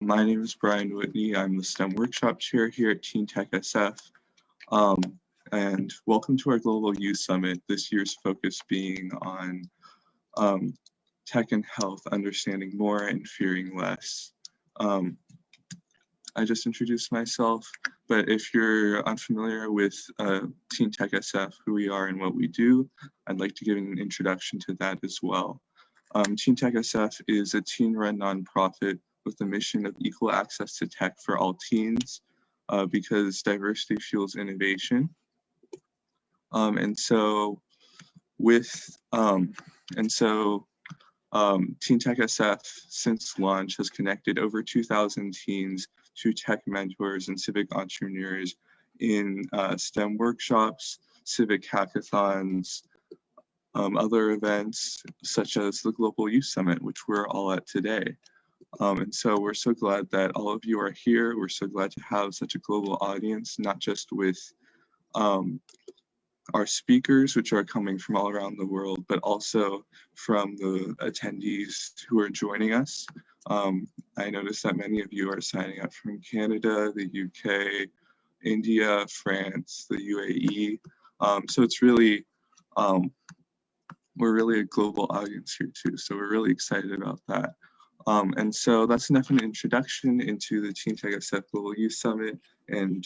My name is Brian Whitney. I'm the STEM Workshop Chair here at TeenTechSF. And welcome to our Global Youth Summit, this year's focus being on tech and health, understanding more and fearing less. I just introduced myself, but if you're unfamiliar with TeenTechSF, who we are and what we do, I'd like to give an introduction to that as well. TeenTechSF is a teen-run nonprofit with the mission of equal access to tech for all teens, because diversity fuels innovation. TeenTechSF since launch has connected over 2,000 teens to tech mentors and civic entrepreneurs in STEM workshops, civic hackathons, other events such as the Global Youth Summit, which we're all at today. And so we're so glad that all of you are here. We're so glad to have such a global audience, not just with our speakers, which are coming from all around the world, but also from the attendees who are joining us. I noticed that many of you are signing up from Canada, the UK, India, France, the UAE. So it's really, we're really a global audience here too. So we're really excited about that. And so that's enough of an introduction into the TeenTechSF Global Youth Summit and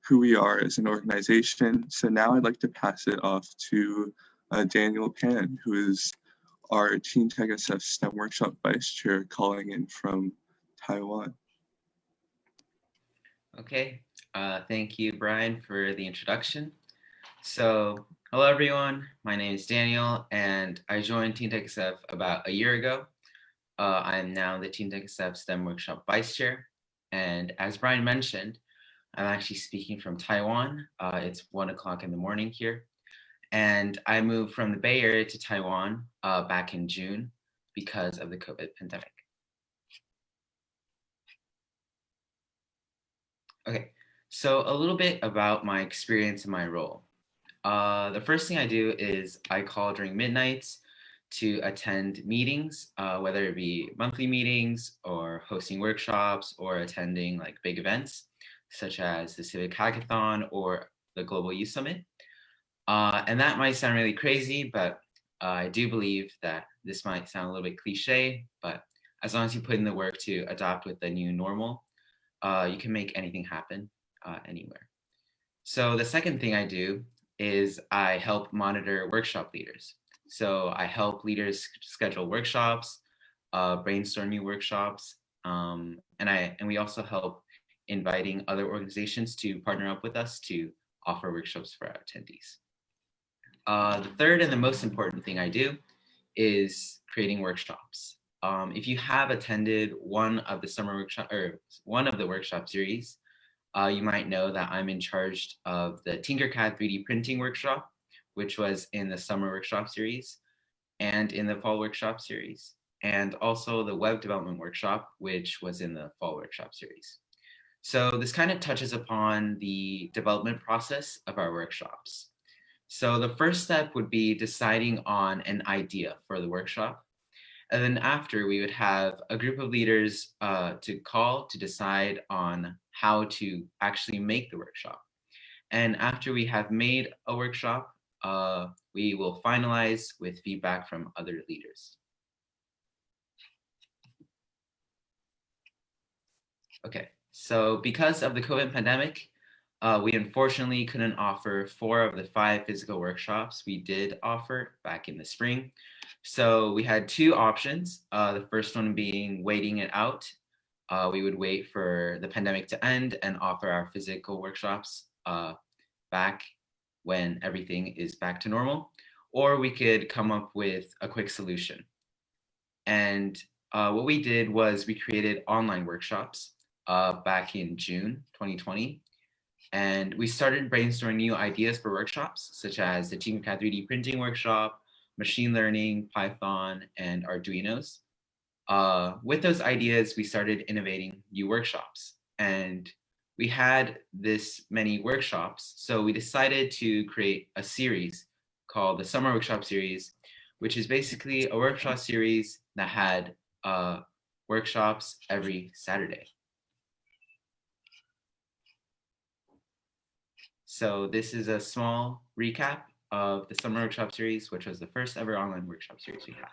who we are as an organization. So now I'd like to pass it off to Daniel Pan, who is our TeenTechSF STEM Workshop Vice Chair calling in from Taiwan. Okay, thank you, Brian, for the introduction. So, hello everyone, my name is Daniel and I joined TeenTechSF about a year ago. I'm now the TeenTechSF STEM Workshop Vice Chair. And as Brian mentioned, I'm actually speaking from Taiwan. It's 1 o'clock in the morning here. And I moved from the Bay Area to Taiwan back in June because of the COVID pandemic. Okay, so a little bit about my experience and my role. The first thing I do is I call during midnights to attend meetings, whether it be monthly meetings or hosting workshops or attending like big events, such as the Civic Hackathon or the Global Youth Summit. And that might sound really crazy, but I do believe that this might sound a little bit cliche, but as long as you put in the work to adopt with the new normal, you can make anything happen anywhere. So the second thing I do is I help monitor workshop leaders. So I help leaders schedule workshops, brainstorm new workshops, and we also help inviting other organizations to partner up with us to offer workshops for our attendees. The third and the most important thing I do is creating workshops. If you have attended one of the summer workshop or one of the workshop series, you might know that I'm in charge of the Tinkercad 3D printing workshop, which was in the summer workshop series and in the fall workshop series, and also the web development workshop, which was in the fall workshop series. So this kind of touches upon the development process of our workshops. So the first step would be deciding on an idea for the workshop. And then after, we would have a group of leaders to call to decide on how to actually make the workshop. And after we have made a workshop, we will finalize with feedback from other leaders. Okay, so because of the COVID pandemic, we unfortunately couldn't offer 4 of the 5 physical workshops we did offer back in the spring. So we had 2 options. The first one being waiting it out. We would wait for the pandemic to end and offer our physical workshops back when everything is back to normal, or we could come up with a quick solution. And what we did was we created online workshops back in June 2020. And we started brainstorming new ideas for workshops, such as the Tinkercad 3D printing workshop, machine learning, Python, and Arduinos. With those ideas, we started innovating new workshops. And we had this many workshops, so we decided to create a series called the Summer Workshop Series, which is basically a workshop series that had workshops every Saturday. So this is a small recap of the summer workshop series, which was the first ever online workshop series we had.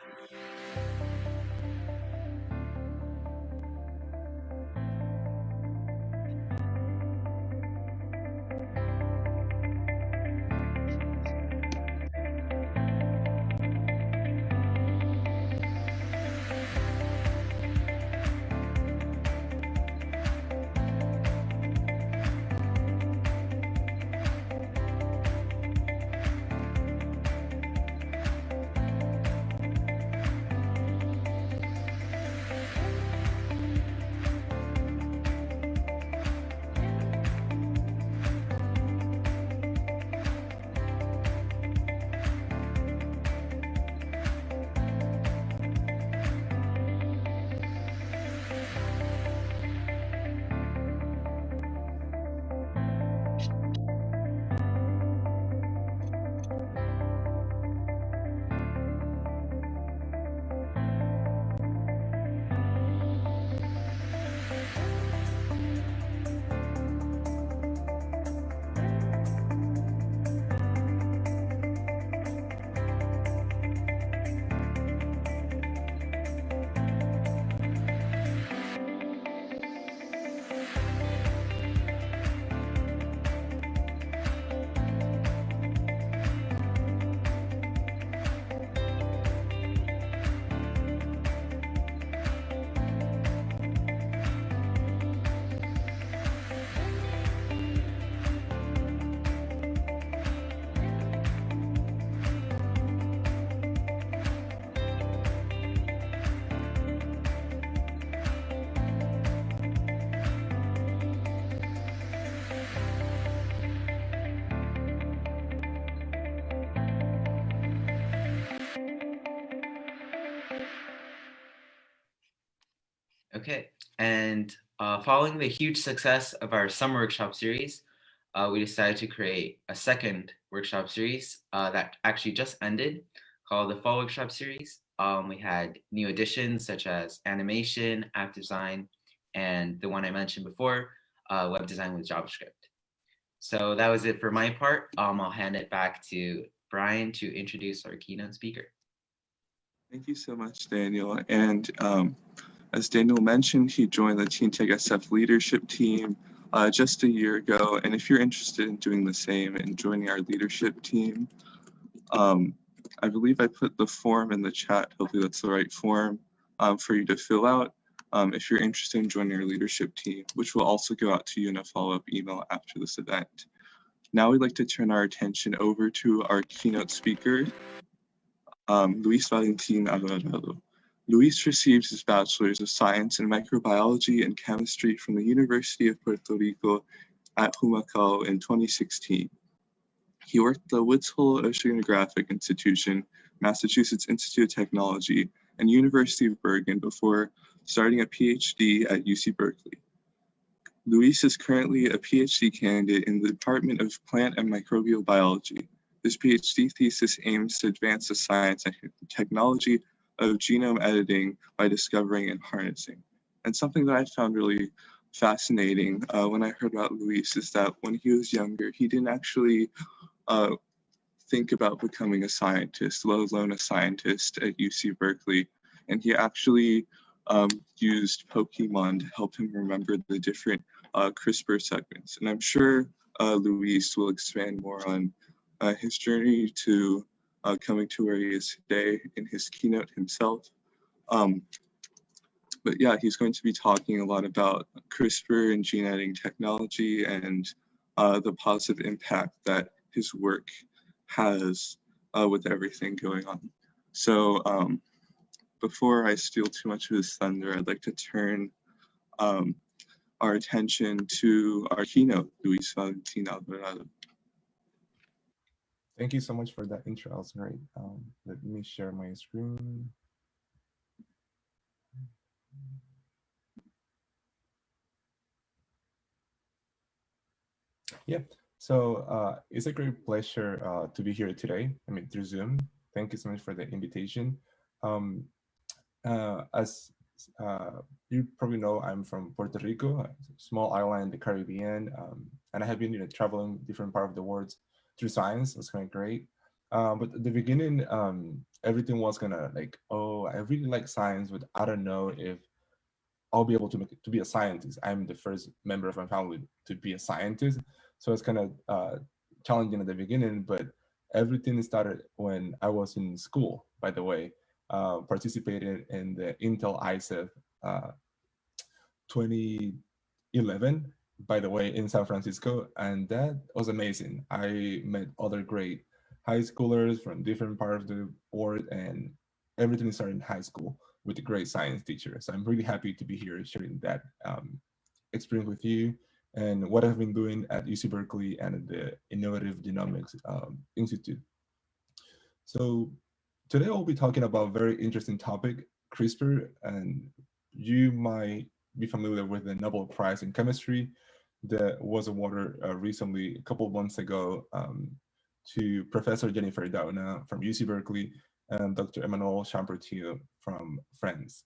Okay, and following the huge success of our summer workshop series, we decided to create a second workshop series that actually just ended, called the fall workshop series. We had new additions such as animation, app design, and the one I mentioned before, web design with JavaScript. So that was it for my part. I'll hand it back to Brian to introduce our keynote speaker. Thank you so much, Daniel. And as Daniel mentioned, he joined the TeenTechSF leadership team just a year ago. And if you're interested in doing the same and joining our leadership team, I believe I put the form in the chat. Hopefully that's the right form for you to fill out if you're interested in joining our leadership team, which will also go out to you in a follow-up email after this event. Now we'd like to turn our attention over to our keynote speaker, Luis Valentin-Alvarado. Luis received his Bachelor's of Science in Microbiology and Chemistry from the University of Puerto Rico at Humacao in 2016. He worked at the Woods Hole Oceanographic Institution, Massachusetts Institute of Technology, and University of Bergen before starting a Ph.D. at UC Berkeley. Luis is currently a Ph.D. candidate in the Department of Plant and Microbial Biology. His Ph.D. thesis aims to advance the science and technology of genome editing by discovering and harnessing. And something that I found really fascinating when I heard about Luis is that when he was younger, he didn't actually think about becoming a scientist, let alone a scientist at UC Berkeley. And he actually used Pokemon to help him remember the different CRISPR segments. And I'm sure Luis will expand more on his journey to coming to where he is today in his keynote himself. But yeah, he's going to be talking a lot about CRISPR and gene editing technology and the positive impact that his work has with everything going on. So before I steal too much of his thunder, I'd like to turn our attention to our keynote, Luis Valentin-Alvarado. Thank you so much for that intro, Alison. Right. Let me share my screen. Yeah, so it's a great pleasure to be here today. I mean, through Zoom. Thank you so much for the invitation. As You probably know I'm from Puerto Rico, a small island in the Caribbean, and I have been traveling different part of the world through science. It was kind of great. But at the beginning, everything was gonna like, oh, I really like science, but I don't know if I'll be able to make it, to be a scientist. I'm the first member of my family to be a scientist, so it's kind of challenging at the beginning. But everything started when I was in school. By the way, participated in the Intel ISEF 2011. By the way, in San Francisco, and that was amazing. I met other great high schoolers from different parts of the world, and everything started in high school with a great science teacher. So I'm really happy to be here sharing that experience with you and what I've been doing at UC Berkeley and at the Innovative Genomics Institute. So today we'll be talking about a very interesting topic, CRISPR, and you might be familiar with the Nobel Prize in Chemistry that was awarded recently, a couple of months ago, to Professor Jennifer Doudna from UC Berkeley and Dr. Emmanuel Champertier from France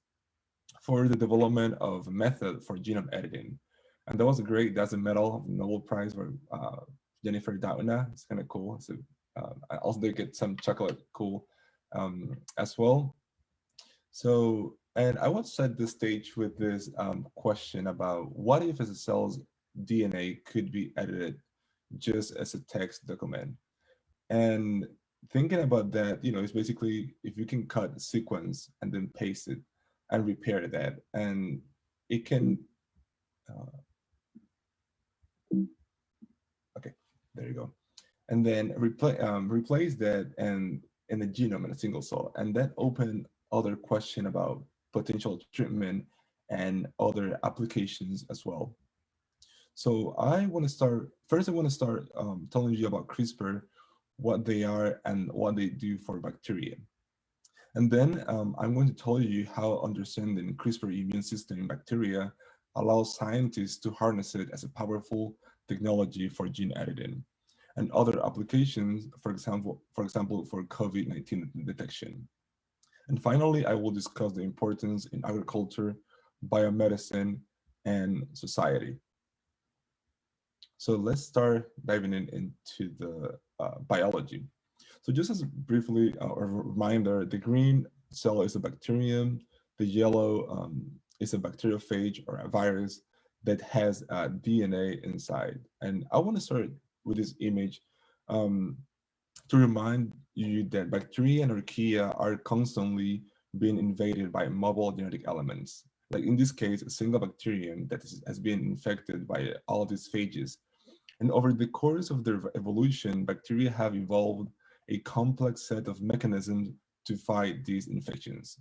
for the development of a method for genome editing. And that was great. That's a medal of the Nobel Prize for Jennifer Doudna. It's kind of cool. So I also did get some chocolate cool as well. So, and I want to set the stage with this question about what if a cell's DNA could be edited just as a text document? And thinking about that, it's basically if you can cut a sequence and then paste it and repair that, and it can, okay, there you go. And then replace that and in the genome in a single cell. And that opened other question about potential treatment and other applications as well. So I want to start, first I want to start telling you about CRISPR, what they are and what they do for bacteria. And then I'm going to tell you how understanding CRISPR immune system in bacteria allows scientists to harness it as a powerful technology for gene editing and other applications, for example, for COVID-19 detection. And finally, I will discuss the importance in agriculture, biomedicine, and society. So let's start diving into the biology. So just as briefly a reminder, the green cell is a bacterium, the yellow is a bacteriophage or a virus that has DNA inside. And I want to start with this image to remind you that bacteria and archaea are constantly being invaded by mobile genetic elements. Like in this case, a single bacterium that has been infected by all of these phages. And over the course of their evolution, bacteria have evolved a complex set of mechanisms to fight these infections.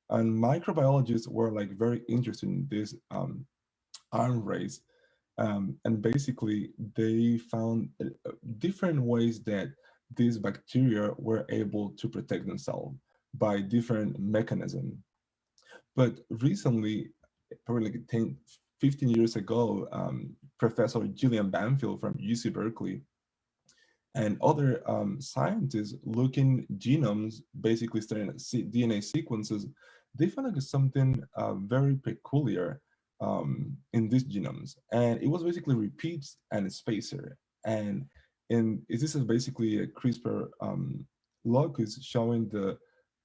And microbiologists were like very interested in this arms race. And basically they found different ways that these bacteria were able to protect themselves by different mechanisms. But recently, probably like 10, 15 years ago, Professor Gillian Banfield from UC Berkeley and other scientists looking genomes, basically studying DNA sequences, they found like something very peculiar in these genomes. And it was basically repeats and a spacer. And this is basically a CRISPR locus showing the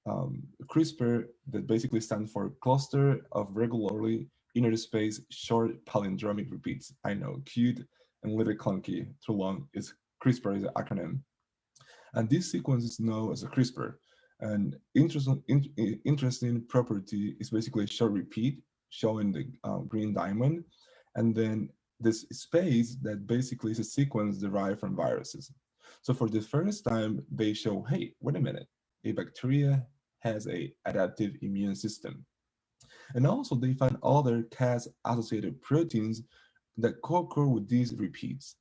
CRISPR that basically stands for cluster of regularly interspaced short palindromic repeats. I know, cute and a little clunky, too long. Is CRISPR is an acronym. And this sequence is known as a CRISPR. And interesting property is basically a short repeat showing the green diamond. And then this space that basically is a sequence derived from viruses. So for the first time, they show, hey, wait a minute, a bacteria has a adaptive immune system. And also they find other Cas-associated proteins that co-occur with these repeats.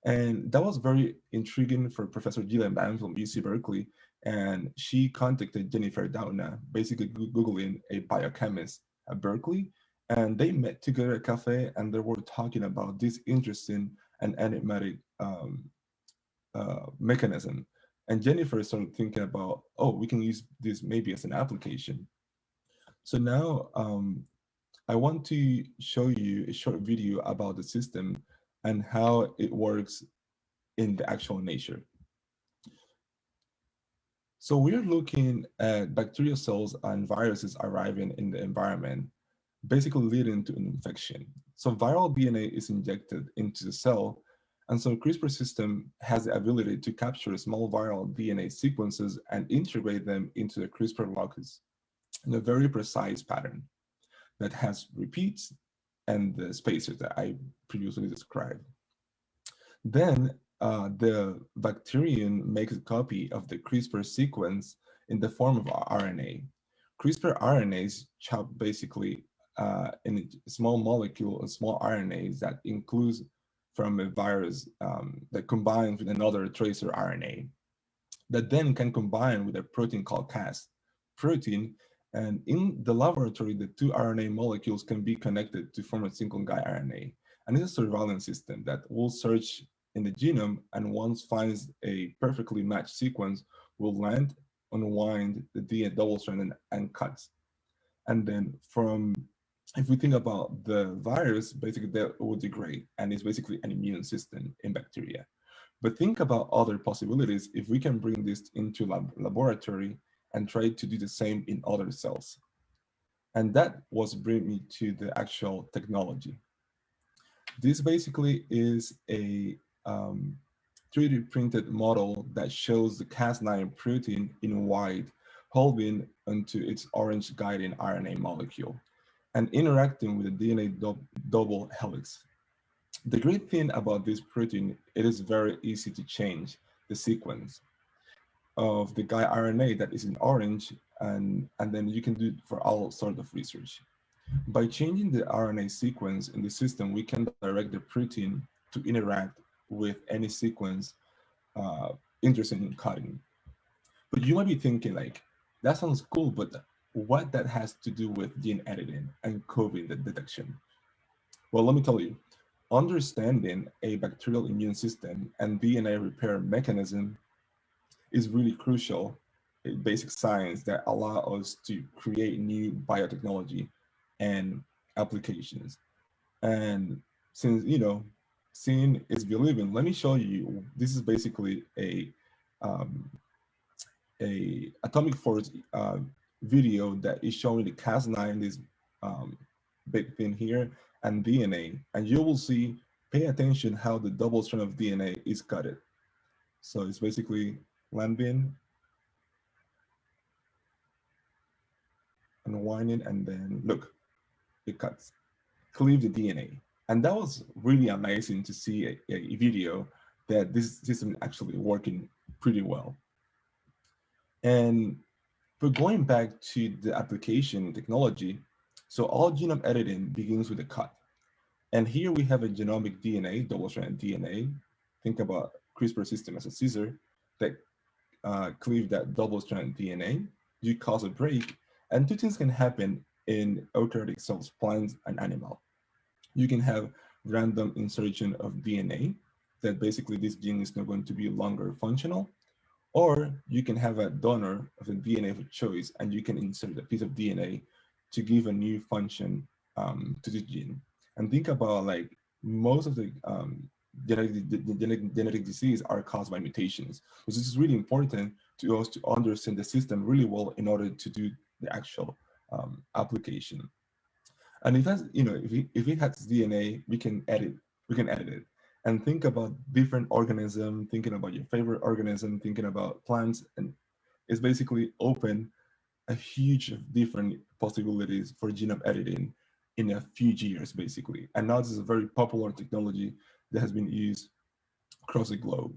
And that was very intriguing for Professor Gillian Banfield from UC Berkeley. And she contacted Jennifer Doudna, basically Googling a biochemist at Berkeley. And they met together at a cafe and they were talking about this interesting and enigmatic mechanism. And Jennifer started thinking about, oh, we can use this maybe as an application. So now I want to show you a short video about the system and how it works in the actual nature. So we're looking at bacterial cells and viruses arriving in the environment, basically leading to an infection. So viral DNA is injected into the cell, and so CRISPR system has the ability to capture small viral DNA sequences and integrate them into the CRISPR locus in a very precise pattern that has repeats and the spacers that I previously described. Then the bacterium makes a copy of the CRISPR sequence in the form of RNA. CRISPR RNAs chop basically in a small molecule, a small RNAs that includes from a virus that combines with another tracer RNA that then can combine with a protein called Cas protein. And in the laboratory, the two RNA molecules can be connected to form a single guide RNA. And it's a surveillance system that will search in the genome, and once finds a perfectly matched sequence, will land, unwind the DNA double strand and cuts. And then if we think about the virus, basically that will degrade, and it's basically an immune system in bacteria. But think about other possibilities if we can bring this into laboratory and try to do the same in other cells. And that was bring me to the actual technology. This basically is a 3D printed model that shows the Cas9 protein in white holding onto its orange guiding RNA molecule and interacting with the DNA double helix. The great thing about this protein, it is very easy to change the sequence of the guide RNA that is in orange, and then you can do it for all sorts of research. By changing the RNA sequence in the system, we can direct the protein to interact with any sequence interested in cutting. But you might be thinking like, that sounds cool, but what that has to do with gene editing and COVID detection? Well, let me tell you, understanding a bacterial immune system and DNA repair mechanism is really crucial in basic science that allow us to create new biotechnology and applications. And since, seeing is believing, let me show you, this is basically um, a atomic force video that is showing the Cas9, this big thing here, and DNA. And you will see, pay attention how the double strand of DNA is cutted. So it's basically landing, unwinding, and then look, it cuts, cleave the DNA. And that was really amazing to see a video that this system actually working pretty well. And but going back to the application technology, so all genome editing begins with a cut. And here we have a genomic DNA, double-stranded DNA. Think about CRISPR system as a scissor that cleave that double-stranded DNA. You cause a break, and two things can happen in eukaryotic cells, plants, and animal. You can have random insertion of DNA that basically this gene is not going to be longer functional, or you can have a donor of the DNA of choice, and you can insert a piece of DNA to give a new function to the gene. And think about like most of the genetic disease are caused by mutations. So this is really important to us to understand the system really well in order to do the actual application. And if that's, if it has DNA, we can edit it. And think about different organism, thinking about your favorite organism, thinking about plants, and it's basically open a huge different possibilities for genome editing in a few years, basically. And now this is a very popular technology that has been used across the globe.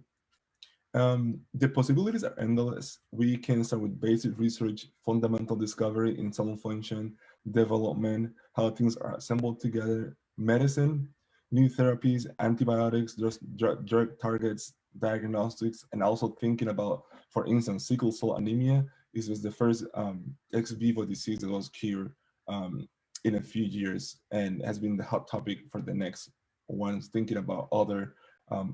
The possibilities are endless. We can start with basic research, fundamental discovery in cell function, development, how things are assembled together, medicine, new therapies, antibiotics, drug targets, diagnostics, and also thinking about, for instance, sickle cell anemia. This was the first ex vivo disease that was cured in a few years and has been the hot topic for the next ones, thinking about other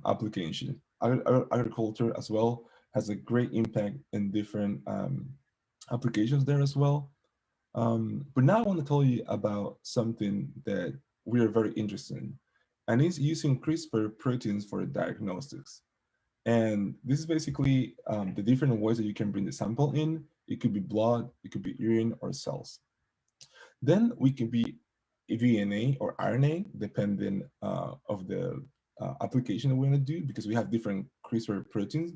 applications. Agriculture as well has a great impact in different applications there as well. But now I want to tell you about something that we are very interested in, and it's using CRISPR proteins for diagnostics. And this is basically the different ways that you can bring the sample in. It could be blood, it could be urine, or cells. Then we can be DNA or RNA, depending of the application that we want to do, because we have different CRISPR proteins.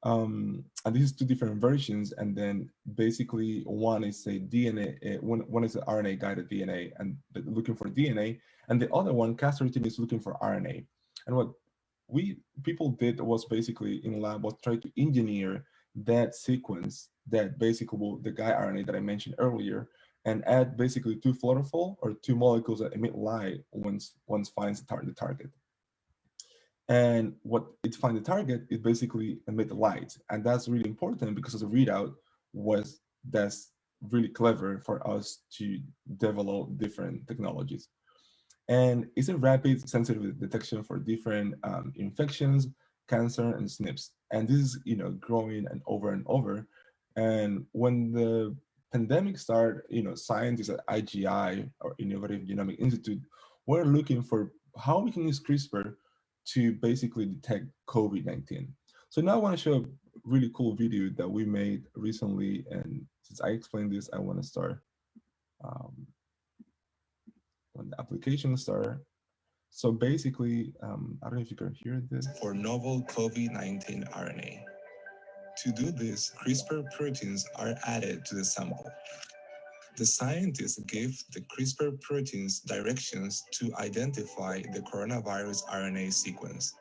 And this is two different versions. And then basically one is a DNA, one is the RNA guided DNA and looking for DNA. And the other one, Cas13, is looking for RNA. And what people did was basically in lab was try to engineer that sequence that basically the guide RNA that I mentioned earlier, and add basically two fluorophore or two molecules that emit light once finds the target. And what it find the target is basically emit the light. And that's really important because the readout that's really clever for us to develop different technologies. And it's a rapid sensitive detection for different infections, cancer, and SNPs. And this is growing and over. And when the pandemic started, scientists at IGI or Innovative Genomic Institute were looking for how we can use CRISPR to basically detect COVID-19. So now I want to show a really cool video that we made recently. And since I explained this, I want to start when the application start. So basically, I don't know if you can hear this. For novel COVID-19 RNA. To do this, CRISPR proteins are added to the sample. The scientists give the CRISPR proteins directions to identify the coronavirus RNA sequence,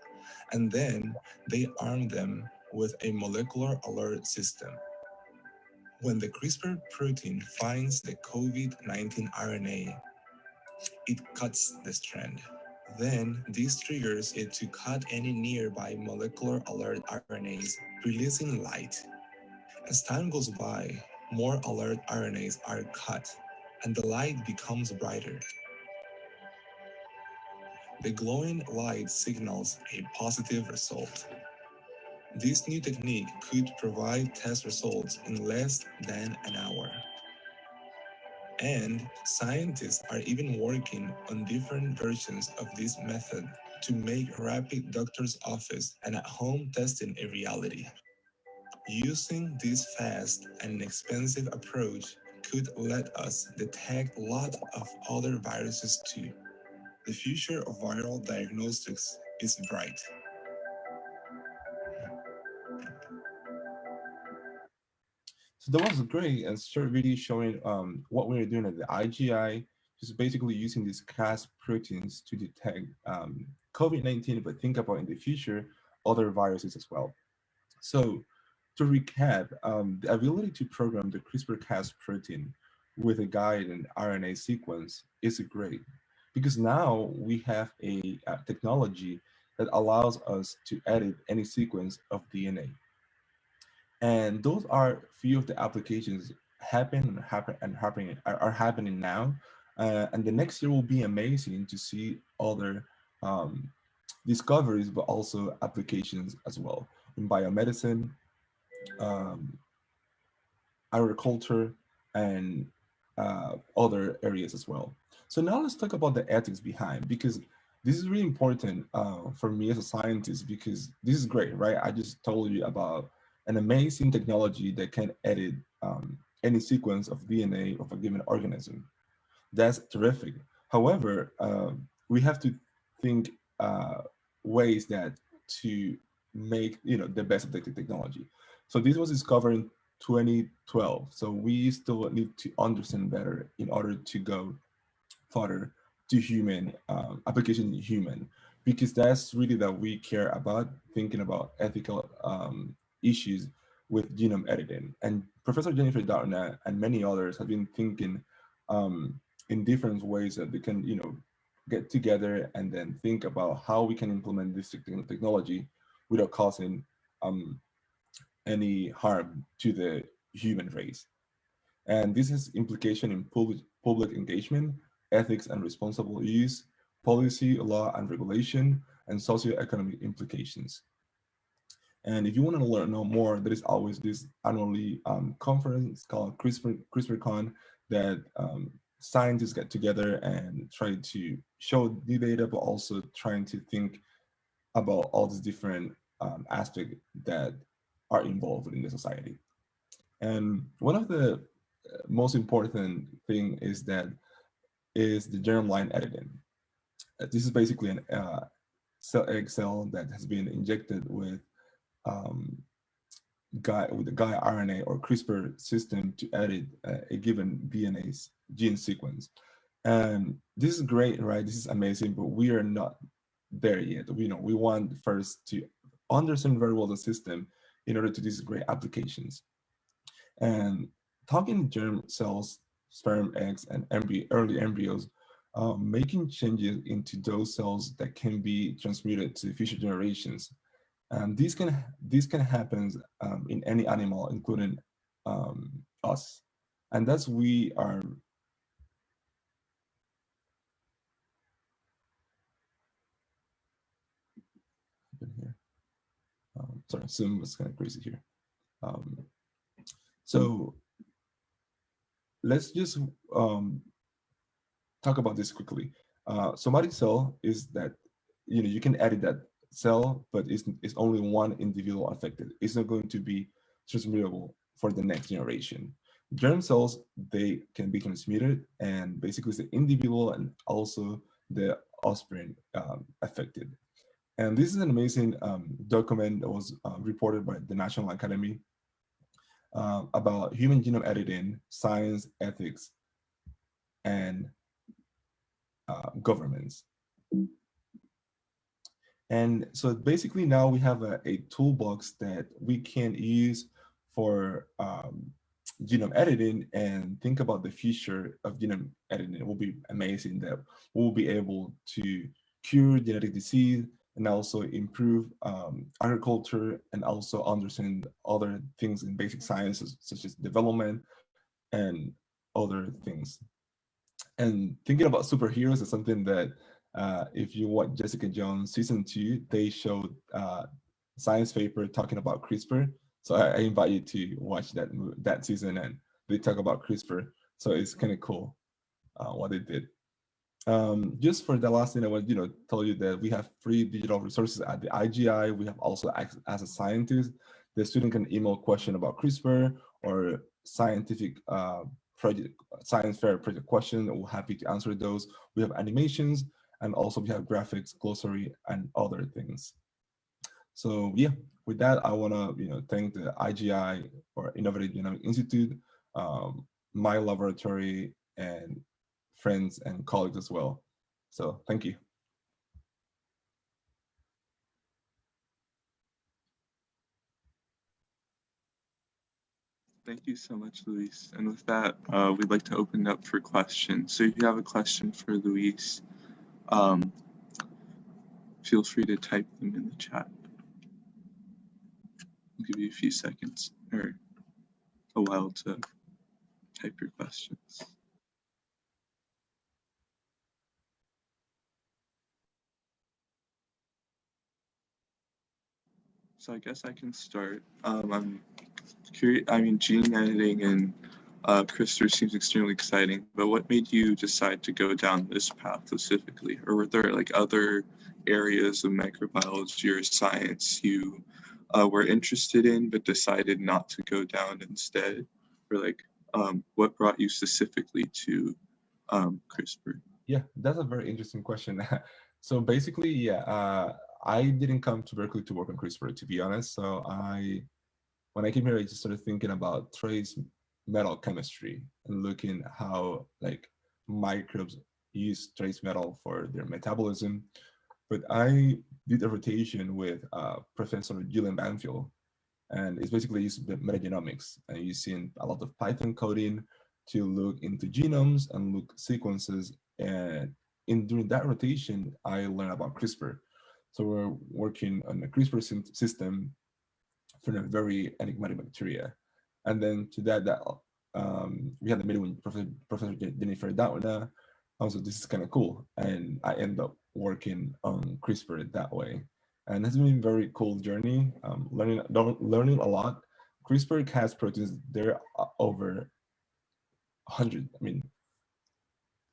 and then they arm them with a molecular alert system. When the CRISPR protein finds the COVID-19 RNA, it cuts the strand. Then this triggers it to cut any nearby molecular alert RNAs, releasing light. As time goes by, more alert RNAs are cut, and the light becomes brighter. The glowing light signals a positive result. This new technique could provide test results in less than an hour. And scientists are even working on different versions of this method to make rapid doctor's office and at-home testing a reality. Using this fast and inexpensive approach could let us detect a lot of other viruses too. The future of viral diagnostics is bright. So that was great, a short video showing what we were doing at the IGI, just basically using these Cas proteins to detect COVID-19, but think about in the future other viruses as well. So to recap, the ability to program the CRISPR-Cas protein with a guide and RNA sequence is great, because now we have a technology that allows us to edit any sequence of DNA. And those are few of the applications are happening now. And the next year will be amazing to see other discoveries, but also applications as well in biomedicine, agriculture, and other areas as well. So now let's talk about the ethics behind, because this is really important for me as a scientist, because this is great, right? I just told you about an amazing technology that can edit any sequence of DNA of a given organism. That's terrific. However, we have to think ways that to make the best of the technology. So this was discovered in 2012. So we still need to understand better in order to go further to human application in human, because that's really that we care about, thinking about ethical issues with genome editing. And Professor Jennifer Doudna and many others have been thinking in different ways that they can, get together and then think about how we can implement this technology without causing any harm to the human race. And this has implication in public engagement, ethics and responsible use, policy, law and regulation, and socioeconomic implications. And if you want to know more, there is always this annually conference called CRISPRCon that scientists get together and try to show the data, but also trying to think about all these different aspects that are involved in the society. And one of the most important thing is the germline editing. This is basically an egg cell that has been injected with the guide RNA or CRISPR system to edit a given DNA's gene sequence. And this is great, right? This is amazing, but we are not there yet. We want first to understand very well the system in order to do these great applications. And talking germ cells, sperm, eggs, and early embryos, making changes into those cells that can be transmitted to future generations. And this can happen in any animal, including us. And that's we are. Here. Sorry, Zoom was kind of crazy here. So let's just talk about this quickly. Somatic cell is that you can edit that cell, but it's only one individual affected. It's not going to be transmittable for the next generation. Germ cells, they can be transmitted, and basically it's the individual and also the offspring affected. And this is an amazing document that was reported by the National Academy about human genome editing, science, ethics, and governments. And so basically now we have a toolbox that we can use for genome editing and think about the future of genome editing. It will be amazing that we'll be able to cure genetic disease and also improve agriculture and also understand other things in basic sciences such as development and other things. And thinking about superheroes is something that if you watch Jessica Jones season 2, they showed science paper talking about CRISPR. So I invite you to watch that season, and they talk about CRISPR. So it's kind of cool what they did. Just for the last thing, I want to tell you that we have free digital resources at the IGI. We have also, as a scientist, the student can email question about CRISPR or scientific science fair project question. We're happy to answer those. We have animations, and also we have graphics, glossary, and other things. So yeah, with that, I want to thank the IGI or Innovative Genomic Institute, my laboratory, and friends and colleagues as well. So thank you. Thank you so much, Luis. And with that, we'd like to open it up for questions. So if you have a question for Luis, feel free to type them in the chat. I'll give you a few seconds or a while to type your questions. So I guess I can start. I'm curious. I mean, gene editing and CRISPR seems extremely exciting, but what made you decide to go down this path specifically? Or were there like other areas of microbiology or science you were interested in but decided not to go down instead? Or like what brought you specifically to CRISPR? Yeah, that's a very interesting question. So basically, yeah, I didn't come to Berkeley to work on CRISPR, to be honest. So when I came here, I just started thinking about trace metal chemistry and looking how like microbes use trace metal for their metabolism. But I did a rotation with Professor Julian Banfield, and it's basically used metagenomics and using a lot of Python coding to look into genomes and look sequences. And during that rotation, I learned about CRISPR. So we're working on a CRISPR system for a very enigmatic bacteria. And then to that we had a meeting with Professor Jennifer Doudna. Also, this is kind of cool. And I ended up working on CRISPR that way. And it's been a very cool journey, learning a lot. CRISPR-Cas proteins, there are over hundred, I mean,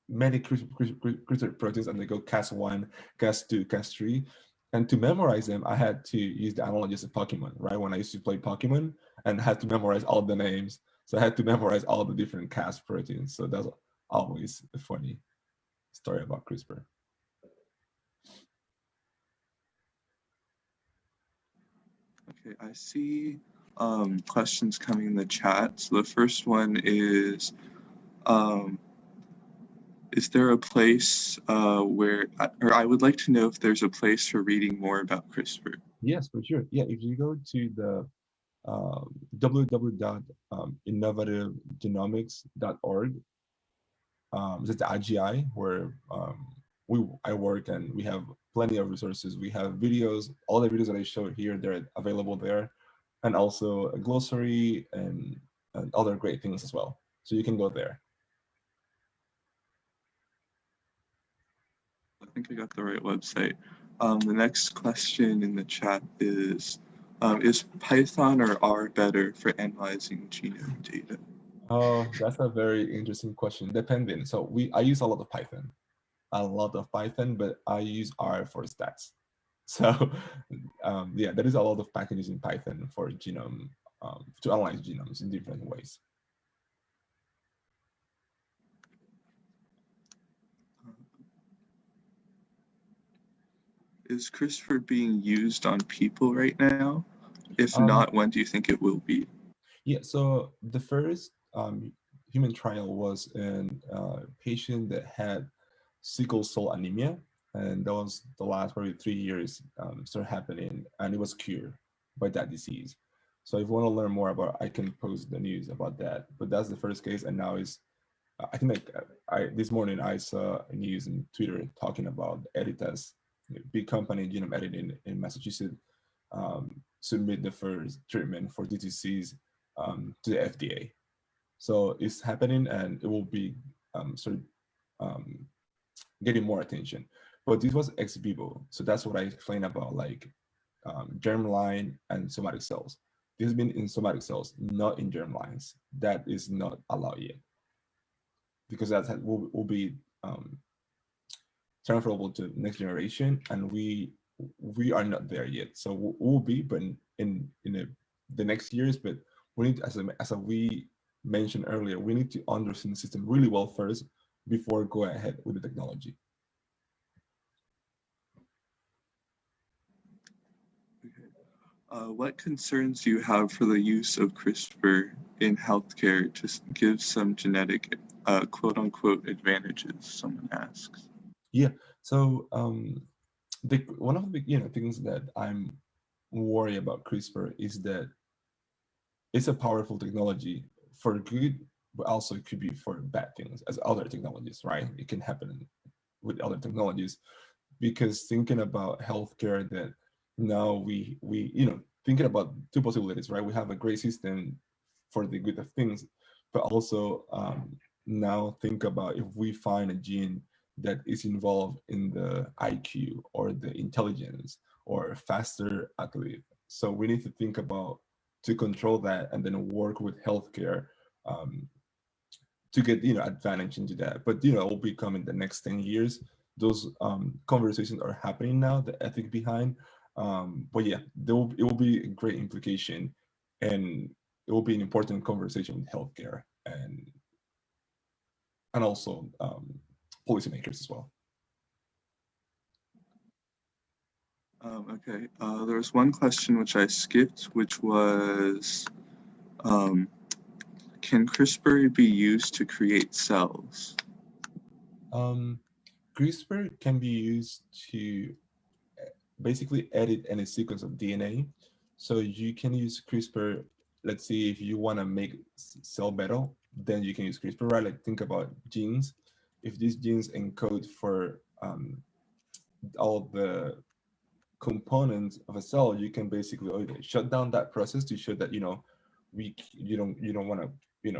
many CRISPR proteins, and they go Cas1, Cas2, Cas3. And to memorize them, I had to use the analogy of Pokemon, right? When I used to play Pokemon and had to memorize all the names. So I had to memorize all the different Cas proteins. So that's always a funny story about CRISPR. Okay, I see questions coming in the chat. So the first one is there a place or I would like to know if there's a place for reading more about CRISPR. Yes, for sure. Yeah, if you go to the www.innovativegenomics.org, it's the IGI where I work, and we have plenty of resources. We have videos, all the videos that I showed here, they're available there, and also a glossary and other great things as well. So you can go there. I think I got the right website. The next question in the chat is Python or R better for analyzing genome data? Oh, that's a very interesting question. Depending. So I use a lot of Python, but I use R for stats. So yeah, there is a lot of packages in Python for genome, to analyze genomes in different ways. Is CRISPR being used on people right now? If not, when do you think it will be? Yeah, so the first human trial was in a patient that had sickle cell anemia, and that was the last probably 3 years started happening, and it was cured by that disease. So if you want to learn more about, I can post the news about that. But that's the first case, and now is I think this morning I saw a news in Twitter talking about Editas, a big company genome editing in Massachusetts, submit the first treatment for DTCs to the FDA. So it's happening, and it will be getting more attention. But this was ex vivo, so that's what I explained about, like germline and somatic cells. This has been in somatic cells, not in germlines. That is not allowed yet, because that will be transferable to next generation, and we are not there yet. So we'll be, but in the next years. But we need, as we mentioned earlier, we need to understand the system really well first before go ahead with the technology. What concerns do you have for the use of CRISPR in healthcare to give some genetic quote unquote advantages, someone asks? Yeah, so one of the things that I'm worried about CRISPR is that it's a powerful technology for good, but also it could be for bad things, as other technologies, right? It can happen with other technologies, because thinking about healthcare, that now we thinking about two possibilities, right? We have a great system for the good of things, but also now think about if we find a gene that is involved in the IQ or the intelligence or faster athlete. So we need to think about to control that, and then work with healthcare to get advantage into that. But it will become in the next 10 years. Those conversations are happening now, the ethic behind. But yeah, it will be a great implication, and it will be an important conversation in healthcare and also policymakers as well. Okay, there was one question which I skipped, which was, can CRISPR be used to create cells? CRISPR can be used to basically edit any sequence of DNA. So you can use CRISPR, let's say if you want to make cell better, then you can use CRISPR, right? Like think about genes. If these genes encode for all the components of a cell, you can basically shut down that process to show that you don't want to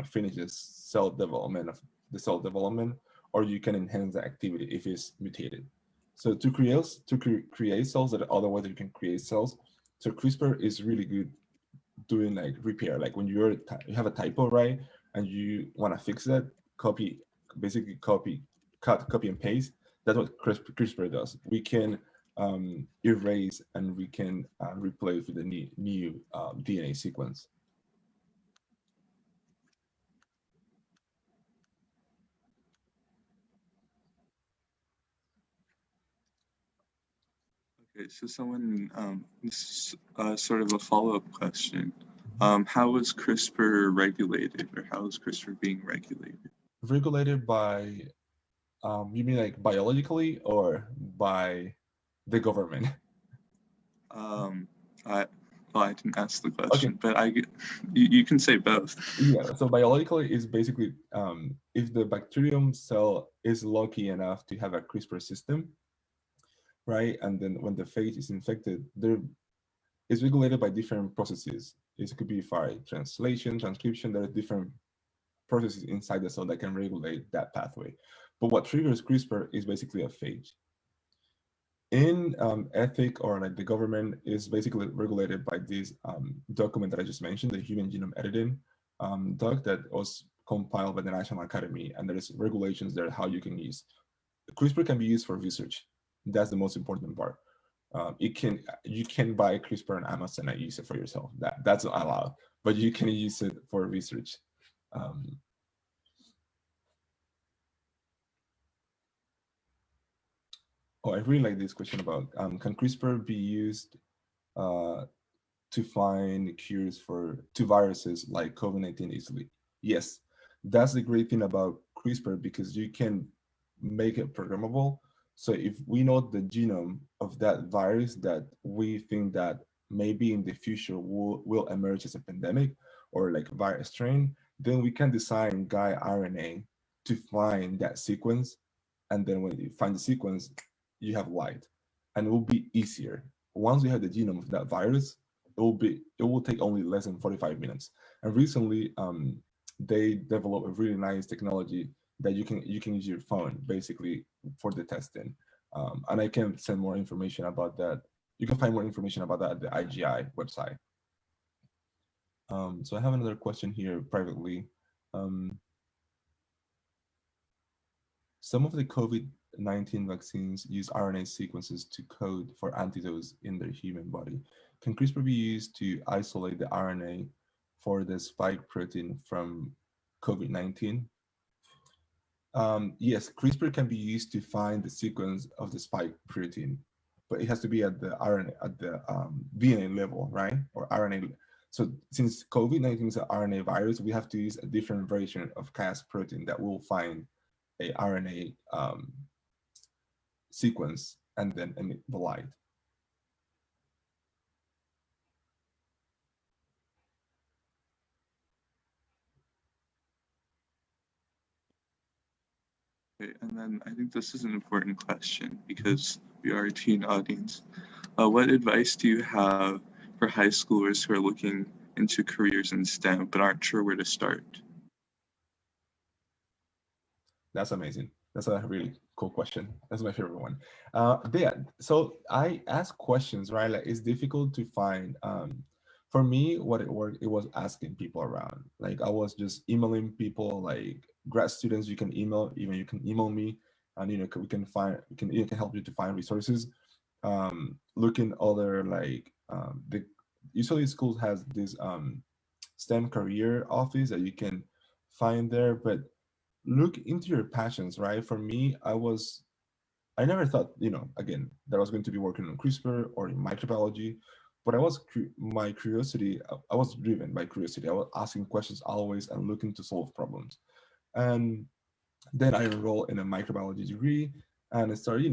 finish this cell development of the cell development, or you can enhance the activity if it's mutated. So to create cells that otherwise you can create cells. So CRISPR is really good doing like repair, like when you have a typo, right, and you want to fix that, copy and paste. That's what CRISPR does. We can erase and we can replace with a new DNA sequence. Okay, so someone, this is sort of a follow-up question. How was CRISPR regulated, or how is CRISPR being regulated? Regulated by, you mean like biologically or by the government? I didn't ask the question, okay. But you can say both. Yeah, so biologically is basically if the bacterium cell is lucky enough to have a CRISPR system, right? And then when the phage is infected, there is regulated by different processes. It could be by translation, transcription. There are different processes inside the cell that can regulate that pathway. But what triggers CRISPR is basically a phage. In ethic, or like the government is basically regulated by this document that I just mentioned, the Human Genome Editing doc that was compiled by the National Academy, and there is regulations there how you can use. CRISPR can be used for research. That's the most important part. You can buy CRISPR on Amazon and use it for yourself. That's not allowed, but you can use it for research. Oh, I really like this question about can CRISPR be used to find cures to viruses like COVID-19 easily? Yes, that's the great thing about CRISPR, because you can make it programmable. So if we know the genome of that virus that we think that maybe in the future will emerge as a pandemic or like virus strain, then we can design guide RNA to find that sequence. And then when you find the sequence, you have light, and it will be easier. Once we have the genome of that virus, it will take only less than 45 minutes. And recently, they developed a really nice technology that you can use your phone basically for the testing. And I can send more information about that. You can find more information about that at the IGI website. So I have another question here privately. Some of the COVID-19 vaccines use RNA sequences to code for antidotes in the human body. Can CRISPR be used to isolate the RNA for the spike protein from COVID-19? Yes, CRISPR can be used to find the sequence of the spike protein, but it has to be at the RNA, at the DNA level, right? Or RNA. So since COVID-19 is an RNA virus, we have to use a different version of Cas protein that will find a RNA sequence and then emit the light. Okay, and then I think this is an important question because we are a teen audience. What advice do you have for high schoolers who are looking into careers in STEM but aren't sure where to start? That's amazing. That's a really cool question. That's my favorite one. Yeah, so I ask questions, right? Like it's difficult to find. For me, what it worked, it was asking people around. Like I was just emailing people, like grad students. You can email me, and you can help you to find resources. Looking other like usually schools has this STEM career office that you can find there, but look into your passions, right? For me, I never thought, again, that I was going to be working on CRISPR or in microbiology, but my curiosity, I was driven by curiosity. I was asking questions always and looking to solve problems. And then I enrolled in a microbiology degree, and I started,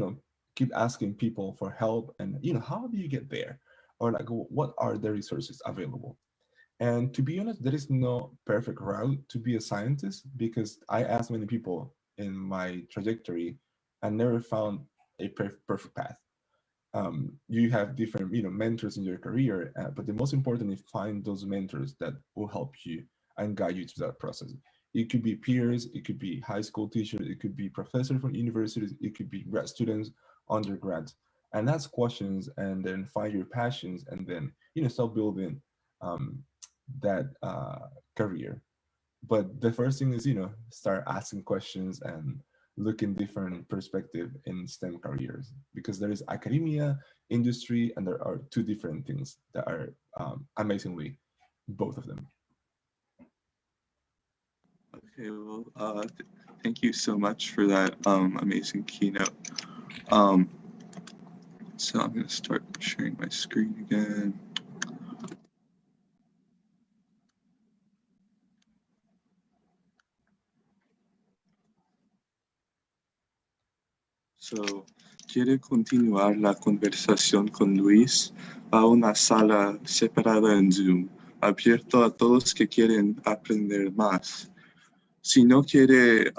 keep asking people for help and, how do you get there? Or like, what are the resources available? And to be honest, there is no perfect route to be a scientist, because I asked many people in my trajectory and never found a perfect path. You have different, mentors in your career, but the most important is find those mentors that will help you and guide you through that process. It could be peers, it could be high school teachers, it could be professors from universities, it could be grad students, undergrads, and ask questions, and then find your passions, and then start building that career. But the first thing is, start asking questions and look in different perspective in STEM careers, because there is academia, industry, and there are two different things that are amazingly both of them. Okay, well, thank you so much for that amazing keynote. So I'm going to start sharing my screen again. So, ¿quiere continuar la conversación con Luis? A una sala separada en Zoom, abierto a todos que quieren aprender más. Si no quiere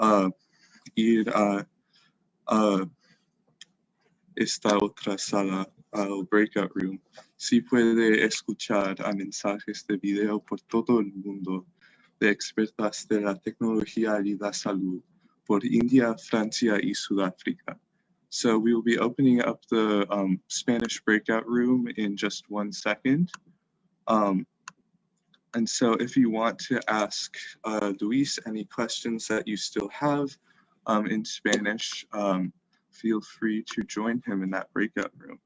ir a esta otra sala, al breakout room, sí puede escuchar a mensajes de video por todo el mundo de expertas de la tecnología y la salud por India, Francia y Sudáfrica. So we will be opening up the Spanish breakout room in just 1 second. And so if you want to ask Luis any questions that you still have in Spanish, feel free to join him in that breakout room.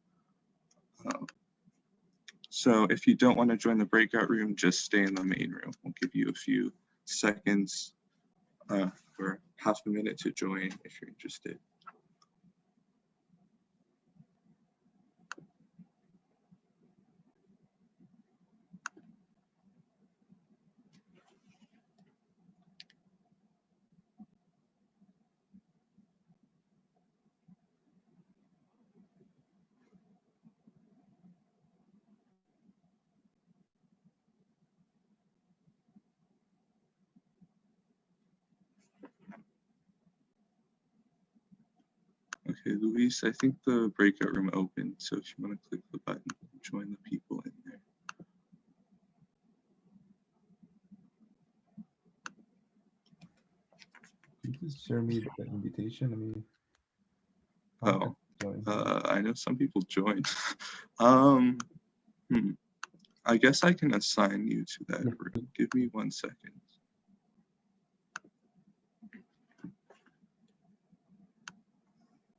So if you don't want to join the breakout room, just stay in the main room. We'll give you a few seconds or half a minute to join if you're interested. Okay, Luis, I think the breakout room opened, so if you want to click the button, join the people in there. Can you please share me the invitation? I know some people joined. I guess I can assign you to that room. Give me 1 second.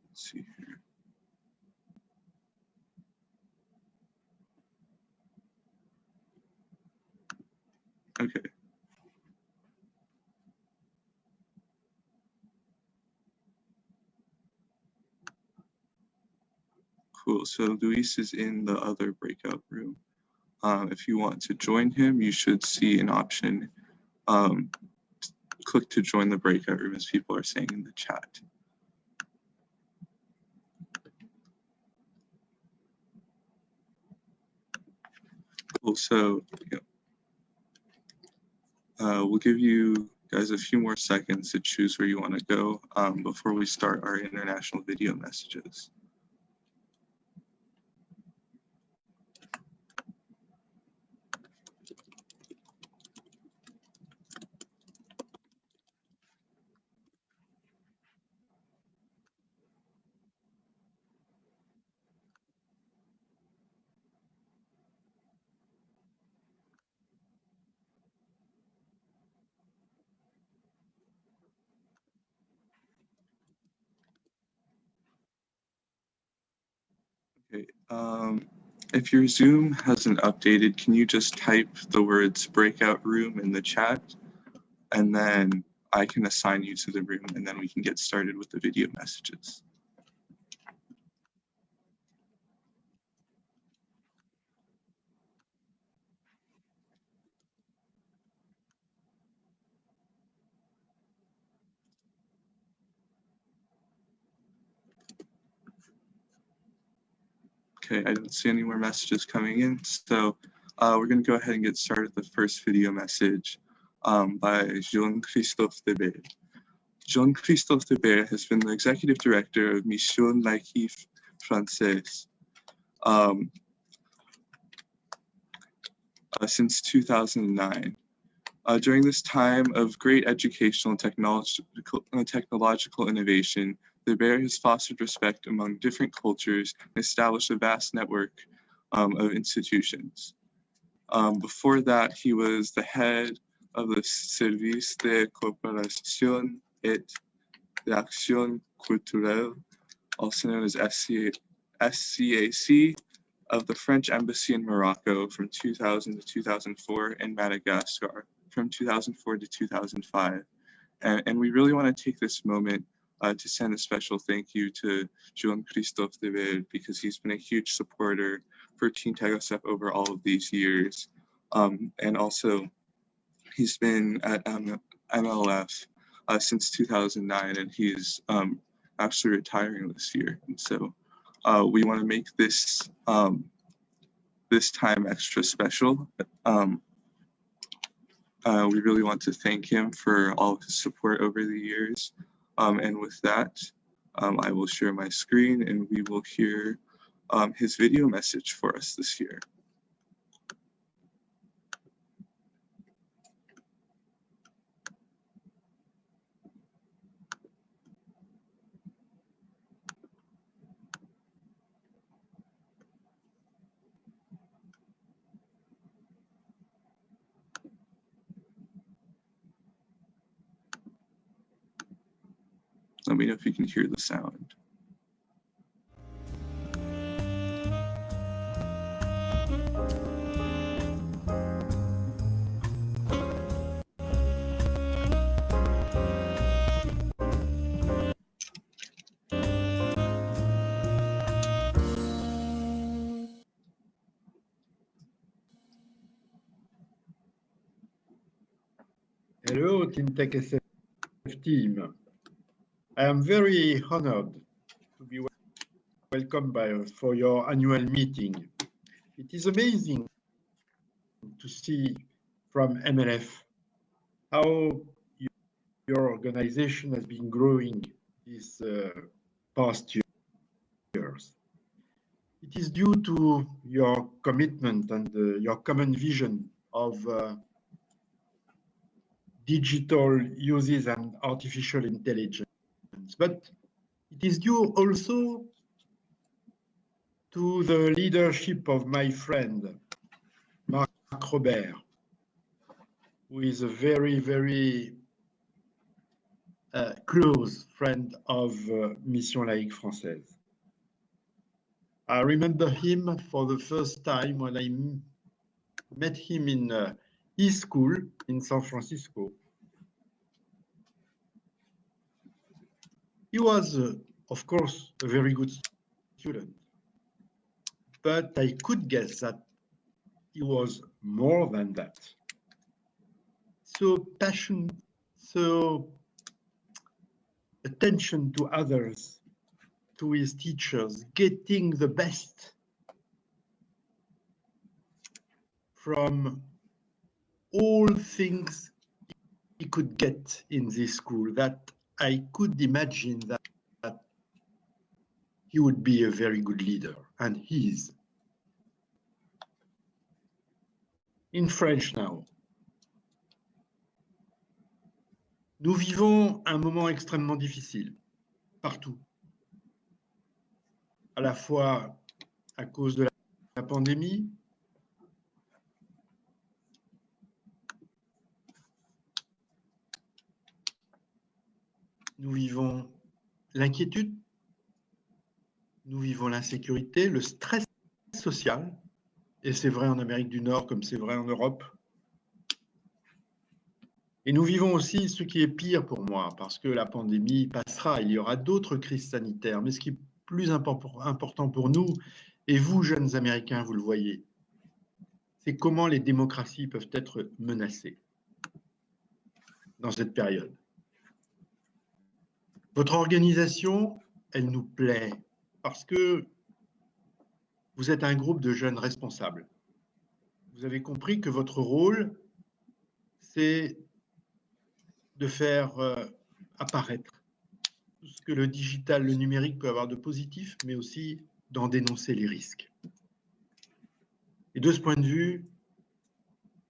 Let's see here. Okay. Cool, so Luis is in the other breakout room. If you want to join him, you should see an option. Click to join the breakout room, as people are saying in the chat. Cool, so we'll give you guys a few more seconds to choose where you want to go before we start our international video messages. Okay, if your Zoom hasn't updated, can you just type the words breakout room in the chat, and then I can assign you to the room, and then we can get started with the video messages. Okay, I don't see any more messages coming in, so we're going to go ahead and get started with the first video message by Jean-Christophe Debert. Jean-Christophe Debert has been the executive director of Mission Laïque Française since 2009. During this time of great educational and technological innovation, Debert has fostered respect among different cultures and established a vast network of institutions. Before that, he was the head of the Service de Coopération et d'Action Culturelle, also known as SCAC, of the French Embassy in Morocco from 2000 to 2004, and Madagascar from 2004 to 2005. And we really want to take this moment to send a special thank you to Jean-Christophe Dever, because he's been a huge supporter for TeenTechSF over all of these years. And also, he's been at MLF since 2009, and he's actually retiring this year. And so we want to make this this time extra special. We really want to thank him for all of his support over the years. And with that, I will share my screen and we will hear his video message for us this year. Let me know if you can hear the sound. Hello, TeenTechSF team. I am very honored to be welcomed for your annual meeting. It is amazing to see from MLF how your organization has been growing these past years. It is due to your commitment and your common vision of digital uses and artificial intelligence. But it is due also to the leadership of my friend, Marc Robert, who is a very, very close friend of Mission Laïque Française. I remember him for the first time when I met him in his school in San Francisco. He was, of course, a very good student, but I could guess that he was more than that. So passionate, so attention to others, to his teachers, getting the best from all things he could get in this school, that I could imagine that he would be a very good leader, and he is. In French now. Nous vivons un moment extrêmement difficile, partout. À la fois à cause de la pandémie, nous vivons l'inquiétude, nous vivons l'insécurité, le stress social, et c'est vrai en Amérique du Nord comme c'est vrai en Europe. Et nous vivons aussi ce qui est pire pour moi, parce que la pandémie passera, il y aura d'autres crises sanitaires, mais ce qui est plus important pour nous, et vous, jeunes Américains, vous le voyez, c'est comment les démocraties peuvent être menacées dans cette période. Votre organisation, elle nous plaît parce que vous êtes un groupe de jeunes responsables. Vous avez compris que votre rôle, c'est de faire apparaître tout ce que le digital, le numérique peut avoir de positif, mais aussi d'en dénoncer les risques. Et de ce point de vue,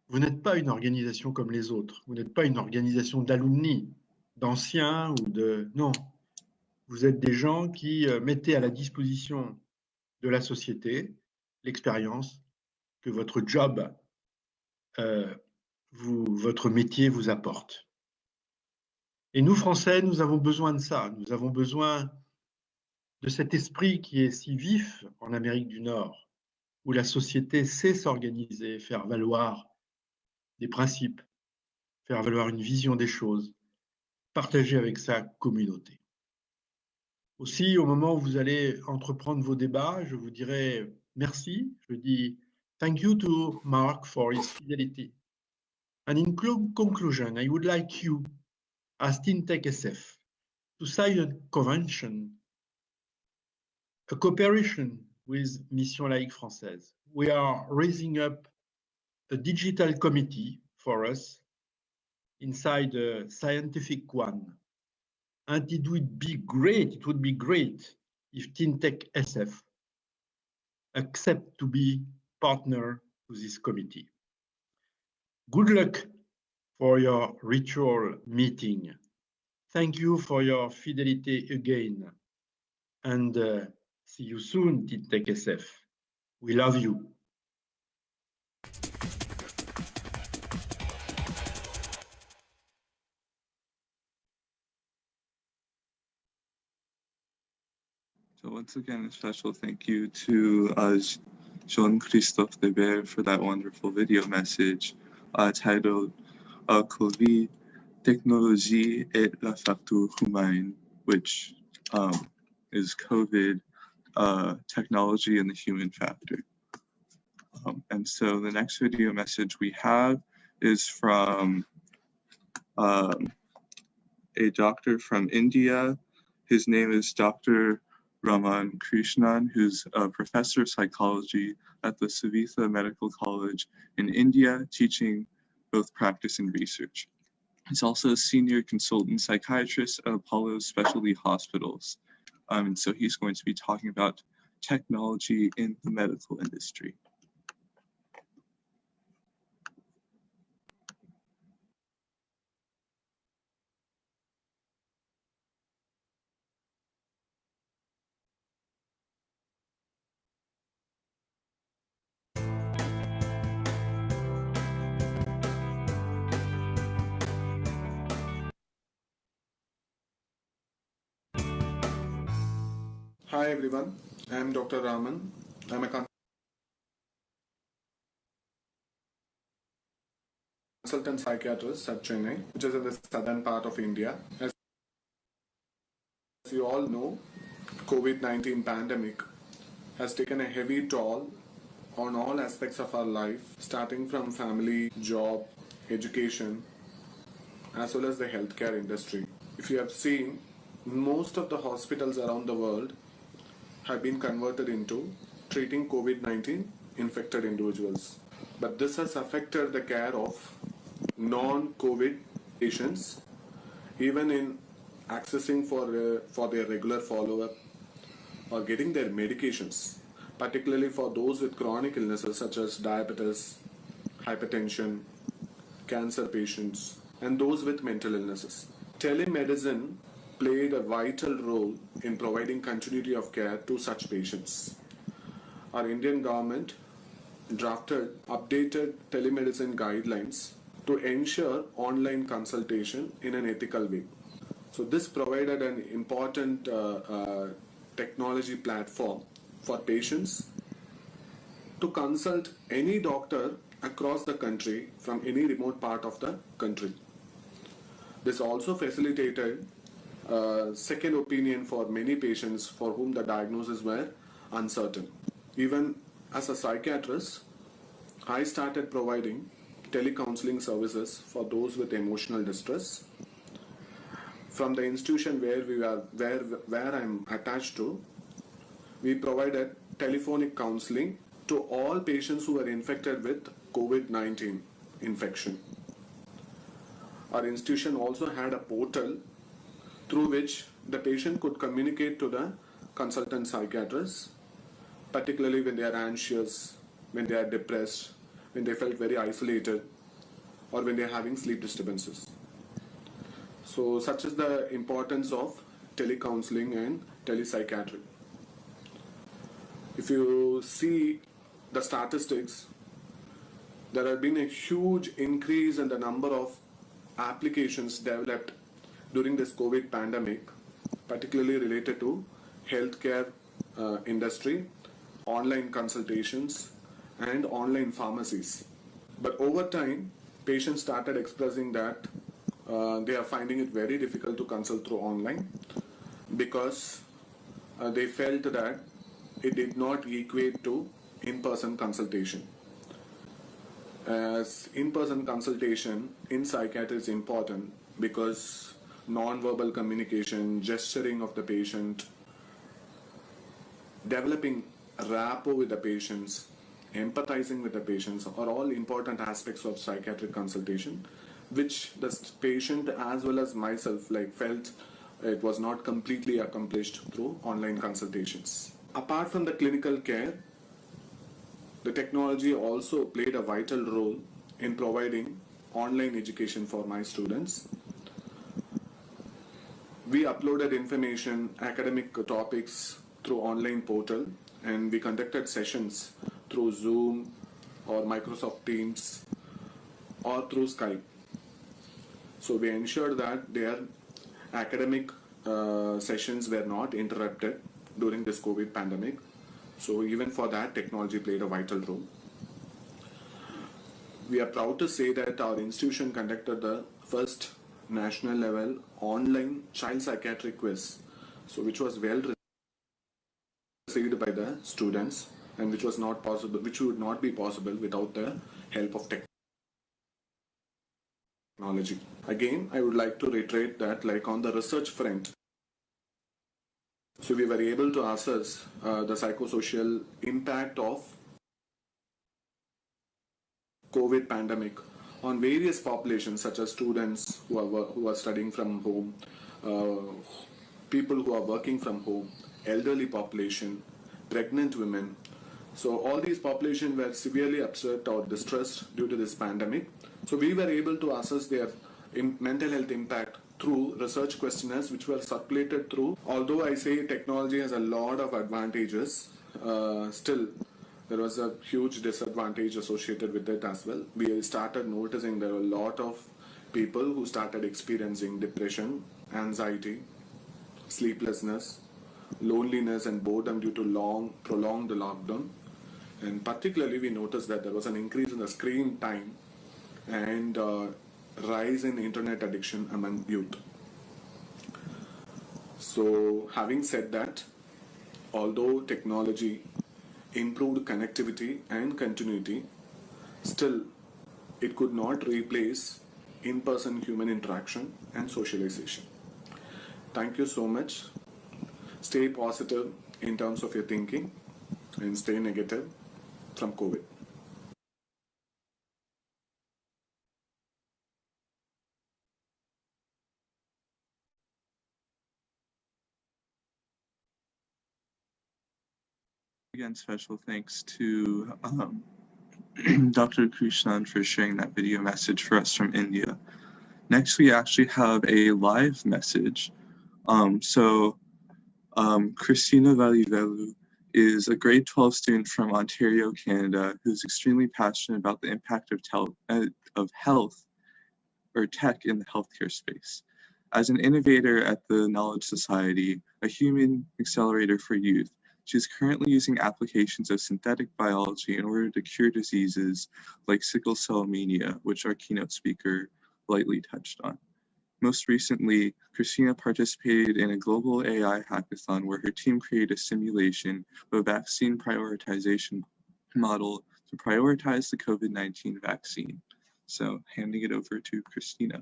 vous n'êtes pas une organisation comme les autres. Vous n'êtes pas une organisation d'alumni, d'anciens ou de... Non, vous êtes des gens qui mettez à la disposition de la société l'expérience que votre job votre métier vous apporte. Et nous, Français, nous avons besoin de ça. Nous avons besoin de cet esprit qui est si vif en Amérique du Nord, où la société sait s'organiser, faire valoir des principes, faire valoir une vision des choses, partager avec sa communauté. Aussi, au moment où vous allez entreprendre vos débats, je vous dirai merci. Je dis thank you to Mark for his fidelity. And in conclusion, I would like you, as TeenTechSF, to sign a convention, a cooperation with Mission Laïque Française. We are raising up a digital committee for us inside a scientific one. And it would be great if TeenTechSF accept to be partner to this committee. Good luck for your ritual meeting. Thank you for your fidelity again. And see you soon, TeenTechSF. We love you. So once again, a special thank you to Jean-Christophe Debert for that wonderful video message titled COVID, Technologie et la facture humaine, which is COVID, technology and the human factor. And so the next video message we have is from a doctor from India. His name is Dr. Raman Krishnan, who's a professor of psychology at the Savitha Medical College in India, teaching both practice and research. He's also a senior consultant psychiatrist at Apollo Specialty Hospitals. And so he's going to be talking about technology in the medical industry. Hi everyone, I am Dr. Raman. I am a consultant psychiatrist at Chennai, which is in the southern part of India. As you all know, COVID-19 pandemic has taken a heavy toll on all aspects of our life, starting from family, job, education, as well as the healthcare industry. If you have seen, most of the hospitals around the world have been converted into treating COVID-19 infected individuals. But this has affected the care of non-COVID patients, even in accessing for their regular follow-up or getting their medications, particularly for those with chronic illnesses such as diabetes, hypertension, cancer patients, and those with mental illnesses. Telemedicine played a vital role in providing continuity of care to such patients. Our Indian government drafted updated telemedicine guidelines to ensure online consultation in an ethical way. So this provided an important technology platform for patients to consult any doctor across the country from any remote part of the country. This also facilitated second opinion for many patients for whom the diagnoses were uncertain. Even as a psychiatrist, I started providing telecounseling services for those with emotional distress. From the institution where I'm attached to, we provided telephonic counseling to all patients who were infected with COVID-19 infection. Our institution also had a portal through which the patient could communicate to the consultant psychiatrist, particularly when they are anxious, when they are depressed, when they felt very isolated, or when they are having sleep disturbances. So such is the importance of telecounseling and telepsychiatry. If you see the statistics, there has been a huge increase in the number of applications developed during this COVID pandemic, particularly related to healthcare industry, online consultations, and online pharmacies. But over time, patients started expressing that they are finding it very difficult to consult through online because they felt that it did not equate to in-person consultation. As in-person consultation in psychiatry is important because non-verbal communication, gesturing of the patient, developing rapport with the patients, empathizing with the patients are all important aspects of psychiatric consultation, which the patient as well as myself felt it was not completely accomplished through online consultations. Apart from the clinical care, the technology also played a vital role in providing online education for my students. We uploaded information, academic topics through online portal, and we conducted sessions through Zoom or Microsoft Teams or through Skype. So we ensured that their academic sessions were not interrupted during this COVID pandemic. So even for that, technology played a vital role. We are proud to say that our institution conducted the first national level online child psychiatric quiz, which was well received by the students and which would not be possible without the help of technology. Again, I would like to reiterate that on the research front, so we were able to assess the psychosocial impact of COVID pandemic on various populations such as students who are studying from home, people who are working from home, elderly population, pregnant women. So all these populations were severely upset or distressed due to this pandemic. So we were able to assess their mental health impact through research questionnaires which were circulated through. Although I say technology has a lot of advantages, still there was a huge disadvantage associated with it as well. We started noticing there were a lot of people who started experiencing depression, anxiety, sleeplessness, loneliness and boredom due to prolonged lockdown. And particularly we noticed that there was an increase in the screen time and rise in internet addiction among youth. So having said that, although technology improved connectivity and continuity, still it could not replace in-person human interaction and socialization. Thank you so much. Stay positive in terms of your thinking and stay negative from COVID. Again, special thanks to Dr. Krishnan for sharing that video message for us from India. Next, we actually have a live message. Christina Valivelu is a grade 12 student from Ontario, Canada, who's extremely passionate about the impact of health or tech in the healthcare space. As an innovator at the Knowledge Society, a human accelerator for youth, she's currently using applications of synthetic biology in order to cure diseases like sickle cell anemia, which our keynote speaker lightly touched on. Most recently, Christina participated in a global AI hackathon where her team created a simulation of a vaccine prioritization model to prioritize the COVID-19 vaccine. So handing it over to Christina.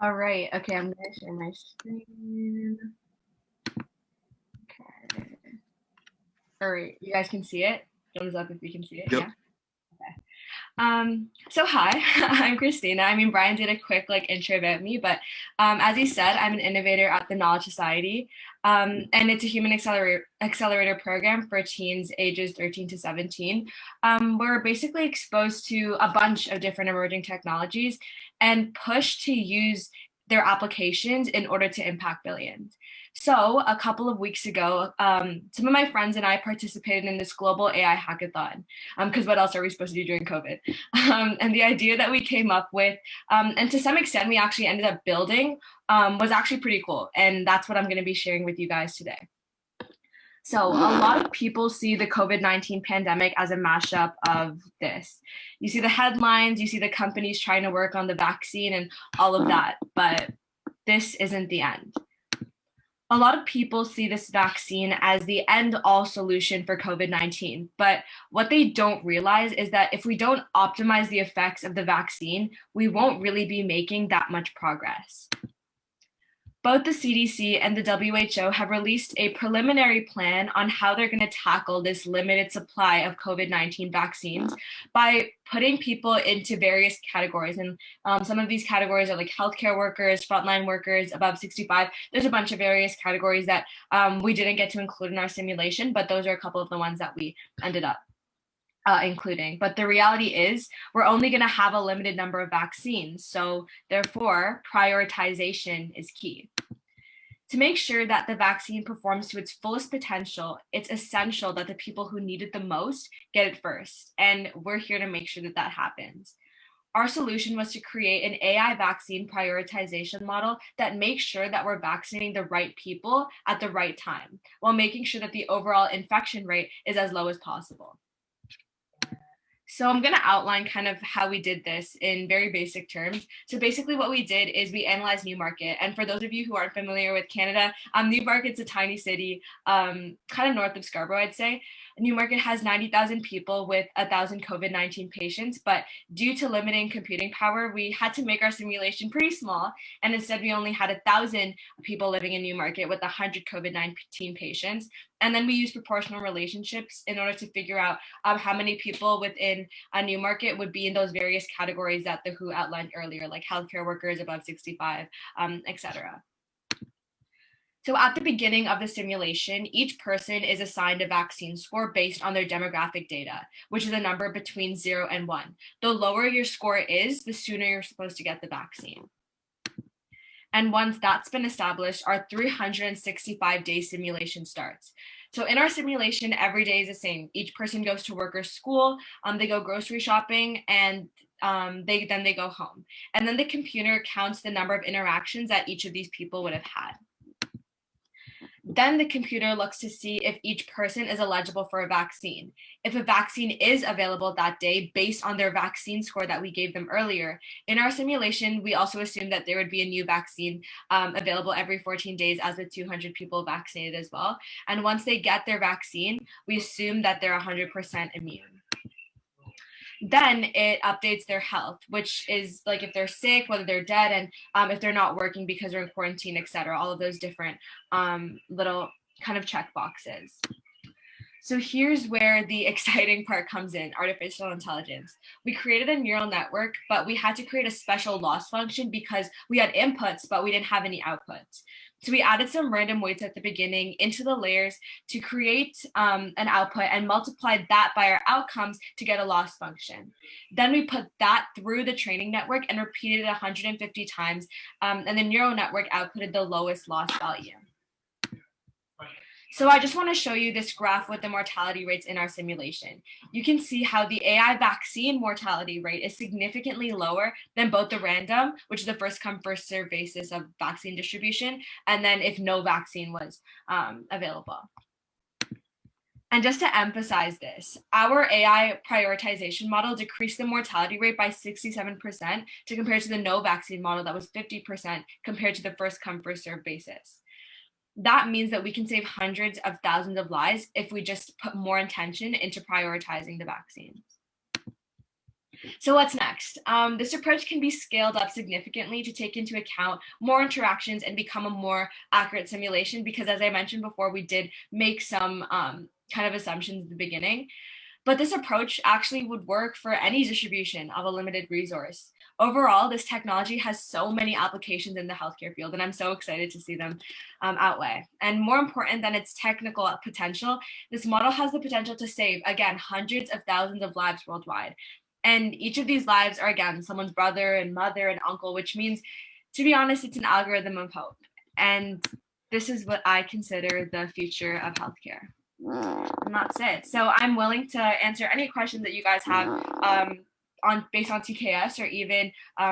All right, okay, I'm gonna share my screen. Okay. All right, you guys can see it? Thumbs up if you can see it, yep. Yeah? So hi, I'm Christina. I mean, Brian did a quick intro about me, but as he said, I'm an innovator at the Knowledge Society, and it's a human accelerator program for teens ages 13 to 17. We're basically exposed to a bunch of different emerging technologies and pushed to use their applications in order to impact billions. So a couple of weeks ago, some of my friends and I participated in this global AI hackathon, because what else are we supposed to do during COVID? And the idea that we came up with, and to some extent we actually ended up building, was actually pretty cool. And that's what I'm going to be sharing with you guys today. So a lot of people see the COVID-19 pandemic as a mashup of this. You see the headlines, you see the companies trying to work on the vaccine and all of that, but this isn't the end. A lot of people see this vaccine as the end-all solution for COVID-19, but what they don't realize is that if we don't optimize the effects of the vaccine, we won't really be making that much progress. Both the CDC and the WHO have released a preliminary plan on how they're going to tackle this limited supply of COVID-19 vaccines by putting people into various categories. And some of these categories are like healthcare workers, frontline workers, above 65. There's a bunch of various categories that we didn't get to include in our simulation, but those are a couple of the ones that we ended up including. But the reality is we're only going to have a limited number of vaccines. So therefore, prioritization is key. To make sure that the vaccine performs to its fullest potential, it's essential that the people who need it the most get it first. And we're here to make sure that that happens. Our solution was to create an AI vaccine prioritization model that makes sure that we're vaccinating the right people at the right time, while making sure that the overall infection rate is as low as possible. So I'm going to outline kind of how we did this in very basic terms. So basically what we did is we analyzed Newmarket. And for those of you who aren't familiar with Canada, Newmarket's a tiny city, kind of north of Scarborough, I'd say. Newmarket has 90,000 people with 1,000 COVID-19 patients, but due to limiting computing power, we had to make our simulation pretty small. And instead we only had 1,000 people living in Newmarket with 100 COVID-19 patients. And then we use proportional relationships in order to figure out how many people within a Newmarket would be in those various categories that the WHO outlined earlier, like healthcare workers above 65, etc. So at the beginning of the simulation, each person is assigned a vaccine score based on their demographic data, which is a number between 0 and 1. The lower your score is, the sooner you're supposed to get the vaccine. And once that's been established, our 365-day simulation starts. So in our simulation, every day is the same. Each person goes to work or school, they go grocery shopping, and then they go home. And then the computer counts the number of interactions that each of these people would have had. Then the computer looks to see if each person is eligible for a vaccine. If a vaccine is available that day based on their vaccine score that we gave them earlier, in our simulation, we also assumed that there would be a new vaccine available every 14 days as the 200 people vaccinated as well. And once they get their vaccine, we assume that they're 100% immune. Then it updates their health, which is like if they're sick, whether they're dead, and if they're not working because they're in quarantine, etc. All of those different little kind of check boxes. So here's where the exciting part comes in, artificial intelligence. We created a neural network, but we had to create a special loss function because we had inputs, but we didn't have any outputs. So we added some random weights at the beginning into the layers to create an output and multiplied that by our outcomes to get a loss function. Then we put that through the training network and repeated it 150 times, and the neural network outputted the lowest loss value. So I just want to show you this graph with the mortality rates in our simulation. You can see how the AI vaccine mortality rate is significantly lower than both the random, which is the first come first serve basis of vaccine distribution, and then if no vaccine was available. And just to emphasize this, our AI prioritization model decreased the mortality rate by 67% to compare to the no vaccine model that was 50% compared to the first come first serve basis. That means that we can save hundreds of thousands of lives if we just put more intention into prioritizing the vaccines. So what's next? This approach can be scaled up significantly to take into account more interactions and become a more accurate simulation because, as I mentioned before, we did make some kind of assumptions at the beginning. But this approach actually would work for any distribution of a limited resource. Overall, this technology has so many applications in the healthcare field, and I'm so excited to see them outweigh. And more important than its technical potential, this model has the potential to save, again, hundreds of thousands of lives worldwide. And each of these lives are, again, someone's brother and mother and uncle, which means to be honest, it's an algorithm of hope. And this is what I consider the future of healthcare. And that's it. So I'm willing to answer any question that you guys have based on TKS, or even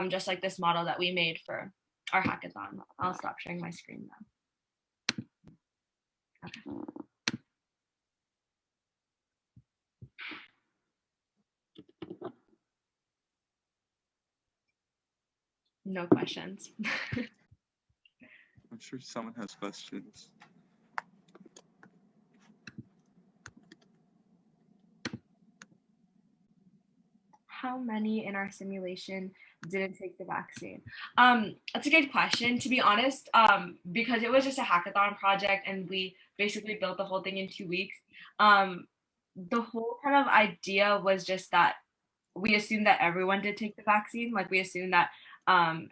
just like this model that we made for our hackathon. I'll stop sharing my screen now. Okay. No questions. I'm sure someone has questions. How many in our simulation didn't take the vaccine? That's a good question. To be honest, because it was just a hackathon project and we basically built the whole thing in 2 weeks, the whole kind of idea was just that we assumed that everyone did take the vaccine. Like we assumed that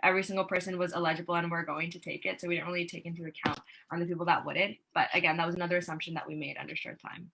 every single person was eligible and were going to take it. So we didn't really take into account on the people that wouldn't. But again, that was another assumption that we made under short time.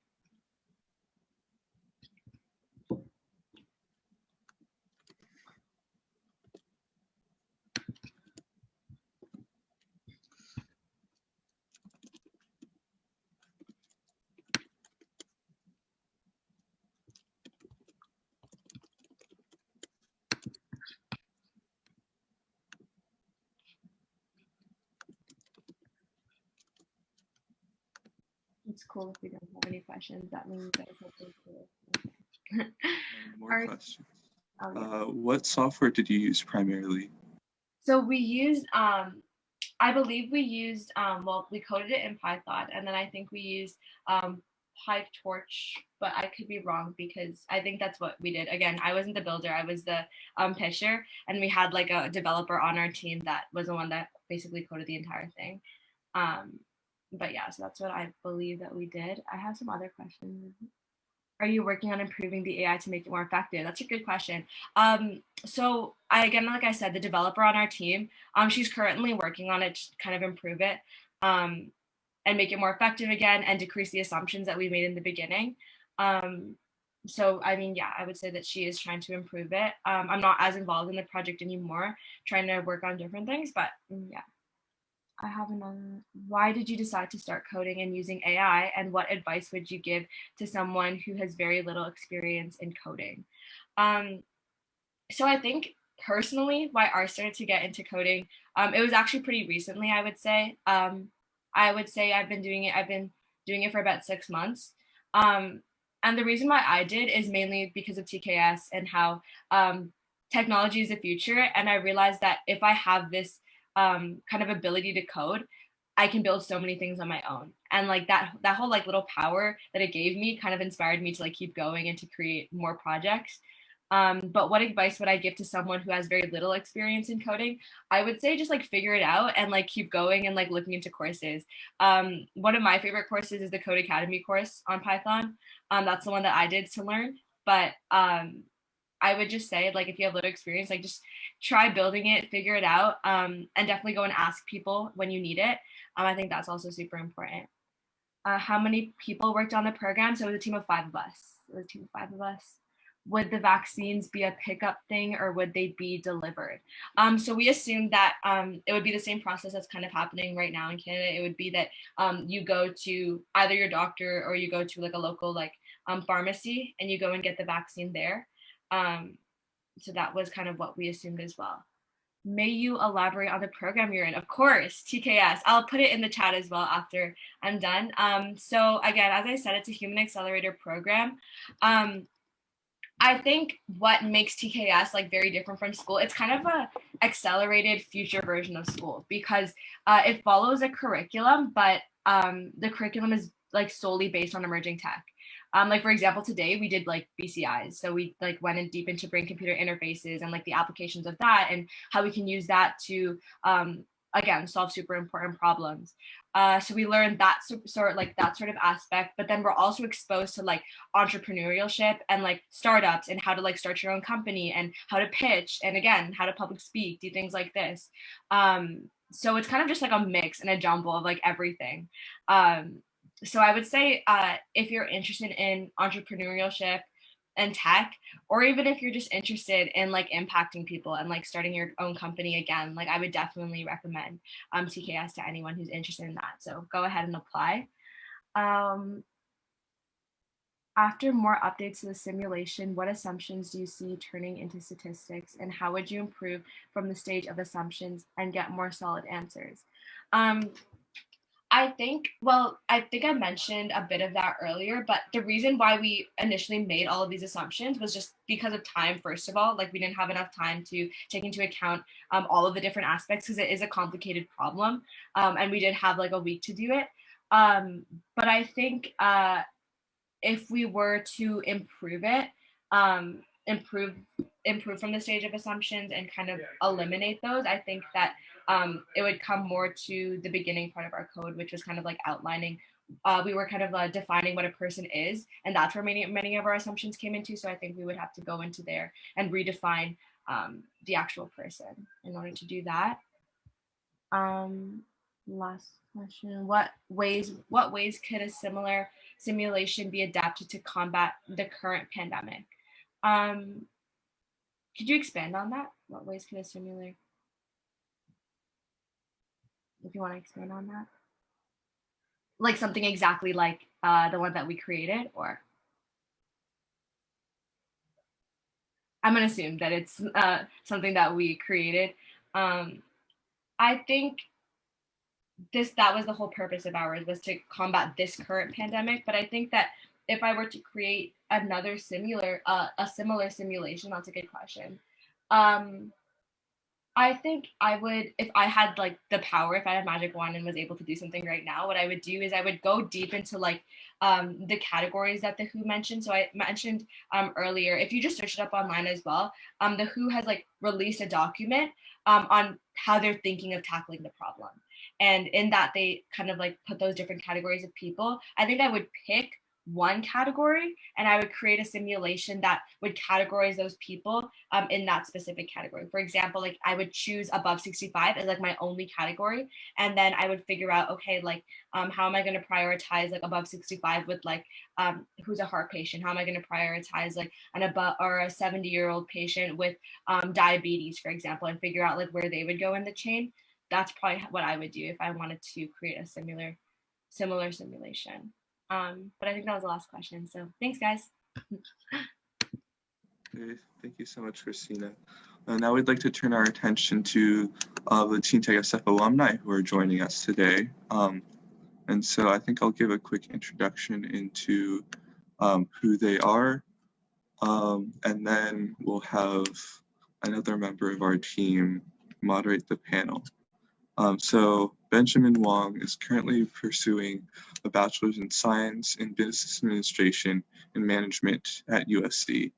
It's cool if we don't have any questions. That means that it's okay. More questions. Oh, yeah. What software did you use primarily? So we used, I believe we used, well, we coded it in Python, and then I think we used PyTorch, but I could be wrong because I think that's what we did. Again, I wasn't the builder, I was the pitcher, and we had like a developer on our team that was the one that basically coded the entire thing. But yeah, so that's what I believe that we did. I have some other questions. Are you working on improving the AI to make it more effective? That's a good question. So again, like I said, the developer on our team, she's currently working on it to kind of improve it and make it more effective again and decrease the assumptions that we made in the beginning. So, I mean, yeah, I would say that she is trying to improve it. I'm not as involved in the project anymore, trying to work on different things, but yeah. I have another. Why did you decide to start coding and using AI, and what advice would you give to someone who has very little experience in coding? So I think personally, why I started to get into coding, it was actually pretty recently, I would say. I've been doing it for about 6 months. And the reason why I did is mainly because of TKS and how technology is the future. And I realized that if I have this kind of ability to code, I can build so many things on my own. And like that whole like little power that it gave me kind of inspired me to like keep going and to create more projects. But what advice would I give to someone who has very little experience in coding? I would say just like figure it out and like keep going and like looking into courses. One of my favorite courses is the Code Academy course on Python. That's the one that I did to learn. But I would just say, like, if you have little experience, like just try building it, figure it out, and definitely go and ask people when you need it. I think that's also super important. How many people worked on the program? So it was a team of 5 of us. Would the vaccines be a pickup thing or would they be delivered? So we assumed that it would be the same process that's kind of happening right now in Canada. It would be that you go to either your doctor or you go to like a local like pharmacy and you go and get the vaccine there. So that was kind of what we assumed as well. May you elaborate on the program you're in? Of course, TKS. I'll put it in the chat as well after I'm done. So again, as I said, it's a human accelerator program. I think what makes TKS like very different from school, it's kind of a accelerated future version of school because it follows a curriculum, but the curriculum is like solely based on emerging tech. Like for example, today we did like BCIs. So we like went in deep into brain computer interfaces and like the applications of that and how we can use that to, again, solve super important problems. So we learned that sort of aspect, but then we're also exposed to like entrepreneurship and like startups and how to like start your own company and how to pitch and again, how to public speak, do things like this. So it's kind of just like a mix and a jumble of like everything. So I would say if you're interested in entrepreneurship and tech, or even if you're just interested in like impacting people and like starting your own company again, like I would definitely recommend TKS to anyone who's interested in that. So go ahead and apply. After more updates to the simulation, what assumptions do you see turning into statistics, and how would you improve from the stage of assumptions and get more solid answers? I think I mentioned a bit of that earlier, but the reason why we initially made all of these assumptions was just because of time, first of all. Like, we didn't have enough time to take into account all of the different aspects, because it is a complicated problem, and we did have like a week to do it. But I think if we were to improve it, improve from the stage of assumptions and kind of eliminate those, I think that it would come more to the beginning part of our code, which was kind of like outlining, we were kind of defining what a person is, and that's where many of our assumptions came into. So I think we would have to go into there and redefine the actual person in order to do that. Last question: what ways could a similar simulation be adapted to combat the current pandemic? Could you expand on that? What ways could a similar, if you want to expand on that, like something exactly like the one that we created? Or I'm gonna assume that it's something that we created. I think that was the whole purpose of ours, was to combat this current pandemic. But I think that if I were to create another a similar simulation, that's a good question. I think I would, if I had like the power, if I had a magic wand and was able to do something right now, what I would do is I would go deep into like the categories that the WHO mentioned. So I mentioned earlier, if you just search it up online as well, the WHO has like released a document on how they're thinking of tackling the problem. And in that, they kind of like put those different categories of people. I think I would pick one category and I would create a simulation that would categorize those people in that specific category. For example, like I would choose above 65 as like my only category. And then I would figure out, okay, like how am I going to prioritize like above 65 with like who's a heart patient? How am I going to prioritize like an above or a 70-year-old patient with diabetes, for example, and figure out like where they would go in the chain. That's probably what I would do if I wanted to create a similar simulation. But I think that was the last question. So thanks, guys. Okay, thank you so much, Christina. Now we'd like to turn our attention to the TeenTechSF alumni who are joining us today. And so I think I'll give a quick introduction into who they are, and then we'll have another member of our team moderate the panel. So Benjamin Wong is currently pursuing a bachelor's in science in business administration and management at USC.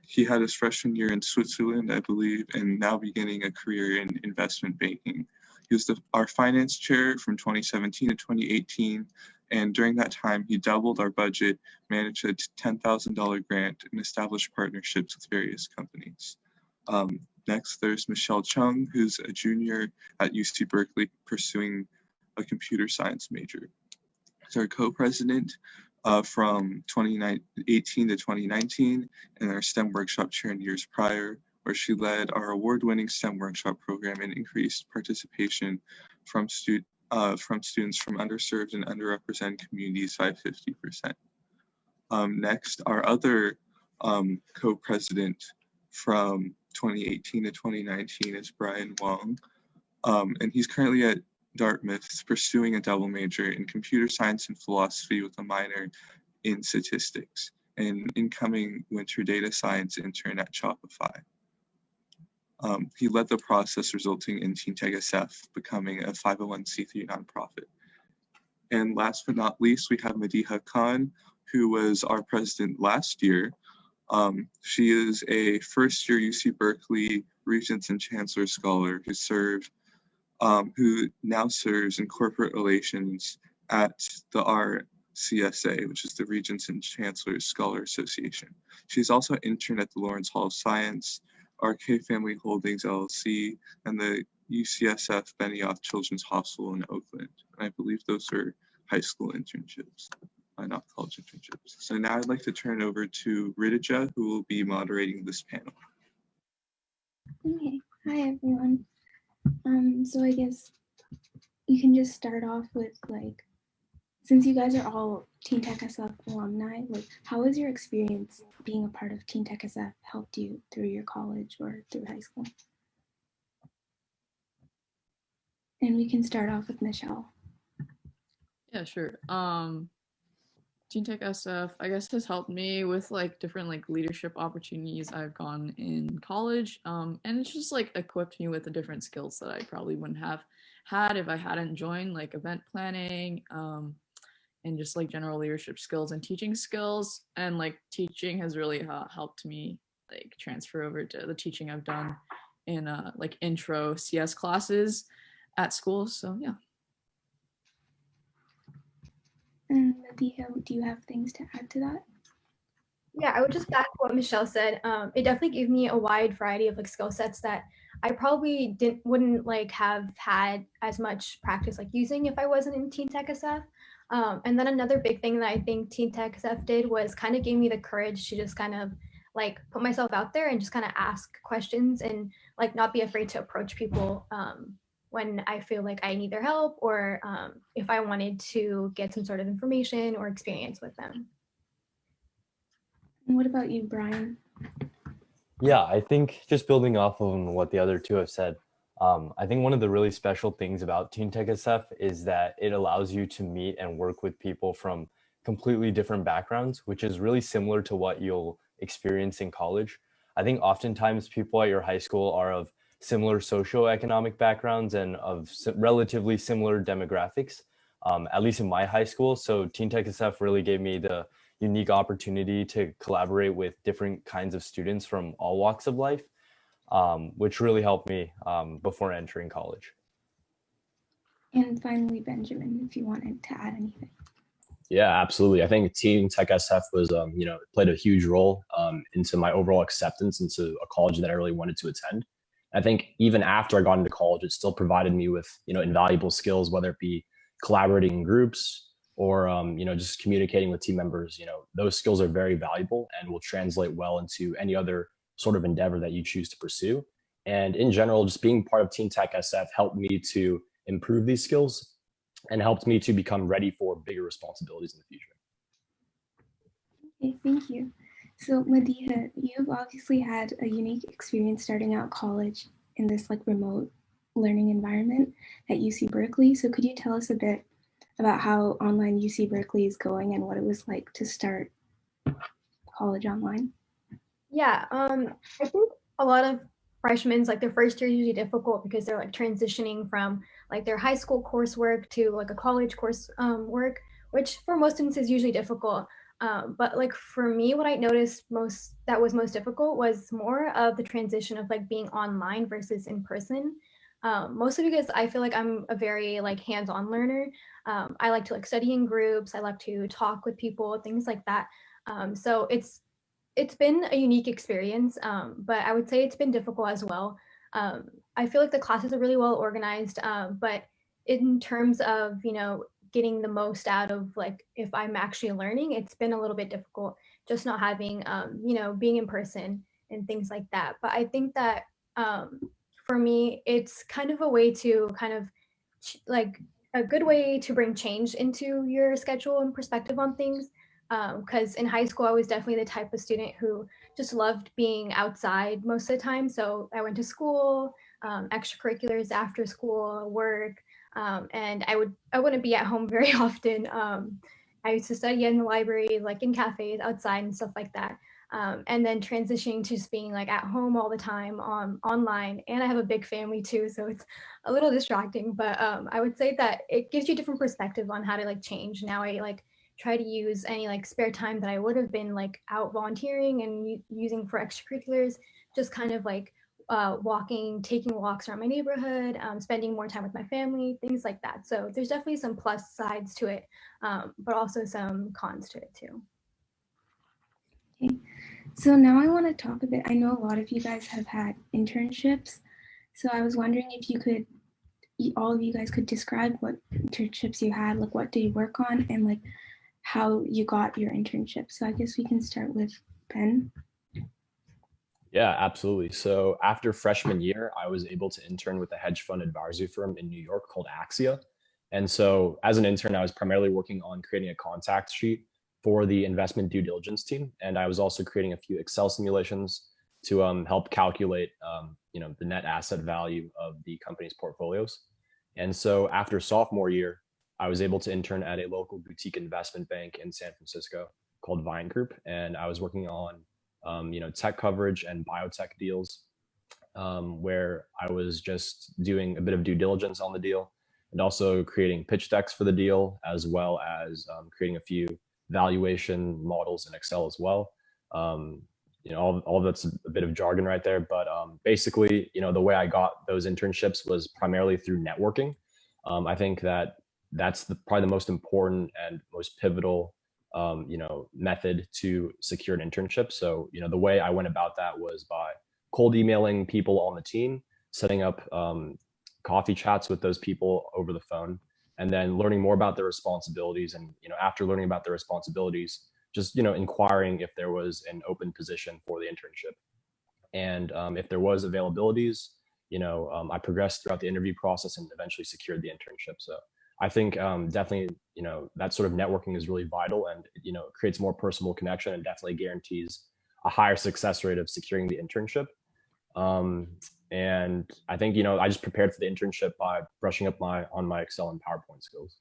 He had his freshman year in Switzerland, I believe, and now beginning a career in investment banking. He was our finance chair from 2017 to 2018, and during that time, he doubled our budget, managed a $10,000 grant, and established partnerships with various companies. Next, there's Michelle Chung, who's a junior at UC Berkeley pursuing a computer science major. She's our co-president from 2018 to 2019 and our STEM workshop chair in years prior, where she led our award-winning STEM workshop program and increased participation from students from underserved and underrepresented communities by 50%. Next, our other co-president from 2018 to 2019 is Brian Wong, and he's currently at Dartmouth pursuing a double major in computer science and philosophy with a minor in statistics, and incoming winter data science intern at Shopify. He led the process resulting in TeenTechSF becoming a 501c3 nonprofit. And last but not least, we have Madiha Khan, who was our president last year. She is a first-year UC Berkeley Regents and Chancellor Scholar who now serves in corporate relations at the RCSA, which is the Regents and Chancellors Scholar Association. She's also interned at the Lawrence Hall of Science, RK Family Holdings LLC, and the UCSF Benioff Children's Hospital in Oakland. And I believe those are high school internships. not college internships. So now I'd like to turn over to Ridija, who will be moderating this panel. Okay, hi everyone. So I guess you can just start off with like, since you guys are all TeenTechSF alumni, like how has your experience being a part of TeenTechSF helped you through your college or through high school? And we can start off with Michelle. Yeah, sure. TeenTechSF, I guess, has helped me with like different like leadership opportunities I've gone in college. And it's just like equipped me with the different skills that I probably wouldn't have had if I hadn't joined, like event planning, and just like general leadership skills and teaching skills. And like teaching has really helped me like transfer over to the teaching I've done in like intro CS classes at school. So yeah. And Nadia, do you have things to add to that? Yeah, I would just back what Michelle said. It definitely gave me a wide variety of like skill sets that I probably wouldn't like have had as much practice like using if I wasn't in TeenTechSF. And then another big thing that I think TeenTechSF did was kind of gave me the courage to just kind of like put myself out there and just kind of ask questions and like not be afraid to approach people when I feel like I need their help or if I wanted to get some sort of information or experience with them. And what about you, Brian? Yeah, I think just building off of what the other two have said, I think one of the really special things about TeenTechSF is that it allows you to meet and work with people from completely different backgrounds, which is really similar to what you'll experience in college. I think oftentimes people at your high school are of similar socioeconomic backgrounds and of relatively similar demographics, at least in my high school. So TeenTechSF really gave me the unique opportunity to collaborate with different kinds of students from all walks of life, which really helped me before entering college. And finally, Benjamin, if you wanted to add anything. Yeah, absolutely. I think TeenTechSF was, played a huge role into my overall acceptance into a college that I really wanted to attend. I think even after I got into college, it still provided me with, invaluable skills, whether it be collaborating in groups or, just communicating with team members. Those skills are very valuable and will translate well into any other sort of endeavor that you choose to pursue. And in general, just being part of TeenTechSF helped me to improve these skills and helped me to become ready for bigger responsibilities in the future. Okay, thank you. So Medina, you've obviously had a unique experience starting out college in this like remote learning environment at UC Berkeley. So could you tell us a bit about how online UC Berkeley is going and what it was like to start college online? Yeah, I think a lot of freshmen, like their first year is usually difficult because they're like transitioning from like their high school coursework to like a college course work, which for most students is usually difficult. But like for me, what I noticed that was most difficult was more of the transition of like being online versus in person. Mostly because I feel like I'm a very like hands-on learner. I like to like study in groups. I like to talk with people, things like that. So it's been a unique experience, but I would say it's been difficult as well. I feel like the classes are really well organized, but in terms of, getting the most out of like if I'm actually learning, it's been a little bit difficult just not having, being in person and things like that. But I think that for me, it's kind of a way to kind of like a good way to bring change into your schedule and perspective on things. Because in high school, I was definitely the type of student who just loved being outside most of the time. So I went to school, extracurriculars after school, work, and I wouldn't be at home very often. I used to study in the library, like in cafes, outside and stuff like that. And then transitioning to just being like at home all the time online. And I have a big family too, so it's a little distracting. But I would say that it gives you a different perspective on how to like change. Now I like try to use any like spare time that I would have been like out volunteering and using for extracurriculars, just kind of like taking walks around my neighborhood, spending more time with my family, things like that. So there's definitely some plus sides to it, but also some cons to it too. Okay, so now I want to talk a bit. I know a lot of you guys have had internships, so I was wondering if all of you guys could describe what internships you had, like what did you work on, and like how you got your internship. So I guess we can start with Ben. Yeah, absolutely. So after freshman year, I was able to intern with a hedge fund advisory firm in New York called Axia. And so as an intern, I was primarily working on creating a contact sheet for the investment due diligence team. And I was also creating a few Excel simulations to help calculate the net asset value of the company's portfolios. And so after sophomore year, I was able to intern at a local boutique investment bank in San Francisco called Vine Group. And I was working on tech coverage and biotech deals, where I was just doing a bit of due diligence on the deal and also creating pitch decks for the deal, as well as creating a few valuation models in Excel as well. All of that's a bit of jargon right there, but basically, the way I got those internships was primarily through networking. I think that's probably the most important and most pivotal method to secure an internship. So, the way I went about that was by cold emailing people on the team, setting up coffee chats with those people over the phone, and then learning more about their responsibilities. And, after learning about their responsibilities, just, inquiring if there was an open position for the internship. And if there was availabilities, I progressed throughout the interview process and eventually secured the internship. So I think definitely, that sort of networking is really vital, and, creates more personal connection and definitely guarantees a higher success rate of securing the internship. And I think, I just prepared for the internship by brushing up on my Excel and PowerPoint skills.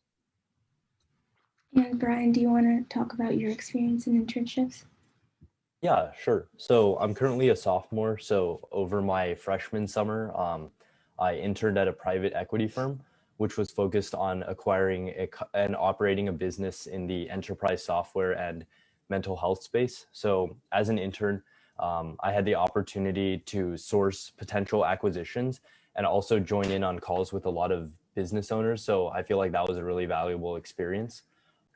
And Brian, do you want to talk about your experience in internships? Yeah, sure. So I'm currently a sophomore. So over my freshman summer, I interned at a private equity firm, which was focused on acquiring and operating a business in the enterprise software and mental health space. So as an intern, I had the opportunity to source potential acquisitions and also join in on calls with a lot of business owners. So I feel like that was a really valuable experience.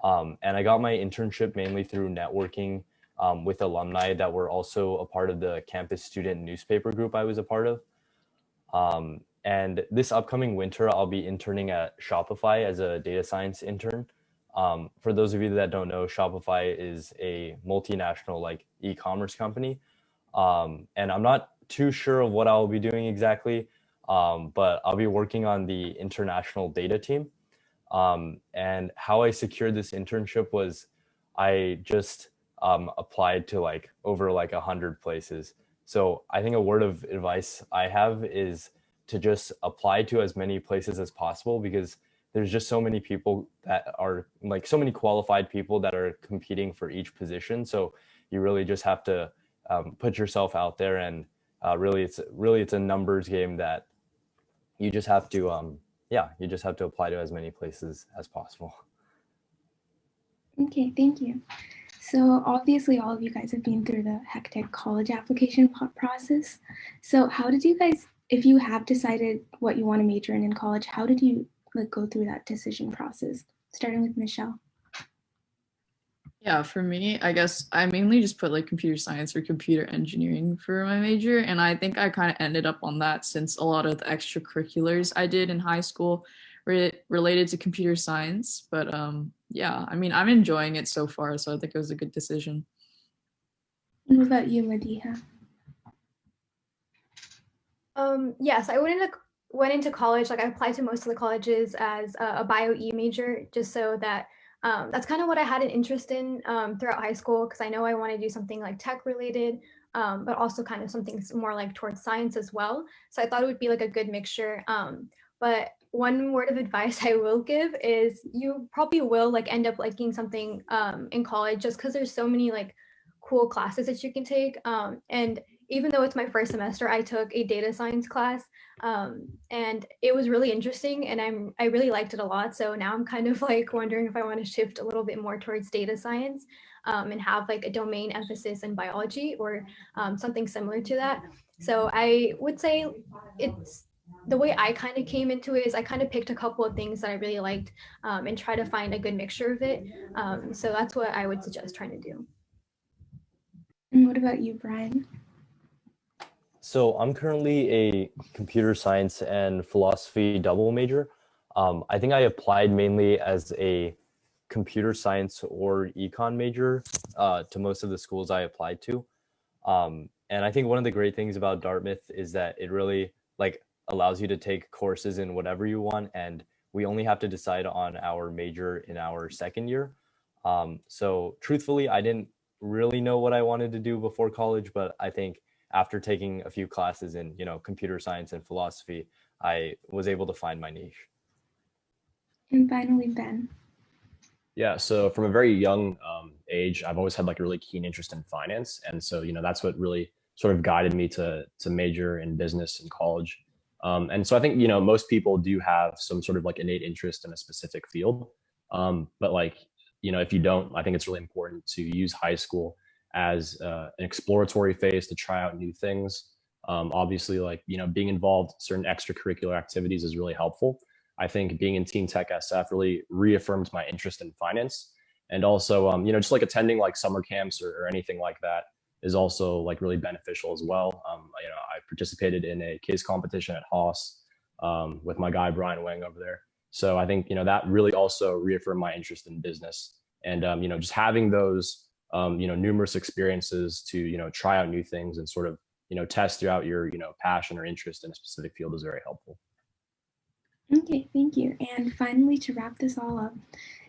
And I got my internship mainly through networking with alumni that were also a part of the campus student newspaper group I was a part of. And this upcoming winter, I'll be interning at Shopify as a data science intern. For those of you that don't know, Shopify is a multinational e-commerce company. And I'm not too sure of what I'll be doing exactly, but I'll be working on the international data team. And how I secured this internship was I just applied to over 100 places. So I think a word of advice I have is to just apply to as many places as possible, because there's just so many people that are so many qualified people that are competing for each position. So you really just have to put yourself out there, and really it's a numbers game that you just have to you just have to apply to as many places as possible. Okay, thank you. So obviously all of you guys have been through the hectic college application process. So how did you guys, if you have decided what you want to major in college, how did you go through that decision process? Starting with Michelle. Yeah, for me, I guess I mainly just put computer science or computer engineering for my major. And I think I kind of ended up on that since a lot of the extracurriculars I did in high school were related to computer science. But yeah, I'm enjoying it so far. So I think it was a good decision. And what about you, Madiha? Yes, I went into college. I applied to most of the colleges as a bio-E major, just so that that's kind of what I had an interest in throughout high school, because I know I want to do something tech related, but also kind of something more towards science as well. So I thought it would be a good mixture. But one word of advice I will give is you probably will end up liking something in college, just because there's so many cool classes that you can take. And even though it's my first semester, I took a data science class, and it was really interesting, and I really liked it a lot. So now I'm kind of wondering if I want to shift a little bit more towards data science, and have a domain emphasis in biology or something similar to that. So I would say it's the way I kind of came into it is I kind of picked a couple of things that I really liked, and try to find a good mixture of it. So that's what I would suggest trying to do. And what about you, Brian? So I'm currently a computer science and philosophy double major. I think I applied mainly as a computer science or econ major to most of the schools I applied to. And I think one of the great things about Dartmouth is that it really like allows you to take courses in whatever you want, and we only have to decide on our major in our second year. So truthfully, I didn't really know what I wanted to do before college, but I think after taking a few classes in, computer science and philosophy, I was able to find my niche. And finally, Ben. Yeah, so from a very young age, I've always had like a really keen interest in finance, and so that's what really sort of guided me to major in business in college. And so I think most people do have some sort of like innate interest in a specific field, but like if you don't, I think it's really important to use high school as an exploratory phase to try out new things. Obviously, like being involved in certain extracurricular activities is really helpful. I think being in TeenTechSF really reaffirmed my interest in finance, and also just like attending like summer camps or anything like that is also like really beneficial as well. I participated in a case competition at Haas with my guy Brian Wang over there. So I think that really also reaffirmed my interest in business, and just having those numerous experiences to try out new things and sort of test throughout your passion or interest in a specific field is very helpful. Okay, thank you. And finally, to wrap this all up,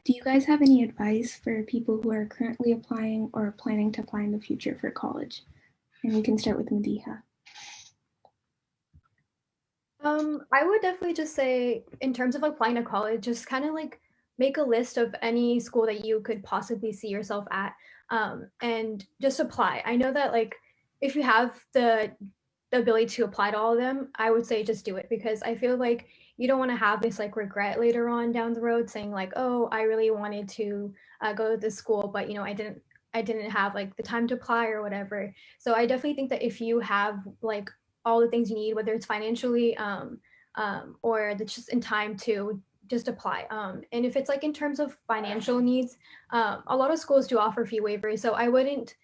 do you guys have any advice for people who are currently applying or planning to apply in the future for college? And we can start with Madiha. I would definitely just say, in terms of applying to college, just kind of like make a list of any school that you could possibly see yourself at, and just apply. I know that like if you have the ability to apply to all of them, I would say just do it, because I feel like you don't want to have this like regret later on down the road saying like, oh, I really wanted to go to this school, but I didn't have like the time to apply or whatever. So I definitely think that if you have like all the things you need, whether it's financially or that's just in time, to just apply. And if it's like in terms of financial needs, a lot of schools do offer fee waivers. So I wouldn't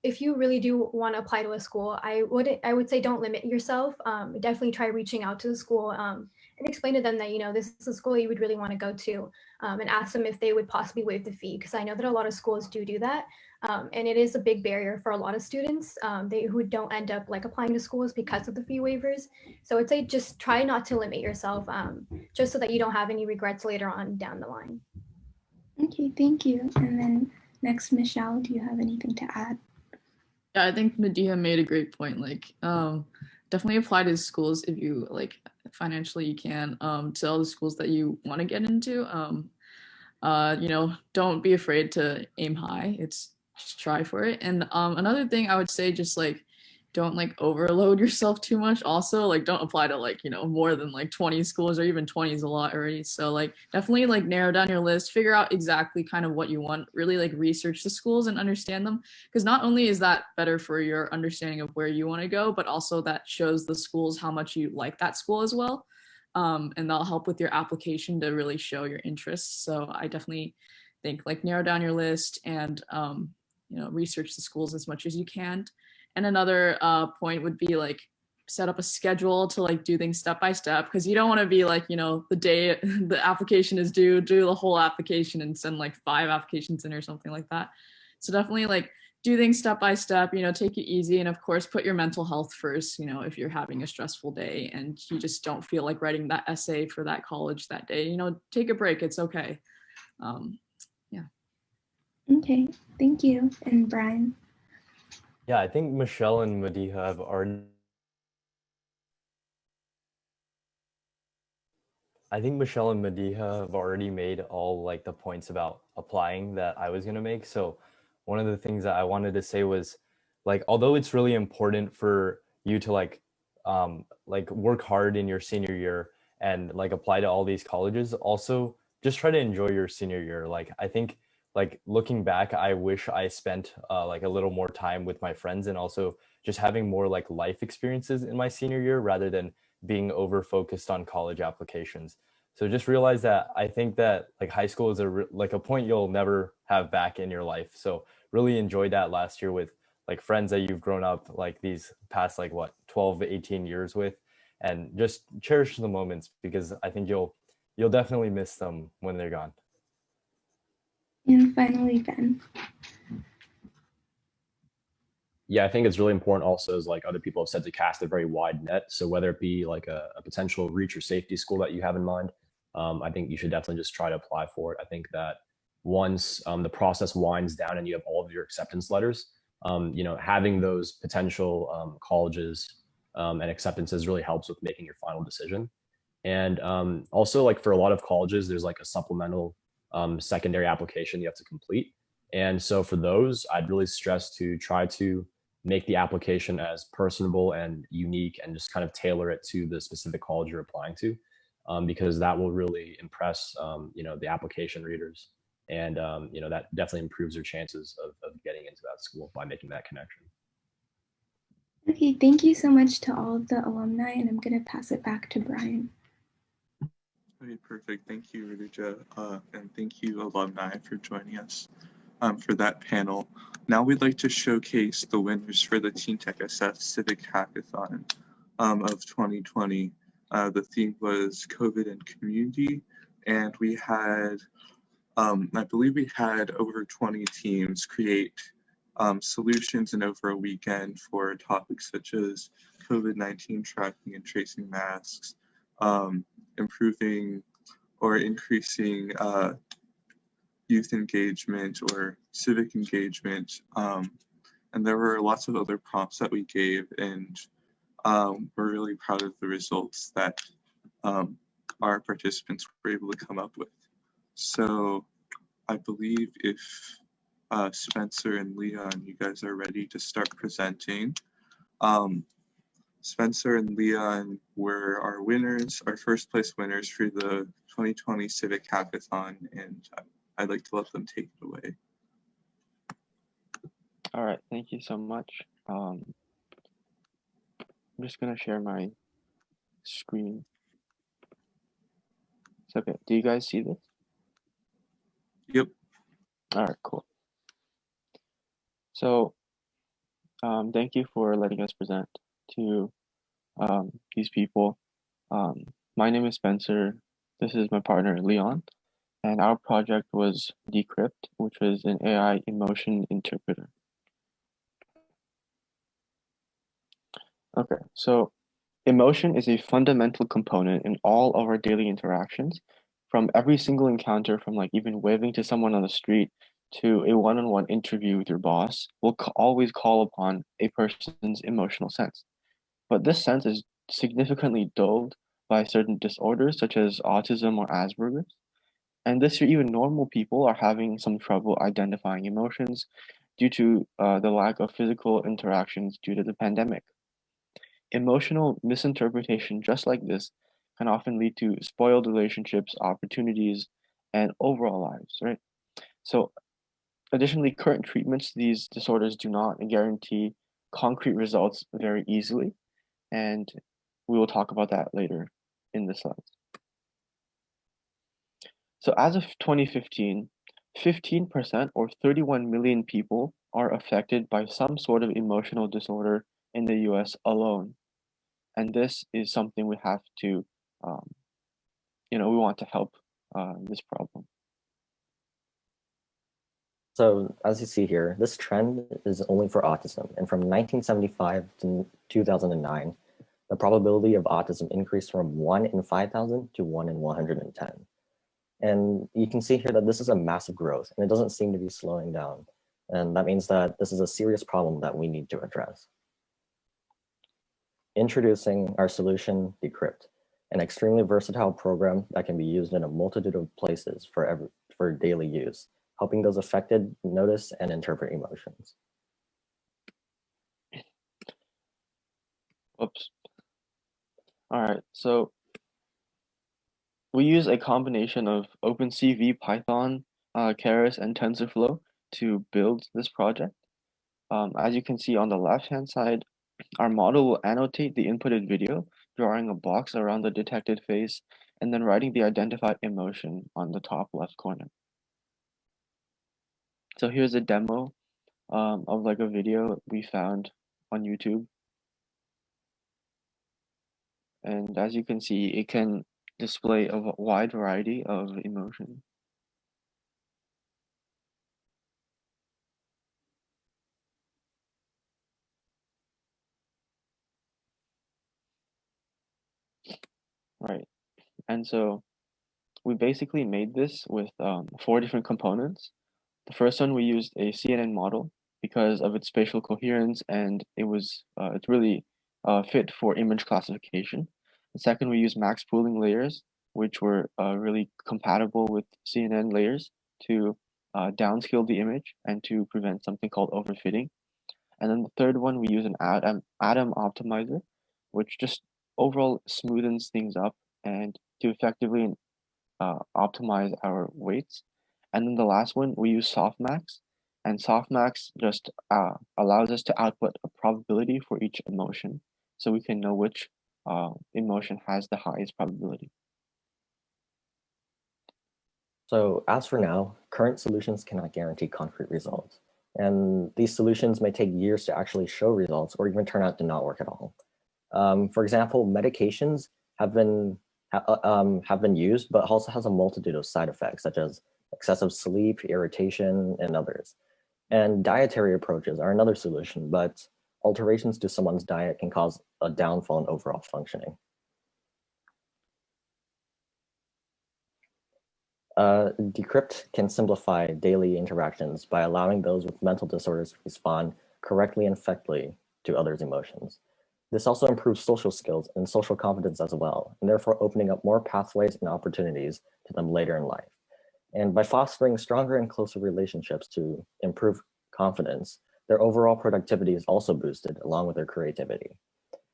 if you really do want to apply to a school, I would say don't limit yourself. Definitely try reaching out to the school and explain to them that this is a school you would really want to go to, and ask them if they would possibly waive the fee, because I know that a lot of schools do that, and it is a big barrier for a lot of students who don't end up like applying to schools because of the fee waivers. So I'd say just try not to limit yourself, just so that you don't have any regrets later on down the line. Okay, thank you. And then next, Michelle, do you have anything to add? Yeah, I think Madiha made a great point. Like, definitely apply to schools if you like financially you can, to all the schools that you want to get into. Don't be afraid to aim high. It's just try for it. And another thing I would say, just like don't like overload yourself too much. Also, like don't apply to like more than like 20 schools, or even 20 is a lot already. So like definitely like narrow down your list, figure out exactly kind of what you want, really like research the schools and understand them, because not only is that better for your understanding of where you want to go, but also that shows the schools how much you like that school as well, and that'll help with your application to really show your interests. So I definitely think like narrow down your list and research the schools as much as you can. And another point would be like set up a schedule to like do things step by step, because you don't want to be like, the day the application is due, do the whole application and send like 5 applications in or something like that. So definitely like do things step by step, take it easy. And of course, put your mental health first, if you're having a stressful day and you just don't feel like writing that essay for that college that day, take a break. It's okay. Yeah. Okay, thank you. And Brian? Yeah, I think Michelle and Madiha have already made all like the points about applying that I was gonna make. So one of the things that I wanted to say was like, although it's really important for you to like work hard in your senior year and like apply to all these colleges, also just try to enjoy your senior year. Like I think like looking back, I wish I spent like a little more time with my friends, and also just having more like life experiences in my senior year rather than being over focused on college applications. So just realize that I think that like high school is a point you'll never have back in your life. So really enjoy that last year with like friends that you've grown up like these past like 12, 18 years with, and just cherish the moments, because I think you'll definitely miss them when they're gone. And finally, Ben. Yeah, I think it's really important also, as like other people have said, to cast a very wide net. So whether it be like a potential reach or safety school that you have in mind, I think you should definitely just try to apply for it. I think that once the process winds down and you have all of your acceptance letters, having those potential colleges and acceptances really helps with making your final decision. And also, like for a lot of colleges, there's like a supplemental secondary application you have to complete. And so for those, I'd really stress to try to make the application as personable and unique and just kind of tailor it to the specific college you're applying to, because that will really impress, the application readers. And, that definitely improves your chances of getting into that school by making that connection. Okay, thank you so much to all of the alumni, and I'm going to pass it back to Brian. Okay, perfect. Thank you, Ridija, and thank you, alumni, for joining us for that panel. Now we'd like to showcase the winners for the TeenTechSF Civic Hackathon of 2020. The theme was COVID and community, and we had, I believe we had over 20 teams create solutions in over a weekend for topics such as COVID-19 tracking and tracing masks, improving or increasing youth engagement or civic engagement. And there were lots of other prompts that we gave, and we're really proud of the results that our participants were able to come up with. So I believe if Spencer and Leon, you guys are ready to start presenting. Spencer and Leon were our winners, our first place winners for the 2020 Civic Hackathon, and I'd like to let them take it away. All right, thank you so much. I'm just gonna share my screen. It's okay. Do you guys see this? Yep. All right, cool. So thank you for letting us present to these people. My name is Spencer. This is my partner, Leon. And our project was Decrypt, which was an AI emotion interpreter. Okay, so emotion is a fundamental component in all of our daily interactions, from every single encounter, from like even waving to someone on the street to a one-on-one interview with your boss. We'll always call upon a person's emotional sense. But this sense is significantly dulled by certain disorders such as autism or Asperger's. And this year, even normal people are having some trouble identifying emotions due to the lack of physical interactions due to the pandemic. Emotional misinterpretation, just like this, can often lead to spoiled relationships, opportunities, and overall lives, right? So, additionally, current treatments to these disorders do not guarantee concrete results very easily, and we will talk about that later in the slides. So as of 2015, 15% or 31 million people are affected by some sort of emotional disorder in the US alone. And this is something we have to, we want to help this problem. So as you see here, this trend is only for autism. And from 1975 to 2009, the probability of autism increased from 1 in 5,000 to 1 in 110. And you can see here that this is a massive growth and it doesn't seem to be slowing down. And that means that this is a serious problem that we need to address. Introducing our solution, Decrypt, an extremely versatile program that can be used in a multitude of places for daily use, helping those affected notice and interpret emotions. Oops. All right, so we use a combination of OpenCV, Python, Keras, and TensorFlow to build this project. As you can see on the left-hand side, our model will annotate the inputted video, drawing a box around the detected face, and then writing the identified emotion on the top left corner. So here's a demo of like a video we found on YouTube. And as you can see, it can display a wide variety of emotion. right? And so we basically made this with 4 different components. The first one, we used a CNN model because of its spatial coherence, and it's really fit for image classification. The second, we used max pooling layers, which were really compatible with CNN layers to downscale the image and to prevent something called overfitting. And then the third one, we use an atom optimizer, which just overall smoothens things up and to effectively optimize our weights. And then the last one, we use softmax, and softmax just allows us to output a probability for each emotion, so we can know which emotion has the highest probability. So as for now, current solutions cannot guarantee concrete results. And these solutions may take years to actually show results or even turn out to not work at all. For example, medications have been used, but also has a multitude of side effects, such as excessive sleep, irritation, and others. And dietary approaches are another solution, but alterations to someone's diet can cause a downfall in overall functioning. Decrypt can simplify daily interactions by allowing those with mental disorders to respond correctly and effectively to others' emotions. This also improves social skills and social competence as well, and therefore opening up more pathways and opportunities to them later in life. And by fostering stronger and closer relationships to improve confidence, their overall productivity is also boosted along with their creativity.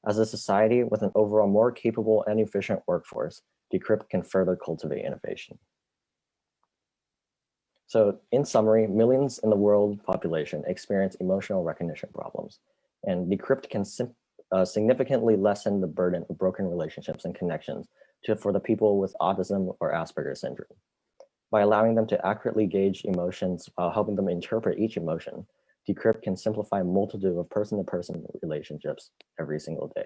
As a society with an overall more capable and efficient workforce, Decrypt can further cultivate innovation. So in summary, millions in the world population experience emotional recognition problems, and Decrypt can significantly lessen the burden of broken relationships and connections for the people with autism or Asperger's syndrome. By allowing them to accurately gauge emotions while helping them interpret each emotion, Decrypt can simplify a multitude of person-to-person relationships every single day.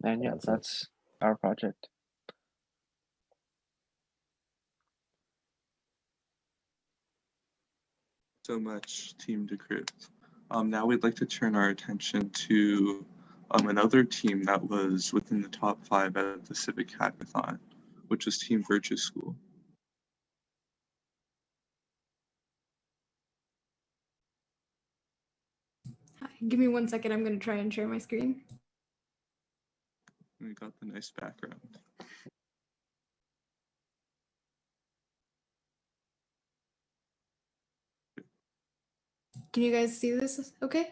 And yeah, that's our project. So much, Team Decrypt. Now we'd like to turn our attention to another team that was within the top 5 at the Civic Hackathon, which was Team Virtue School. Hi, give me 1 second. I'm going to try and share my screen. We got the nice background. Can you guys see this okay?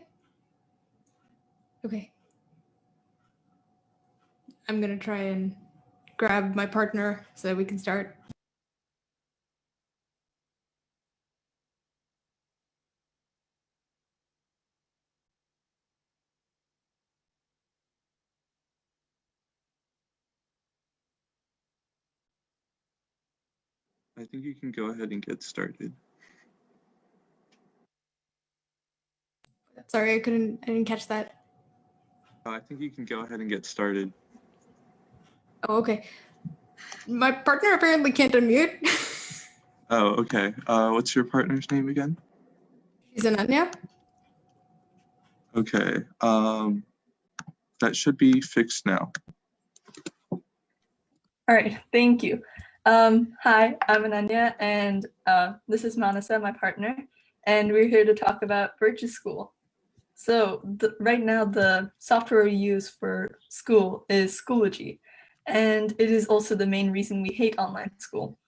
Okay. I'm going to try and grab my partner so that we can start. I think you can go ahead and get started. Sorry, I didn't catch that. I think you can go ahead and get started. Oh, okay. My partner apparently can't unmute. Oh, okay. What's your partner's name again? She's Ananya. Okay. That should be fixed now. All right, thank you. Hi, I'm Ananya, and this is Manasa, my partner, and we're here to talk about Virtue School. So right now, the software we use for school is Schoology, and it is also the main reason we hate online school.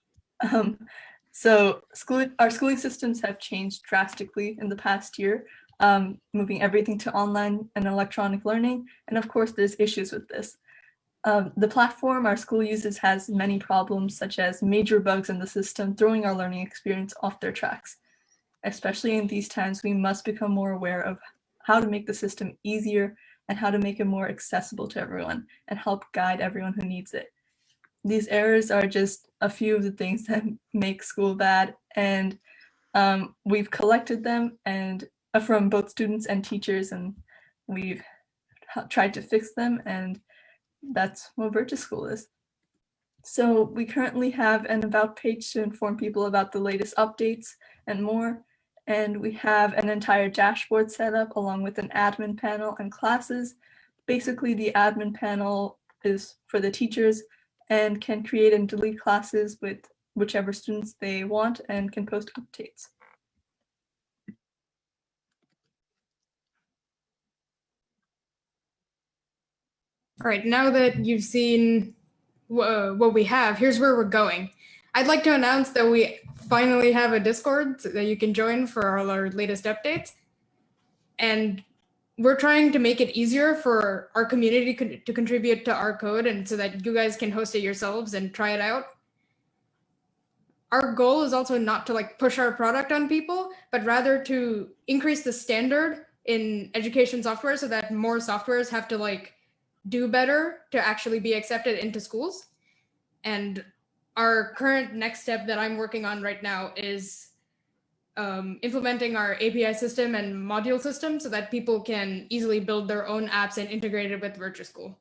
So our schooling systems have changed drastically in the past year, moving everything to online and electronic learning, and of course, there's issues with this. The platform our school uses has many problems, such as major bugs in the system, throwing our learning experience off their tracks. Especially in these times, we must become more aware of how to make the system easier and how to make it more accessible to everyone and help guide everyone who needs it. These errors are just a few of the things that make school bad, and we've collected them and from both students and teachers, and we've tried to fix them, and that's what Virtue School is. So we currently have an about page to inform people about the latest updates and more. And we have an entire dashboard set up along with an admin panel and classes. basically the admin panel is for the teachers and can create and delete classes with whichever students they want and can post updates. All right, now that you've seen what we have, here's where we're going. I'd like to announce that we finally have a Discord that you can join for all our latest updates. And we're trying to make it easier for our community to contribute to our code, and so that you guys can host it yourselves and try it out. Our goal is also not to like push our product on people, but rather to increase the standard in education software so that more softwares have to like do better to actually be accepted into schools. And our current next step that I'm working on right now is implementing our API system and module system so that people can easily build their own apps and integrate it with Virtual School.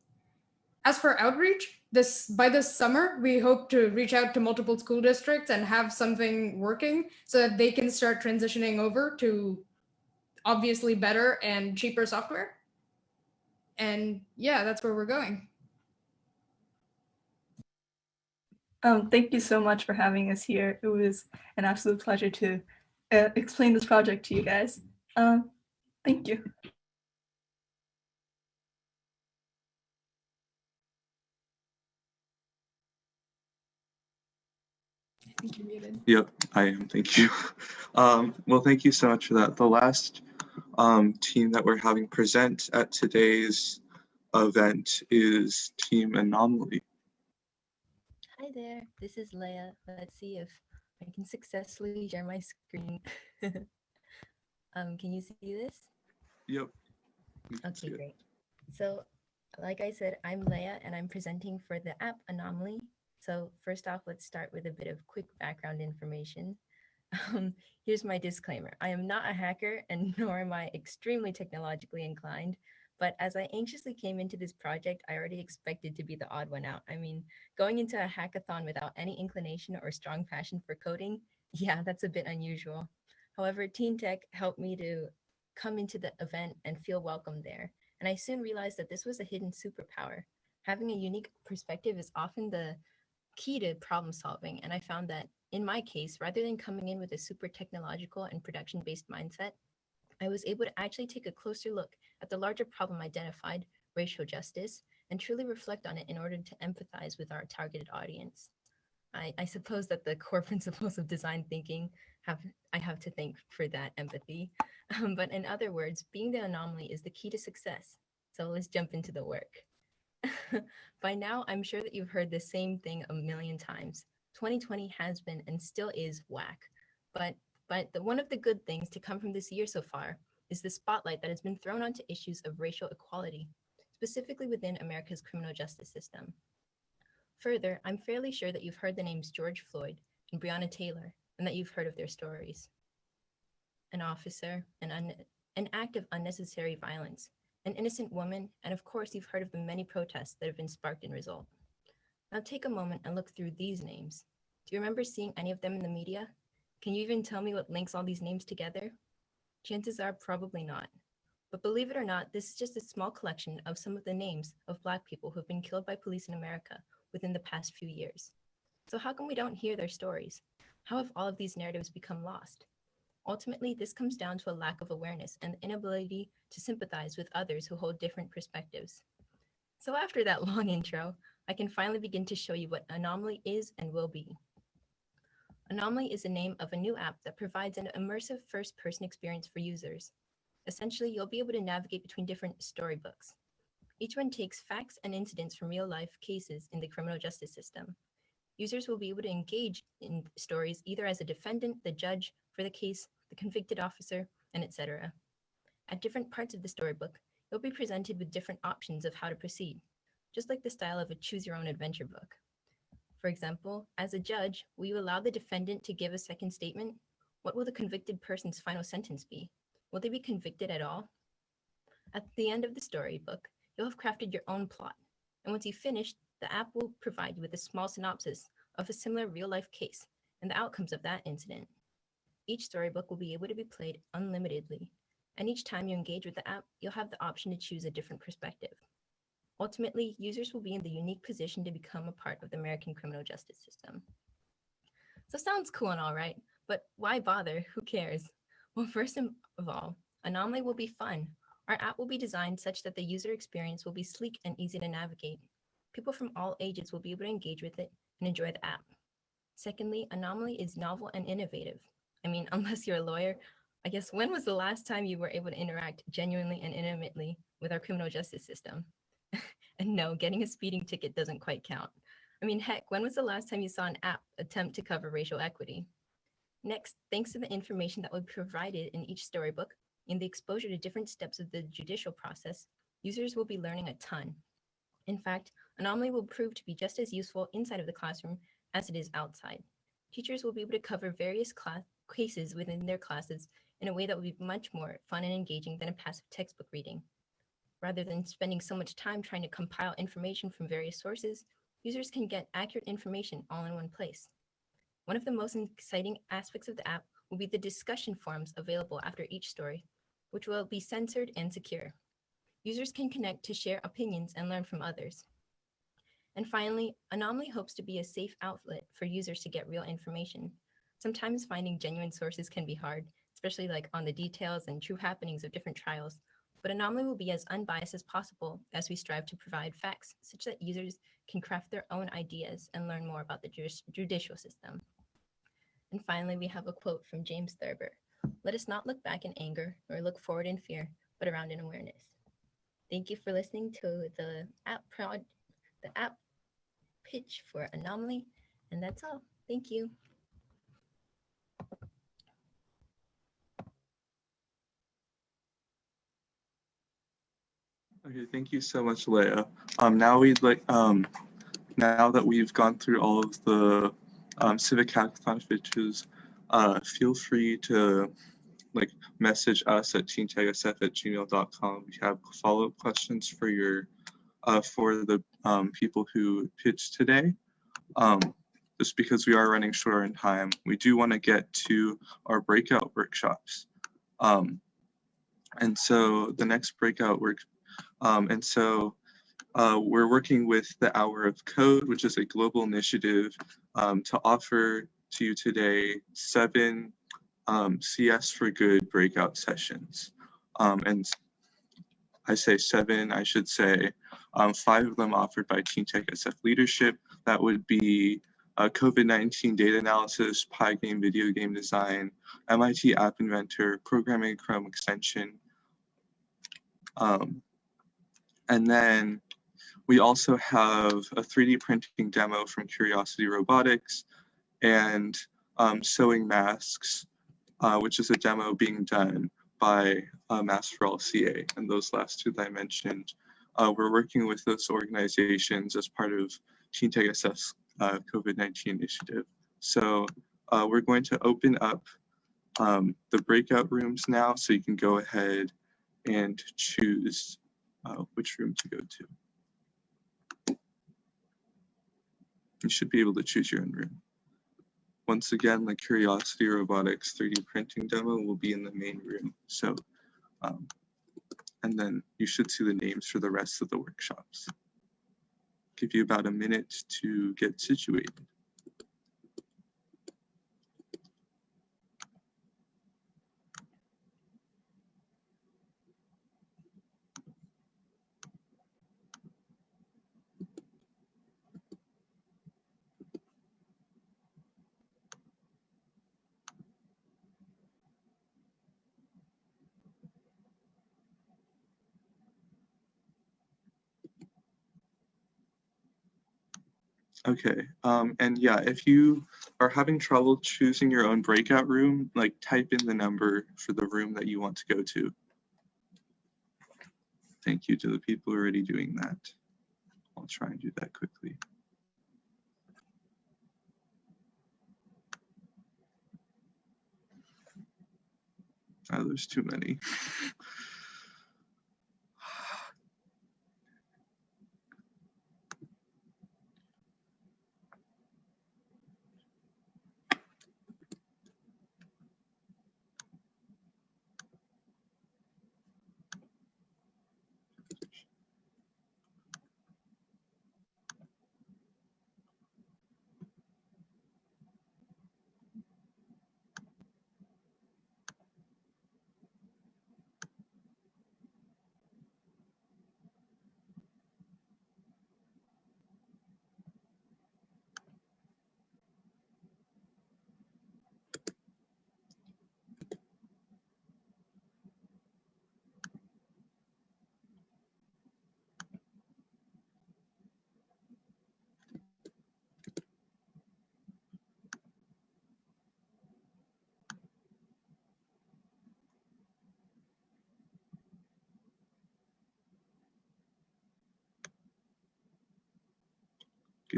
As for outreach, by this summer, we hope to reach out to multiple school districts and have something working so that they can start transitioning over to obviously better and cheaper software. And yeah, that's where we're going. Thank you so much for having us here. It was an absolute pleasure to explain this project to you guys. Thank you. I think you're muted. Yep, I am. Thank you. Well, thank you so much for that. The last team that we're having present at today's event is Team Anomaly. Hi there, this is Leia. Let's see if I can successfully share my screen. Can you see this? Yep. Okay, great. So, like I said, I'm Leia and I'm presenting for the app Anomaly. So first off, let's start with a bit of quick background information. Here's my disclaimer. I am not a hacker and nor am I extremely technologically inclined, but as I anxiously came into this project, I already expected to be the odd one out. I mean, going into a hackathon without any inclination or strong passion for coding, yeah, that's a bit unusual. However, TeenTech helped me to come into the event and feel welcome there. And I soon realized that this was a hidden superpower. Having a unique perspective is often the key to problem solving. And I found that in my case, rather than coming in with a super technological and production-based mindset, I was able to actually take a closer look at the larger problem identified, racial justice, and truly reflect on it in order to empathize with our targeted audience. I suppose that the core principles of design thinking I have to thank for that empathy. But in other words, being the anomaly is the key to success. So let's jump into the work. By now, I'm sure that you've heard the same thing a million times. 2020 has been and still is whack. But one of the good things to come from this year so far is the spotlight that has been thrown onto issues of racial equality, specifically within America's criminal justice system. Further, I'm fairly sure that you've heard the names George Floyd and Breonna Taylor, and that you've heard of their stories. An officer, an act of unnecessary violence, an innocent woman, and of course you've heard of the many protests that have been sparked in result. Now take a moment and look through these names. Do you remember seeing any of them in the media? Can you even tell me what links all these names together? Chances are probably not. But believe it or not, this is just a small collection of some of the names of Black people who have been killed by police in America within the past few years. So how come we don't hear their stories? How have all of these narratives become lost? Ultimately, this comes down to a lack of awareness and the inability to sympathize with others who hold different perspectives. So after that long intro, I can finally begin to show you what Anomaly is and will be. Anomaly is the name of a new app that provides an immersive first-person experience for users. Essentially, you'll be able to navigate between different storybooks. Each one takes facts and incidents from real-life cases in the criminal justice system. Users will be able to engage in stories either as a defendant, the judge for the case, the convicted officer, and etc. At different parts of the storybook, you'll be presented with different options of how to proceed, just like the style of a choose-your-own-adventure book. For example, as a judge, will you allow the defendant to give a second statement? What will the convicted person's final sentence be? Will they be convicted at all? At the end of the storybook, you'll have crafted your own plot. And once you've finished, the app will provide you with a small synopsis of a similar real-life case and the outcomes of that incident. Each storybook will be able to be played unlimitedly. And each time you engage with the app, you'll have the option to choose a different perspective. Ultimately, users will be in the unique position to become a part of the American criminal justice system. So sounds cool and all, right? But why bother? Who cares? Well, first of all, Anomaly will be fun. Our app will be designed such that the user experience will be sleek and easy to navigate. People from all ages will be able to engage with it and enjoy the app. Secondly, Anomaly is novel and innovative. I mean, unless you're a lawyer, I guess when was the last time you were able to interact genuinely and intimately with our criminal justice system? And no, getting a speeding ticket doesn't quite count. I mean, heck, when was the last time you saw an app attempt to cover racial equity? Next, thanks to the information that will be provided in each storybook, in the exposure to different steps of the judicial process, users will be learning a ton. In fact, Anomaly will prove to be just as useful inside of the classroom as it is outside. Teachers will be able to cover various cases within their classes in a way that will be much more fun and engaging than a passive textbook reading. Rather than spending so much time trying to compile information from various sources, users can get accurate information all in one place. One of the most exciting aspects of the app will be the discussion forums available after each story, which will be censored and secure. Users can connect to share opinions and learn from others. And finally, Anomaly hopes to be a safe outlet for users to get real information. Sometimes finding genuine sources can be hard, especially like on the details and true happenings of different trials, but Anomaly will be as unbiased as possible as we strive to provide facts such that users can craft their own ideas and learn more about the judicial system. And finally, we have a quote from James Thurber. Let us not look back in anger or look forward in fear, but around in awareness. Thank you for listening to the app pitch for Anomaly, and that's all. Thank you. Okay, thank you so much, Leah. Now that we've gone through all of the civic hackathon pitches, feel free to message us at teentechsf@gmail.com. We have follow-up questions for the people who pitched today. Just because we are running short on time, we do want to get to our breakout workshops. And so the next breakout we're working with the Hour of Code, which is a global initiative to offer to you today 7 CS for Good breakout sessions. And I say 7, I should say 5 of them offered by TeenTechSF leadership. That would be COVID-19 data analysis, Pygame video game design, MIT App Inventor, programming Chrome extension. And then we also have a 3D printing demo from Curiosity Robotics and sewing masks, which is a demo being done by Masks for All CA. And those last 2 that I mentioned, we're working with those organizations as part of TeenTechSF's COVID-19 initiative. So we're going to open up the breakout rooms now, so you can go ahead and choose which room to go to. You should be able to choose your own room. Once again, the Curiosity Robotics 3D printing demo will be in the main room. So, and then you should see the names for the rest of the workshops. Give you about a minute to get situated. Okay, and yeah, if you are having trouble choosing your own breakout room, type in the number for the room that you want to go to. Thank you to the people already doing that. I'll try and do that quickly. Oh, there's too many.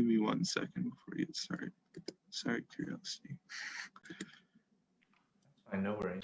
Give me 1 second before you get started. Sorry, curiosity. I know worries.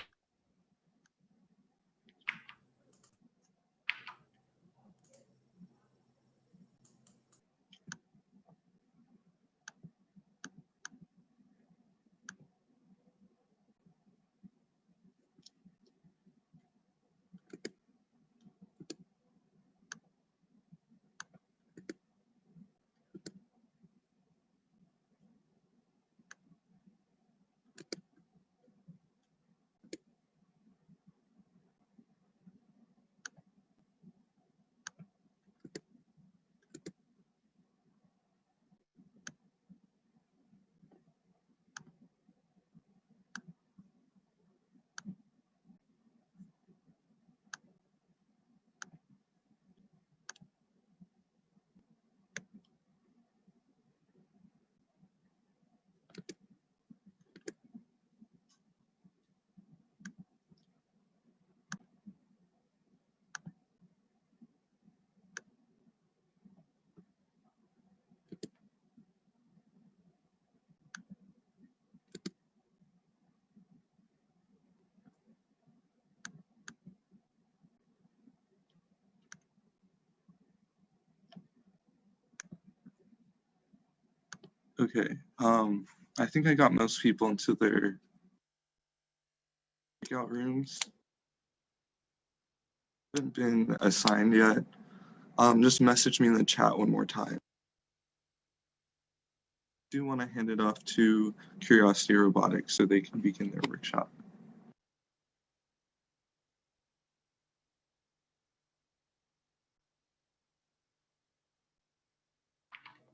Okay, I think I got most people into their breakout rooms. Haven't been assigned yet. Just message me in the chat one more time. I do want to hand it off to Curiosity Robotics so they can begin their workshop.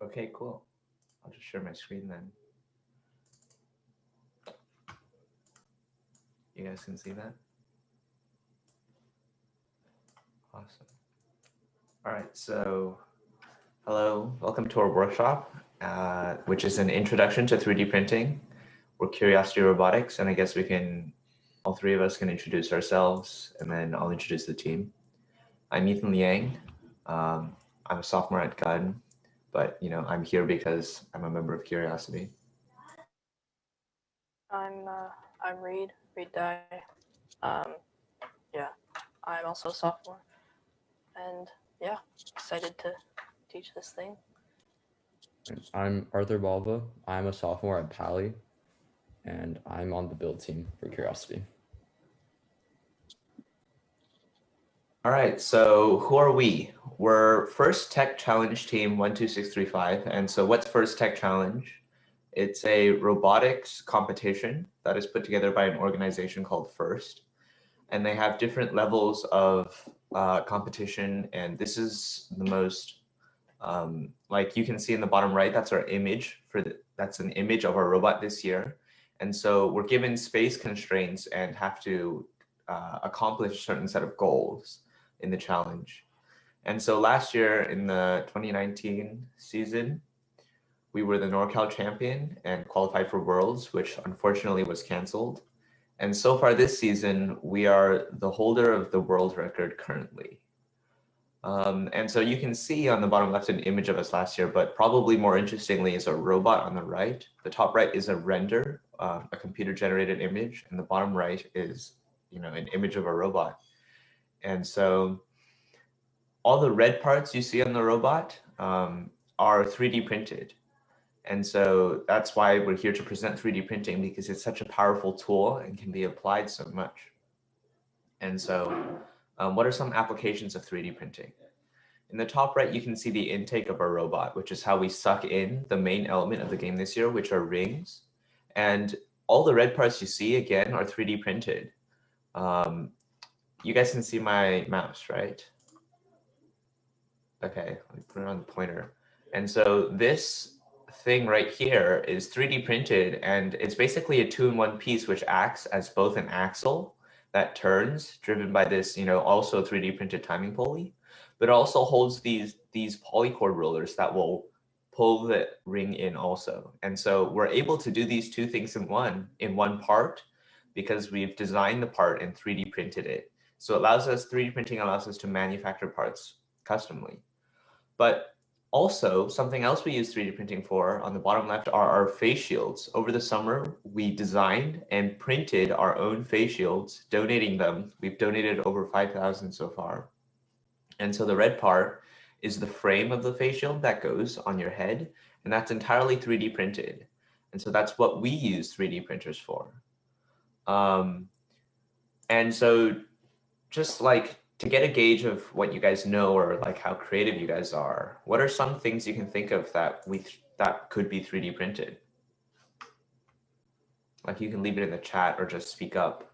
Okay, cool. I'll just share my screen then. You guys can see that? Awesome. All right, so hello, welcome to our workshop, which is an introduction to 3D printing. We're Curiosity Robotics, and I guess all three of us can introduce ourselves, and then I'll introduce the team. I'm Ethan Liang. I'm a sophomore at GUN, but I'm here because I'm a member of Curiosity. I'm Reed Dye. Yeah, I'm also a sophomore, and yeah, excited to teach this thing. I'm Arthur Balva. I'm a sophomore at Pali, and I'm on the build team for Curiosity. All right, so who are we? We're First Tech Challenge Team 12635. And so what's First Tech Challenge? It's a robotics competition that is put together by an organization called FIRST. And they have different levels of competition. And this is the most, like you can see in the bottom right, that's our image that's an image of our robot this year. And so we're given space constraints and have to accomplish a certain set of goals in the challenge. And so last year in the 2019 season, we were the NorCal champion and qualified for Worlds, which unfortunately was canceled. And so far this season, we are the holder of the world record currently. And so you can see on the bottom left an image of us last year, but probably more interestingly is a robot on the right. The top right is a render, a computer generated image, and the bottom right is an image of a robot. And so all the red parts you see on the robot are 3D printed. And so that's why we're here to present 3D printing, because it's such a powerful tool and can be applied so much. And so what are some applications of 3D printing? In the top right, you can see the intake of our robot, which is how we suck in the main element of the game this year, which are rings. And all the red parts you see, again, are 3D printed. You guys can see my mouse, right? Okay, let me put it on the pointer. And so this thing right here is 3D printed, and it's basically a two-in-one piece which acts as both an axle that turns, driven by this, also 3D printed timing pulley, but also holds these polycord rollers that will pull the ring in also. And so we're able to do these two things in one part because we've designed the part and 3D printed it. So 3D printing allows us to manufacture parts customly. But Also, something else we use 3D printing for on the bottom left are our face shields. Over the summer, we designed and printed our own face shields, donating them. We've donated over 5,000 so far. And so the red part is the frame of the face shield that goes on your head, and that's entirely 3D printed. And so that's what we use 3D printers for. And so just like to get a gauge of what you guys know or like how creative you guys are, what are some things you can think of that that could be 3D printed? Like you can leave it in the chat or just speak up.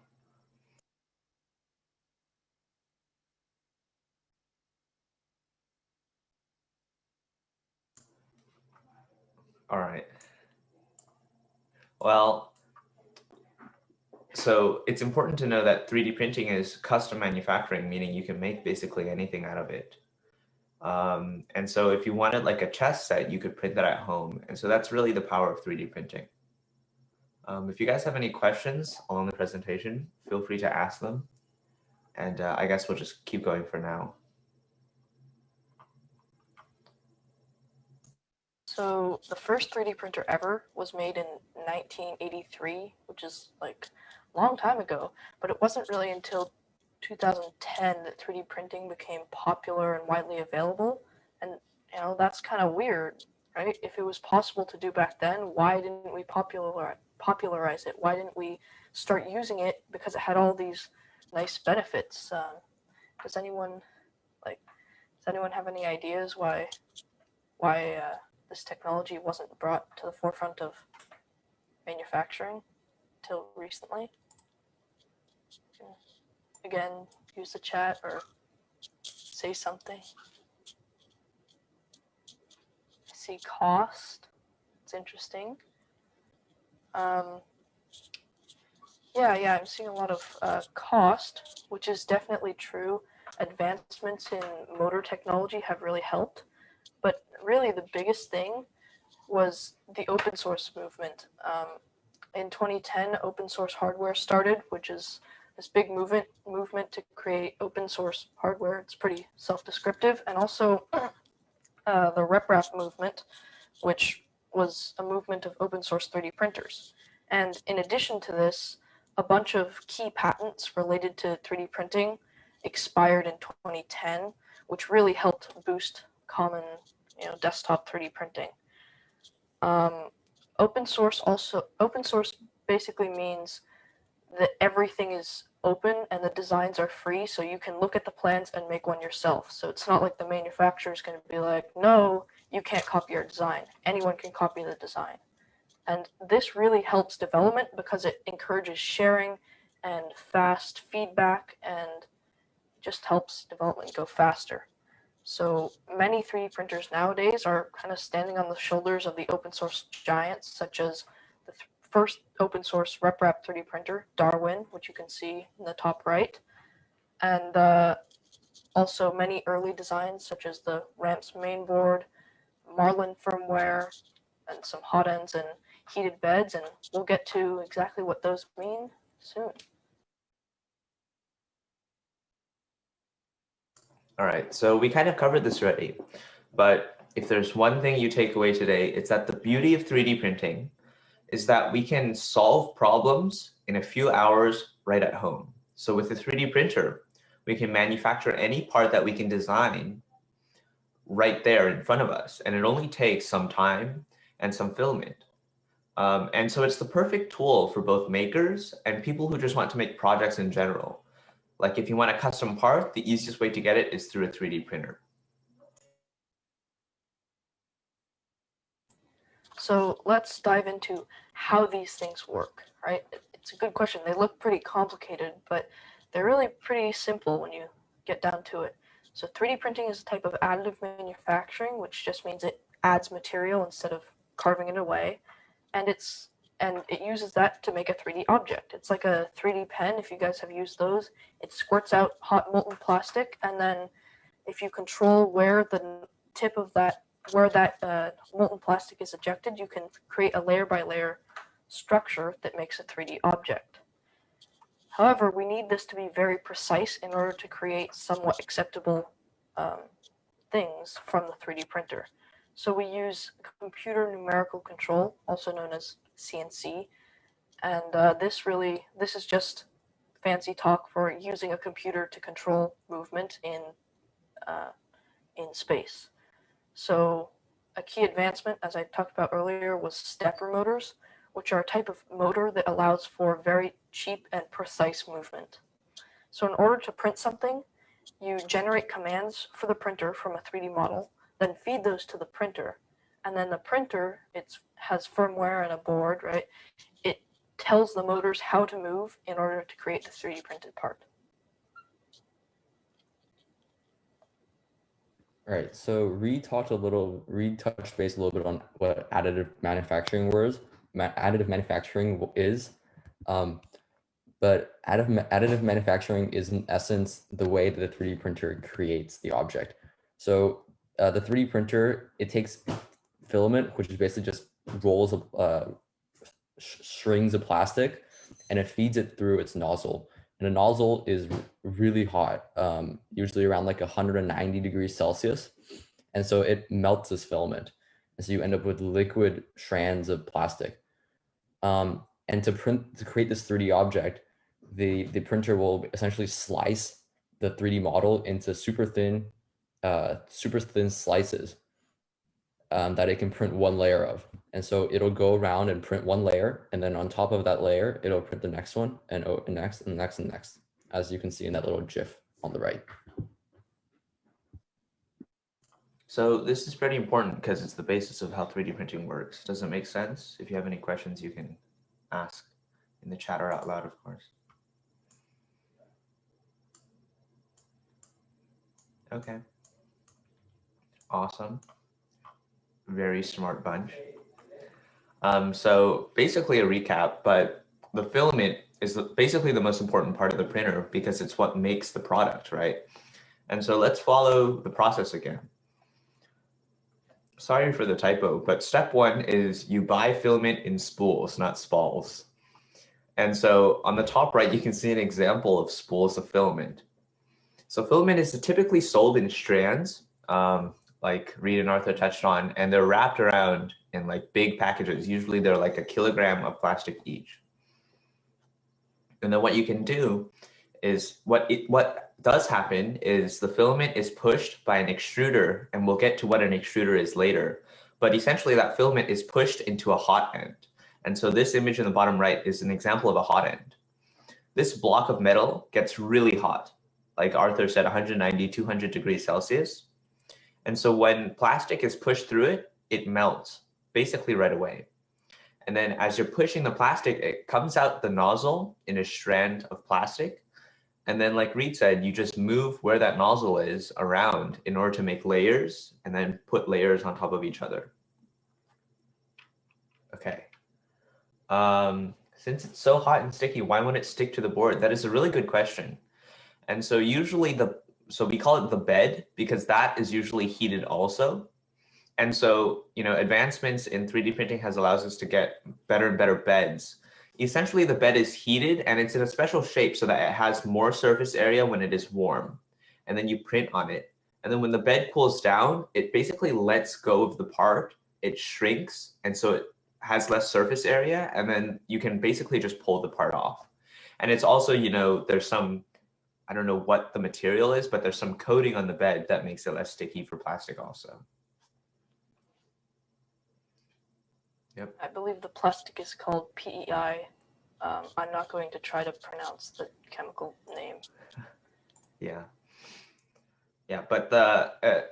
All right. Well, so it's important to know that 3D printing is custom manufacturing, meaning you can make basically anything out of it. And so if you wanted like a chess set, you could print that at home. And so that's really the power of 3D printing. If you guys have any questions along the presentation, feel free to ask them. And I guess we'll just keep going for now. So the first 3D printer ever was made in 1983, which is like a long time ago, but it wasn't really until 2010 that 3D printing became popular and widely available. And you know, that's kind of weird, right? If it was possible to do back then, why didn't we popularize it? Why didn't we start using it? Because it had all these nice benefits. Does anyone have any ideas why this technology wasn't brought to the forefront of manufacturing till recently? Again, use the chat or say something. I see cost. It's interesting. Yeah, I'm seeing a lot of cost, which is definitely true. Advancements in motor technology have really helped. But really the biggest thing was the open source movement. In 2010, open source hardware started, which is this big movement to create open source hardware. It's pretty self-descriptive. And also the RepRap movement, which was a movement of open source 3D printers. And in addition to this, a bunch of key patents related to 3D printing expired in 2010, which really helped boost common, desktop 3D printing. Open source basically means that everything is open and the designs are free, so you can look at the plans and make one yourself. So it's not like the manufacturer is going to be like, no, you can't copy our design. Anyone can copy the design. And this really helps development because it encourages sharing and fast feedback and just helps development go faster. So many 3D printers nowadays are kind of standing on the shoulders of the open source giants, such as the first open source RepRap 3D printer, Darwin, which you can see in the top right, and also many early designs such as the RAMPS mainboard, Marlin firmware, and some hot ends and heated beds, and we'll get to exactly what those mean soon. All right, so we kind of covered this already, but if there's one thing you take away today, it's that the beauty of 3D printing is that we can solve problems in a few hours right at home. So with a 3D printer, we can manufacture any part that we can design right there in front of us, and it only takes some time and some filament. And so it's the perfect tool for both makers and people who just want to make projects in general. Like if you want a custom part, the easiest way to get it is through a 3D printer. So let's dive into how these things work, right? It's a good question. They look pretty complicated, but they're really pretty simple when you get down to it. So 3D printing is a type of additive manufacturing, which just means it adds material instead of carving it away. And it uses that to make a 3D object. It's like a 3D pen, if you guys have used those. It squirts out hot molten plastic, and then if you control where the tip of that molten plastic is ejected, you can create a layer by layer structure that makes a 3D object. However, we need this to be very precise in order to create somewhat acceptable things from the 3D printer. So we use computer numerical control, also known as CNC. And this is just fancy talk for using a computer to control movement in space. So a key advancement, as I talked about earlier, was stepper motors, which are a type of motor that allows for very cheap and precise movement. So in order to print something, you generate commands for the printer from a 3D model, then feed those to the printer. And then the printer, has firmware and a board, right? It tells the motors how to move in order to create the 3D printed part. All right, so Reed touched base a little bit on what additive manufacturing is. But additive manufacturing is in essence the way that the 3D printer creates the object. So the 3D printer, it takes filament, which is basically just rolls of strings of plastic, and it feeds it through its nozzle. And the nozzle is really hot, usually around like 190 degrees Celsius. And so it melts this filament. And so you end up with liquid strands of plastic. And to create this 3D object, the printer will essentially slice the 3D model into super thin slices that it can print one layer of. And so it'll go around and print one layer, and then on top of that layer, it'll print the next one, and next, and next, and next, as you can see in that little GIF on the right. So this is pretty important because it's the basis of how 3D printing works. Does it make sense? If you have any questions, you can ask in the chat or out loud, of course. Okay. Awesome. Very smart bunch. So basically a recap, but the filament is basically the most important part of the printer because it's what makes the product, right? And so let's follow the process again. Sorry for the typo, but step one is you buy filament in spools, not spalls. And so on the top right, you can see an example of spools of filament. So filament is typically sold in strands, like Reed and Arthur touched on, and they're wrapped around in like big packages. Usually they're like 1 kilogram of plastic each. And then what you can do is what does happen is the filament is pushed by an extruder, and we'll get to what an extruder is later. But essentially that filament is pushed into a hot end. And so this image in the bottom right is an example of a hot end. This block of metal gets really hot, like Arthur said, 190, 200 degrees Celsius. And so when plastic is pushed through it, it melts basically right away. And then as you're pushing the plastic, it comes out the nozzle in a strand of plastic. And then like Reed said, you just move where that nozzle is around in order to make layers and then put layers on top of each other. Okay. Since it's so hot and sticky, why won't it stick to the board? That is a really good question. And so usually so we call it the bed because that is usually heated also. And so, advancements in 3D printing allows us to get better and better beds. Essentially, the bed is heated and it's in a special shape so that it has more surface area when it is warm. And then you print on it. And then when the bed cools down, it basically lets go of the part. It shrinks. And so it has less surface area. And then you can basically just pull the part off. And it's also, there's some, I don't know what the material is, but there's some coating on the bed that makes it less sticky for plastic also. Yep. I believe the plastic is called PEI. I'm not going to try to pronounce the chemical name. Yeah. Yeah, but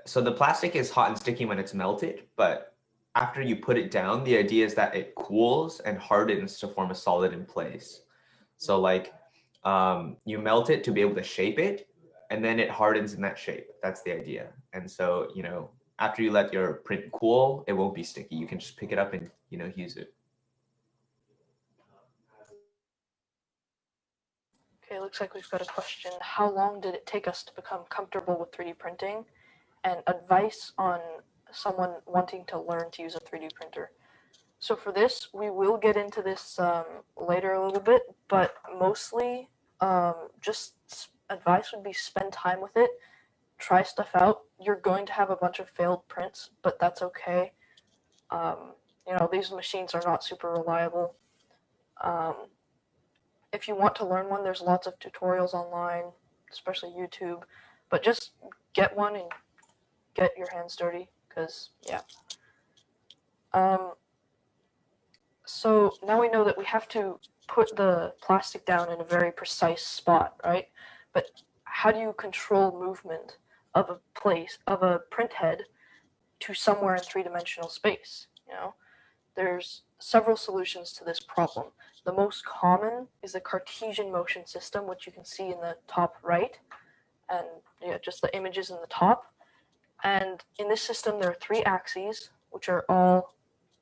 so the plastic is hot and sticky when it's melted, but after you put it down, the idea is that it cools and hardens to form a solid in place. So like you melt it to be able to shape it, and then it hardens in that shape. That's the idea. And so, after you let your print cool, it won't be sticky. You can just pick it up and, use it. Okay, looks like we've got a question. How long did it take us to become comfortable with 3D printing? And advice on someone wanting to learn to use a 3D printer. So for this, we will get into this later a little bit, but mostly just advice would be spend time with it. try stuff out. You're going to have a bunch of failed prints, but that's okay. You know, these machines are not super reliable. If you want to learn one, there's lots of tutorials online, especially YouTube, but just get one and get your hands dirty, because, yeah. So now we know that we have to put the plastic down in a very precise spot, right? But how do you control movement of a print head to somewhere in three-dimensional space, you know? There's several solutions to this problem. The most common is the Cartesian motion system, which you can see in the top right, and just the images in the top. And in this system, there are 3 axes, which are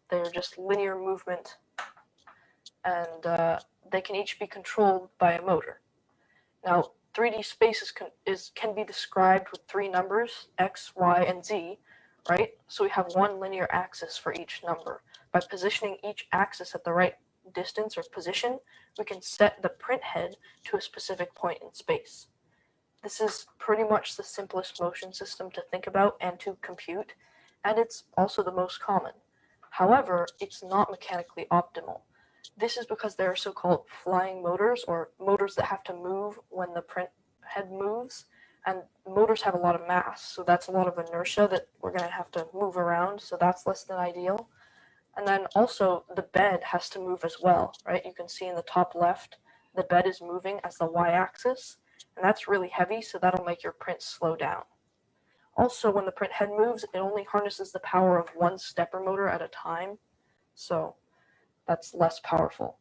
they're just linear movement, and they can each be controlled by a motor. Now, 3D space can be described with 3 numbers, x, y, and z, right? So we have 1 linear axis for each number. By positioning each axis at the right distance or position, we can set the print head to a specific point in space. This is pretty much the simplest motion system to think about and to compute, and it's also the most common. However, it's not mechanically optimal. This is because there are so-called flying motors, or motors that have to move when the print head moves, and motors have a lot of mass, so that's a lot of inertia that we're going to have to move around, so that's less than ideal. And then also the bed has to move as well, right? You can see in the top left, the bed is moving as the y-axis, and that's really heavy, so that'll make your print slow down. Also, when the print head moves, it only harnesses the power of 1 stepper motor at a time, so that's less powerful.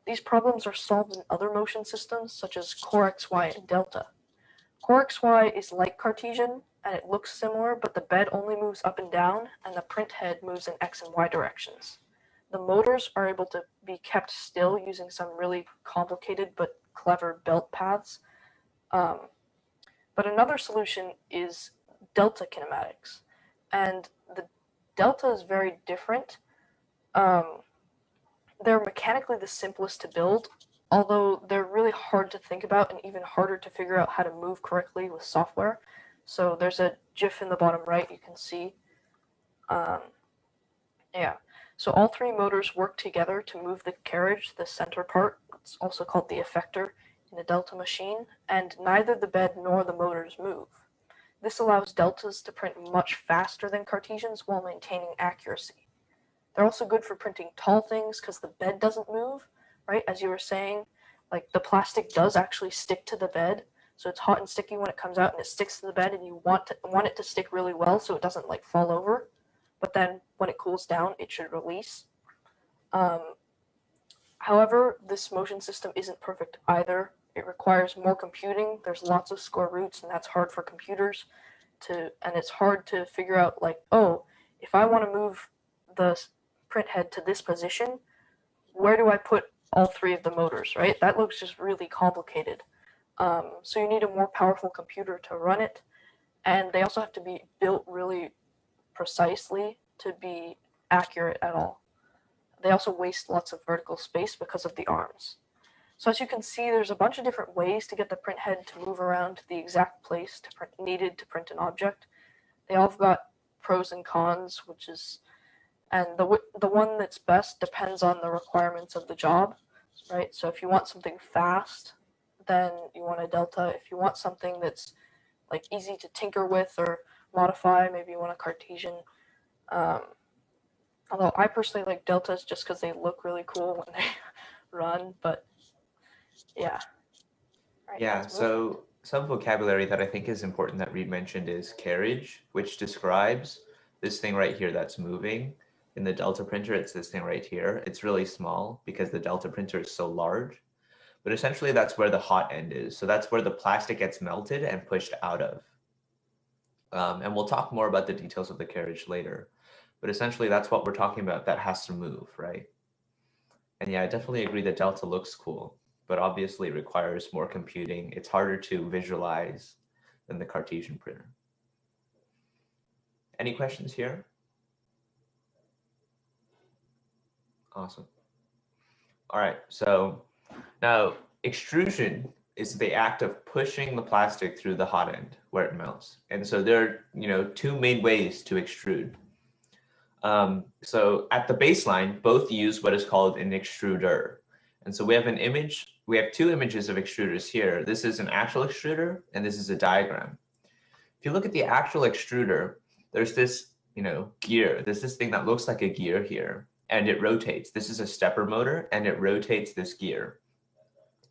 These problems are solved in other motion systems, such as Core XY and Delta. Core XY is like Cartesian, and it looks similar, but the bed only moves up and down, and the print head moves in X and Y directions. The motors are able to be kept still using some really complicated but clever belt paths. But another solution is delta kinematics, and the delta is very different. They're mechanically the simplest to build, although they're really hard to think about and even harder to figure out how to move correctly with software. So there's a GIF in the bottom right you can see. So all 3 motors work together to move the carriage, the center part. It's also called the effector in a delta machine, and neither the bed nor the motors move. This allows deltas to print much faster than Cartesians while maintaining accuracy. They're also good for printing tall things because the bed doesn't move, right? As you were saying, like the plastic does actually stick to the bed, so it's hot and sticky when it comes out and it sticks to the bed, and you want it to stick really well so it doesn't like fall over. But then when it cools down, it should release. However, this motion system isn't perfect either. It requires more computing. There's lots of square roots, and that's hard for computers and it's hard to figure out, like, oh, if I want to move the print head to this position, where do I put all 3 of the motors, right? That looks just really complicated. So you need a more powerful computer to run it, and they also have to be built really precisely to be accurate at all. They also waste lots of vertical space because of the arms. So as you can see, there's a bunch of different ways to get the print head to move around to the exact place needed to print an object. They all have got pros and cons, and the one that's best depends on the requirements of the job, right? So if you want something fast, then you want a delta. If you want something that's like easy to tinker with or modify, maybe you want a Cartesian. Although I personally like deltas just because they look really cool when they run, but yeah. Right, Yeah, so some vocabulary that I think is important that Reed mentioned is carriage, which describes this thing right here that's moving. In the Delta printer, it's this thing right here. It's really small because the Delta printer is so large. But essentially, that's where the hot end is. So that's where the plastic gets melted and pushed out of. And we'll talk more about the details of the carriage later. But essentially, that's what we're talking about that has to move, right? And yeah, I definitely agree that Delta looks cool, but obviously requires more computing. It's harder to visualize than the Cartesian printer. Any questions here? Awesome. All right, so now extrusion is the act of pushing the plastic through the hot end where it melts. And so there are, two main ways to extrude. So at the baseline, both use what is called an extruder. And so we have two images of extruders here. This is an actual extruder, and this is a diagram. If you look at the actual extruder, there's this, gear. There's this thing that looks like a gear here, and it rotates. This is a stepper motor, and it rotates this gear.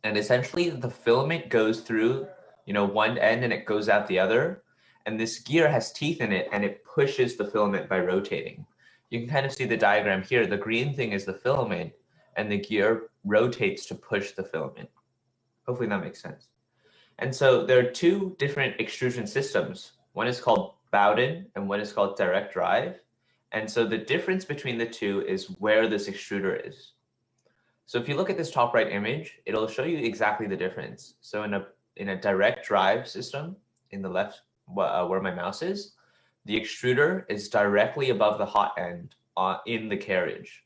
And essentially, the filament goes through, one end, and it goes out the other. And this gear has teeth in it, and it pushes the filament by rotating. You can kind of see the diagram here. The green thing is the filament, and the gear rotates to push the filament. Hopefully that makes sense. And so there are two different extrusion systems. One is called Bowden, and one is called direct drive. And so the difference between the two is where this extruder is. So if you look at this top right image, it'll show you exactly the difference. So in a direct drive system, in the left where my mouse is, the extruder is directly above the hot end in the carriage.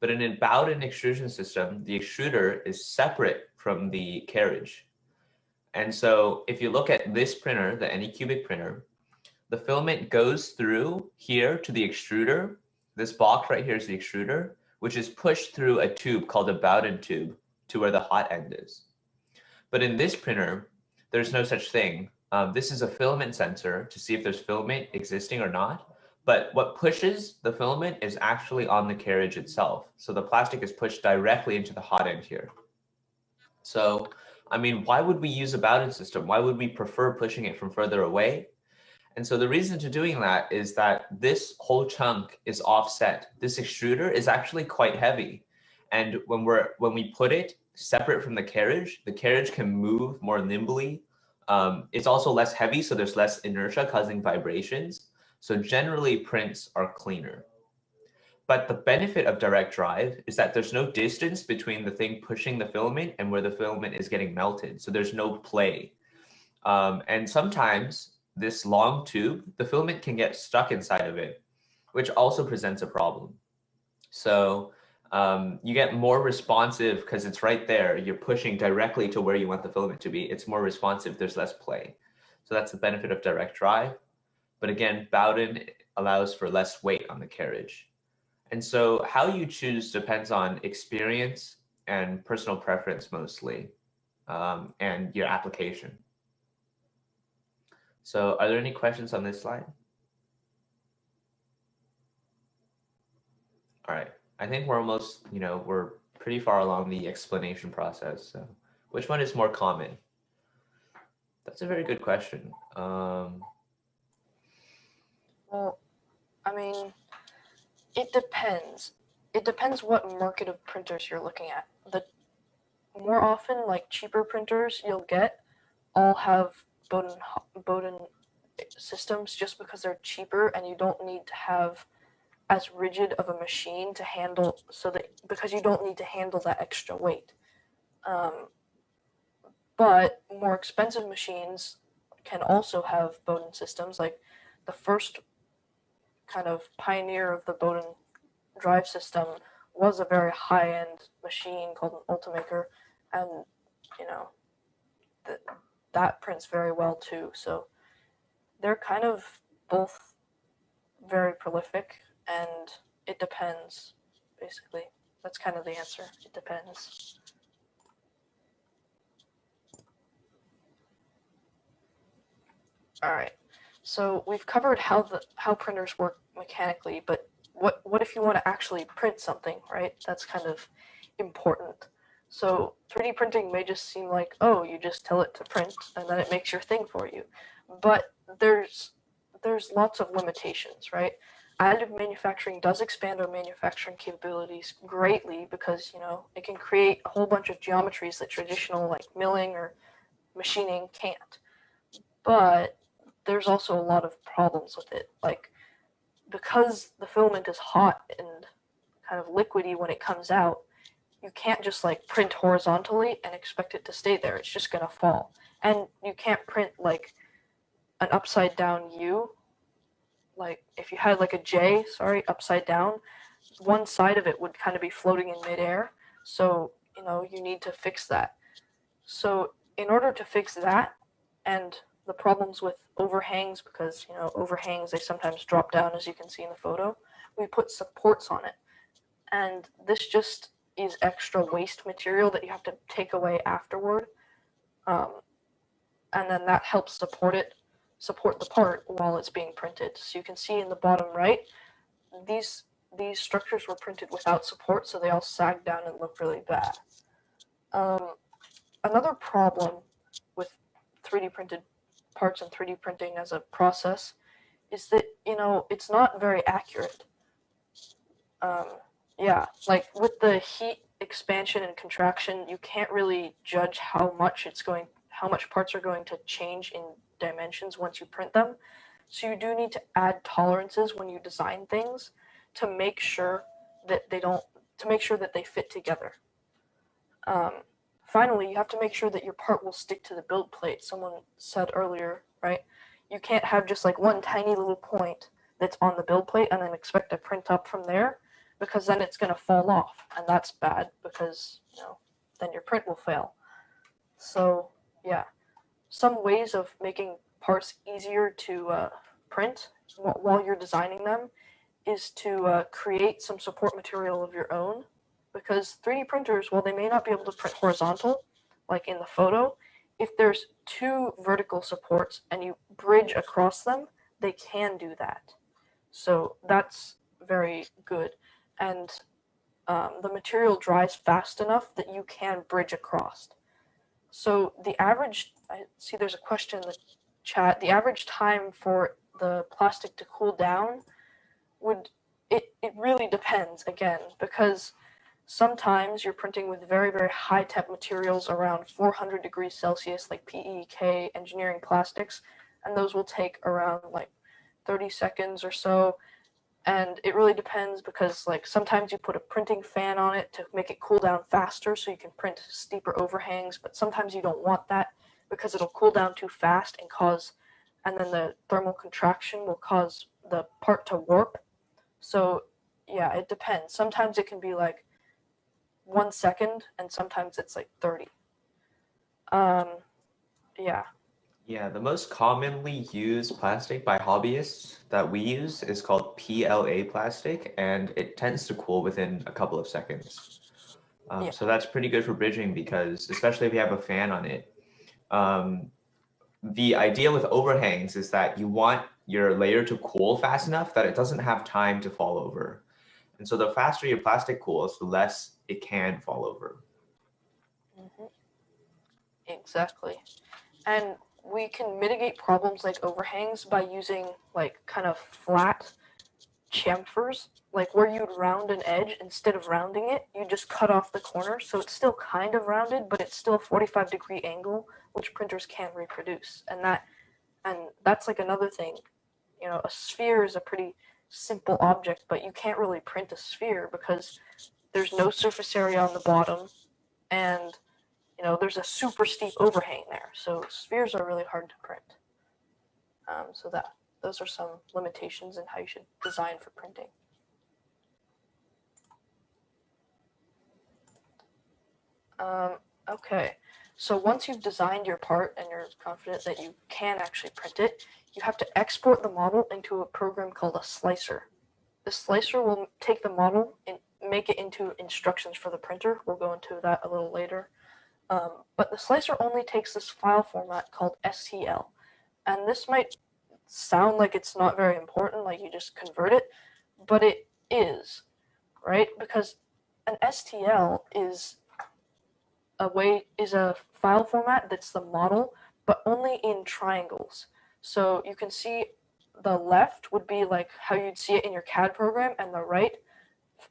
But in a Bowden extrusion system, the extruder is separate from the carriage. And so if you look at this printer, the Anycubic printer, the filament goes through here to the extruder. This box right here is the extruder, which is pushed through a tube called a Bowden tube to where the hot end is. But in this printer, there's no such thing. This is a filament sensor to see if there's filament existing or not. But what pushes the filament is actually on the carriage itself. So the plastic is pushed directly into the hot end here. So, why would we use a Bowden system? Why would we prefer pushing it from further away? And so the reason to doing that is that this whole chunk is offset. This extruder is actually quite heavy. And when we put it separate from the carriage can move more nimbly. It's also less heavy, so there's less inertia causing vibrations. So generally prints are cleaner. But the benefit of direct drive is that there's no distance between the thing pushing the filament and where the filament is getting melted. So there's no play. And sometimes this long tube, the filament can get stuck inside of it, which also presents a problem. So you get more responsive because it's right there. You're pushing directly to where you want the filament to be. It's more responsive. There's less play. So that's the benefit of direct drive. But again, Bowden allows for less weight on the carriage. And so how you choose depends on experience and personal preference mostly, and your application. So are there any questions on this slide? All right, I think we're almost, we're pretty far along the explanation process. So which one is more common? That's a very good question. Well, it depends. It depends what market of printers you're looking at. More often, like cheaper printers you'll get all have Bowden systems just because they're cheaper and you don't need to have as rigid of a machine to handle, because you don't need to handle that extra weight. But more expensive machines can also have Bowden systems. Like the first kind of pioneer of the Bowden drive system was a very high-end machine called an Ultimaker, and that prints very well too. So they're kind of both very prolific, and it depends, basically. That's kind of the answer. It depends. All right. So we've covered how printers work mechanically, but what if you want to actually print something, right? That's kind of important. So 3D printing may just seem like, oh, you just tell it to print and then it makes your thing for you. But there's lots of limitations, right? Additive manufacturing does expand our manufacturing capabilities greatly because, it can create a whole bunch of geometries that traditional like milling or machining can't. But there's also a lot of problems with it. Like, because the filament is hot and kind of liquidy when it comes out, you can't just like print horizontally and expect it to stay there. It's just gonna fall. And you can't print like an upside down U. Like if you had like a J, upside down, one side of it would kind of be floating in midair. So, you need to fix that. So in order to fix that and the problems with overhangs, because overhangs, they sometimes drop down, as you can see in the photo, we put supports on it. And this just is extra waste material that you have to take away afterward. And then that helps support the part while it's being printed. So you can see in the bottom right, these structures were printed without support, so they all sag down and look really bad. Another problem with 3D printed parts and 3D printing as a process is that, it's not very accurate. Yeah, like with the heat expansion and contraction, you can't really judge how much parts are going to change in dimensions once you print them. So you do need to add tolerances when you design things to make sure that they fit together. Finally, you have to make sure that your part will stick to the build plate. Someone said earlier, right? You can't have just like one tiny little point that's on the build plate and then expect to print up from there, because then it's going to fall off, and that's bad because then your print will fail. So yeah, some ways of making parts easier to print while you're designing them is to create some support material of your own, because 3D printers, while they may not be able to print horizontal, like in the photo, if there's two vertical supports and you bridge across them, they can do that. So that's very good. And the material dries fast enough that you can bridge across. So the average, I see there's a question in the chat, the average time for the plastic to cool down it really depends, again, because sometimes you're printing with very, very high temp materials around 400 degrees Celsius, like PEK engineering plastics, and those will take around like 30 seconds or so. And it really depends because like sometimes you put a printing fan on it to make it cool down faster so you can print steeper overhangs, but sometimes you don't want that because it'll cool down too fast and then the thermal contraction will cause the part to warp. So yeah, it depends. Sometimes it can be like 1 second and sometimes it's like 30. Yeah. Yeah, the most commonly used plastic by hobbyists that we use is called PLA plastic, and it tends to cool within a couple of seconds. So that's pretty good for bridging because, especially if you have a fan on it, the idea with overhangs is that you want your layer to cool fast enough that it doesn't have time to fall over. And so the faster your plastic cools, the less it can fall over. Mm-hmm. Exactly. And we can mitigate problems like overhangs by using like kind of flat chamfers, like where you'd round an edge instead of rounding it, you just cut off the corner. So it's still kind of rounded, but it's still a 45-degree angle, which printers can't reproduce. And that's like another thing. A sphere is a pretty simple object, but you can't really print a sphere because there's no surface area on the bottom, and there's a super steep overhang there. So spheres are really hard to print. So those are some limitations in how you should design for printing. Okay, so once you've designed your part and you're confident that you can actually print it, you have to export the model into a program called a slicer. The slicer will take the model and make it into instructions for the printer. We'll go into that a little later. But the slicer only takes this file format called STL. And this might sound like it's not very important, like you just convert it, but it is, right? Because an STL is a file format that's the model, but only in triangles. So you can see the left would be like how you'd see it in your CAD program, and the right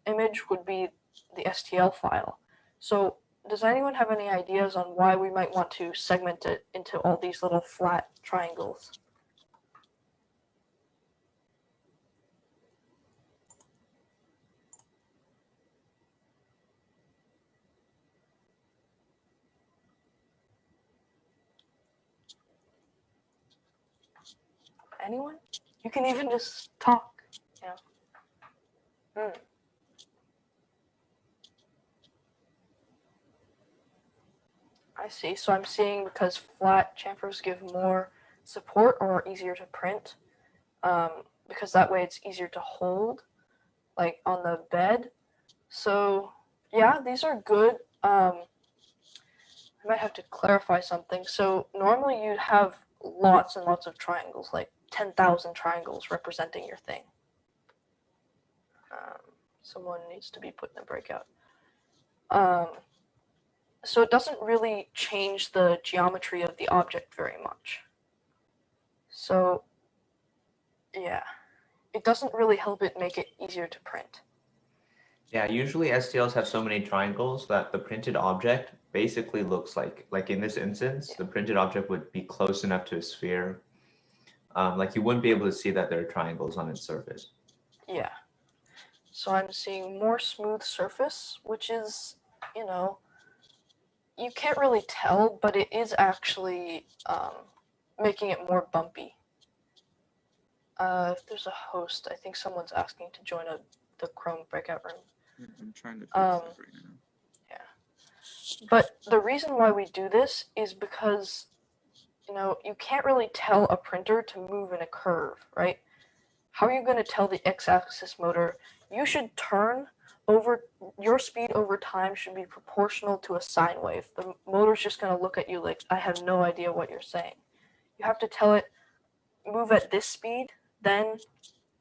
image would be the STL file. So does anyone have any ideas on why we might want to segment it into all these little flat triangles? Anyone? You can even just talk. I see. So I'm seeing because flat chamfers give more support or are easier to print, because that way it's easier to hold, like on the bed. So yeah, these are good. I might have to clarify something. So normally you'd have lots and lots of triangles, like 10,000 triangles representing your thing. Someone needs to be put in a breakout. So it doesn't really change the geometry of the object very much. So yeah, it doesn't really help it make it easier to print. Yeah, usually STLs have so many triangles that the printed object basically looks like in this instance, the printed object would be close enough to a sphere. Like you wouldn't be able to see that there are triangles on its surface. Yeah. So I'm seeing more smooth surface, which is, you know, you can't really tell, but it is actually making it more bumpy. If there's a host, I think someone's asking to join the Chrome breakout room. I'm trying to fix that right now. Yeah. But the reason why we do this is because, you know, you can't really tell a printer to move in a curve, right? How are you going to tell the x-axis motor? You should turn over, your speed over time should be proportional to a sine wave. The motor's just going to look at you like, I have no idea what you're saying. You have to tell it, move at this speed, then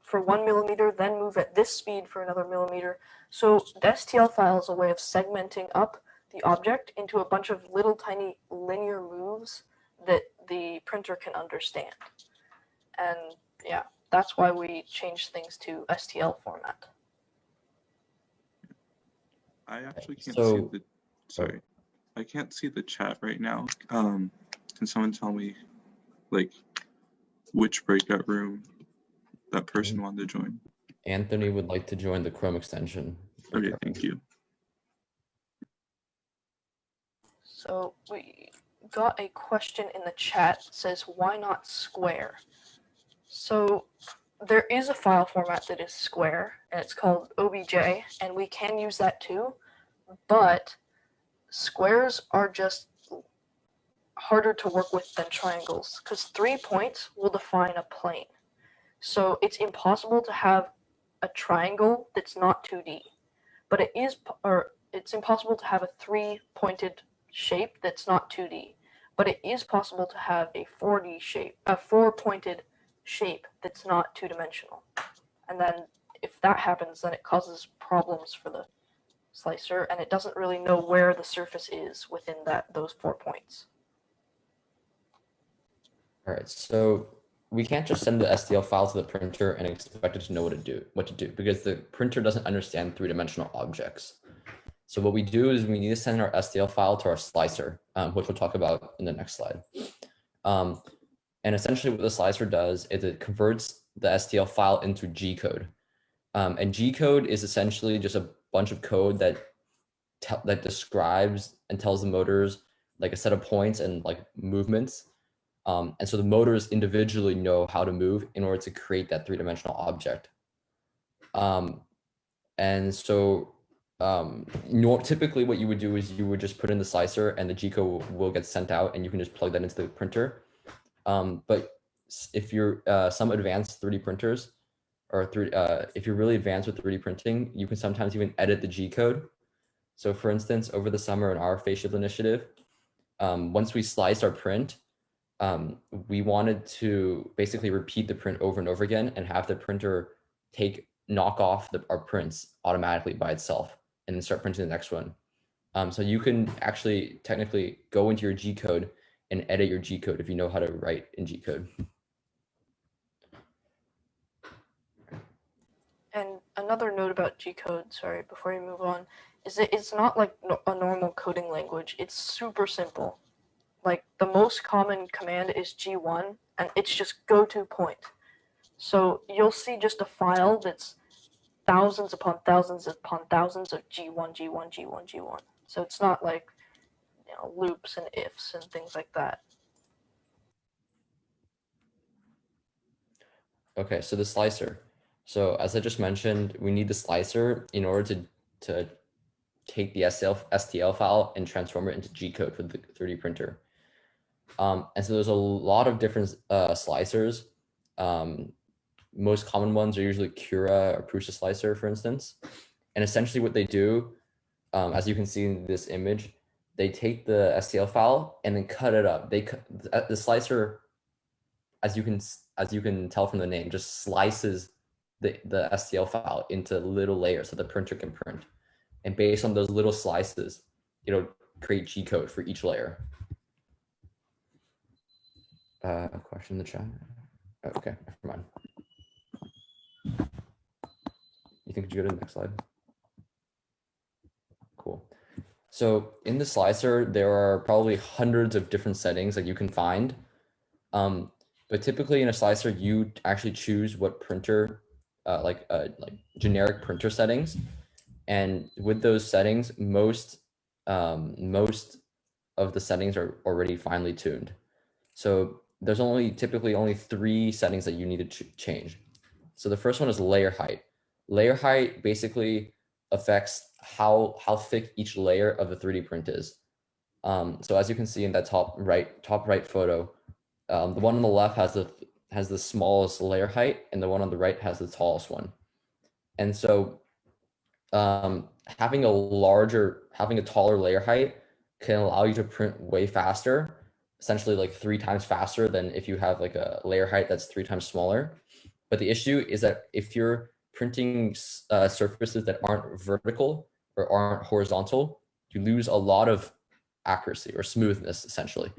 for 1 millimeter, then move at this speed for another millimeter. So the STL file is a way of segmenting up the object into a bunch of little tiny linear moves that the printer can understand. And yeah, that's why we change things to STL format. I actually can't see the, sorry, I can't see the chat right now. Can someone tell me like which breakout room that person wanted to join? Anthony would like to join the Chrome extension. Okay, thank you. So we got a question in the chat that says, why not square? So there is a file format that is square, and it's called OBJ, and we can use that too, but squares are just harder to work with than triangles, because 3 points will define a plane. So it's impossible to have a triangle that's not 2D, but it's impossible to have a 3-pointed shape that's not 2D, but it is possible to have a 4D shape, a 4-pointed shape that's not 2-dimensional. And then if that happens, then it causes problems for the slicer, and it doesn't really know where the surface is within those 4 points. All right, so we can't just send the STL file to the printer and expect it to know what to do, because the printer doesn't understand 3-dimensional objects. So what we do is we need to send our STL file to our slicer, which we'll talk about in the next slide. And essentially what the slicer does is it converts the STL file into G code. And G code is essentially just a bunch of code that describes and tells the motors like a set of points and like movements. And so the motors individually know how to move in order to create that 3-dimensional object. And so typically what you would do is you would just put in the slicer and the G code will get sent out and you can just plug that into the printer. But if you're some advanced 3D printers, or if you're really advanced with 3D printing, you can sometimes even edit the G code. So for instance, over the summer in our face shield initiative, once we sliced our print, we wanted to basically repeat the print over and over again and have the printer knock off our prints automatically by itself and then start printing the next one. So you can actually technically go into your G code and edit your G code if you know how to write in G code. And another note about G code, sorry, before you move on, is that it's not like a normal coding language. It's super simple. Like the most common command is G1, and it's just go to point. So you'll see just a file that's thousands upon thousands upon thousands of G1, G1, G1, G1. So it's not like, you know, loops and ifs and things like that. Okay, so the slicer. So as I just mentioned, we need the slicer in order to take the STL file and transform it into G-code for the 3D printer. And so there's a lot of different slicers. Most common ones are usually Cura or Prusa slicer, for instance. And essentially what they do, as you can see in this image, they take the STL file and then cut it up. The slicer, as you can tell from the name, just slices the STL file into little layers so the printer can print. And based on those little slices, it'll create G-code for each layer. A question in the chat? Okay, never mind. You think you go to the next slide? Cool. So in the slicer, there are probably hundreds of different settings that you can find. But typically in a slicer, you actually choose what printer, like generic printer settings. And with those settings, most of the settings are already finely tuned. So there's typically only 3 settings that you need to change. So the first one is layer height. Layer height basically affects how thick each layer of the 3D print is. So as you can see in that top right photo, the one on the left has the smallest layer height, and the one on the right has the tallest one. And so having a taller layer height can allow you to print way faster, essentially like 3 times faster than if you have like a layer height that's 3 times smaller. But the issue is that if you're printing surfaces that aren't vertical or aren't horizontal, you lose a lot of accuracy or smoothness essentially.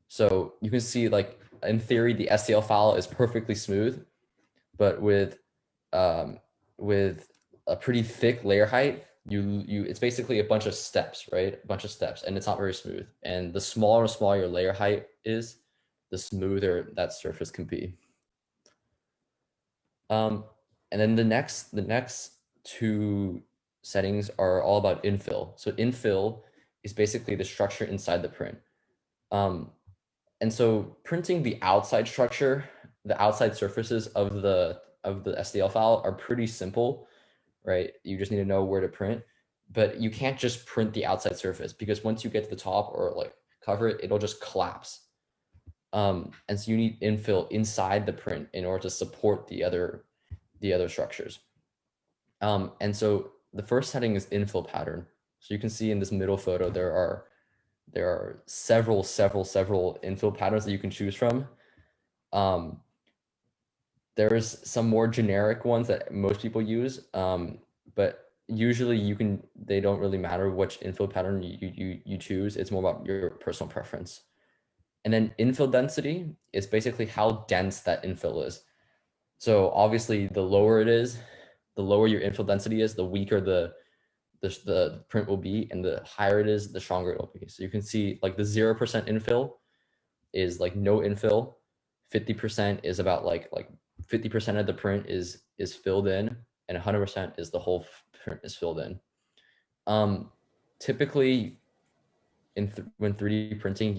So you can see, like, in theory, the STL file is perfectly smooth, but with a pretty thick layer height, it's basically a bunch of steps, right? A bunch of steps, and it's not very smooth. And the smaller your layer height is, the smoother that surface can be. And then the next 2 settings are all about infill. So infill is basically the structure inside the print. And so printing the outside structure, the outside surfaces of the STL file are pretty simple, right? You just need to know where to print, but you can't just print the outside surface, because once you get to the top or like cover it, it'll just collapse. And so you need infill inside the print in order to support the other structures. And so the first setting is infill pattern. So you can see in this middle photo, there are several infill patterns that you can choose from. There's some more generic ones that most people use, but usually they don't really matter which infill pattern you choose. It's more about your personal preference. And then infill density is basically how dense that infill is. So obviously the lower it is, the lower your infill density is, the weaker the print will be, and the higher it is, the stronger it will be. So you can see, like, the 0% infill is like no infill. 50% is about like 50% of the print is filled in, and 100% is the whole print is filled in. Typically when 3D printing,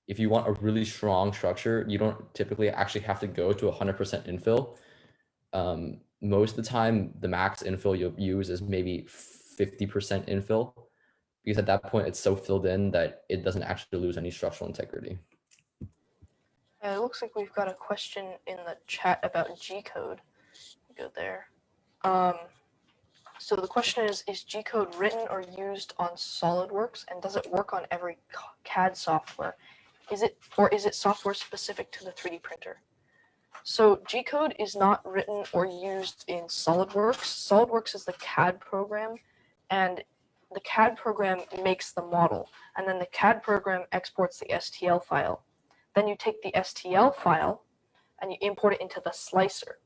if you want a really strong structure, you don't typically actually have to go to 100% infill. Most of the time, the max infill you'll use is maybe 50% infill, because at that point it's so filled in that it doesn't actually lose any structural integrity. It looks like we've got a question in the chat about G-code. Go there. So the question is G-code written or used on SolidWorks, and does it work on every CAD software? Is it software specific to the 3D printer? So G-code is not written or used in SolidWorks. SolidWorks is the CAD program, and the CAD program makes the model, and then the CAD program exports the STL file. Then you take the STL file and you import it into the slicer,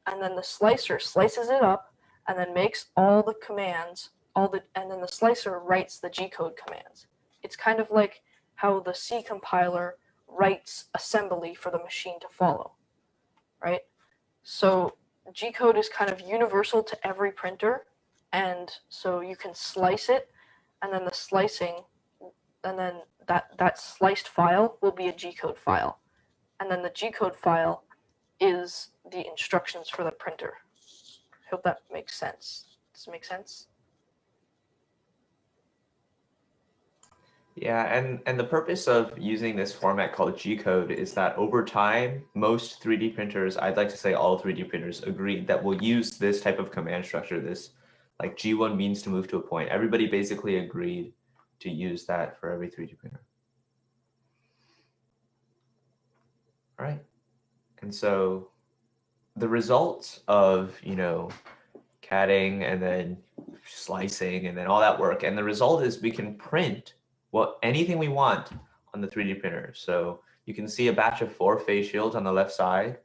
and then the slicer slices it up and then makes all the commands, and then the slicer writes the G-code commands. It's kind of like how the C compiler writes assembly for the machine to follow, right? So G-code is kind of universal to every printer, and so you can slice it, and then the slicing, and then that sliced file will be a G-code file, and then the G-code file is the instructions for the printer. I hope that makes sense. Does it make sense? Yeah, and the purpose of using this format called G-code is that over time, most 3D printers, I'd like to say all 3D printers, agreed that we'll use this type of command structure, this like G1 means to move to a point. Everybody basically agreed to use that for every 3D printer. All right. And so the results of, CADing and then slicing and then all that work, and the result is we can print anything we want on the 3D printer. So you can see a batch of 4 face shields on the left side.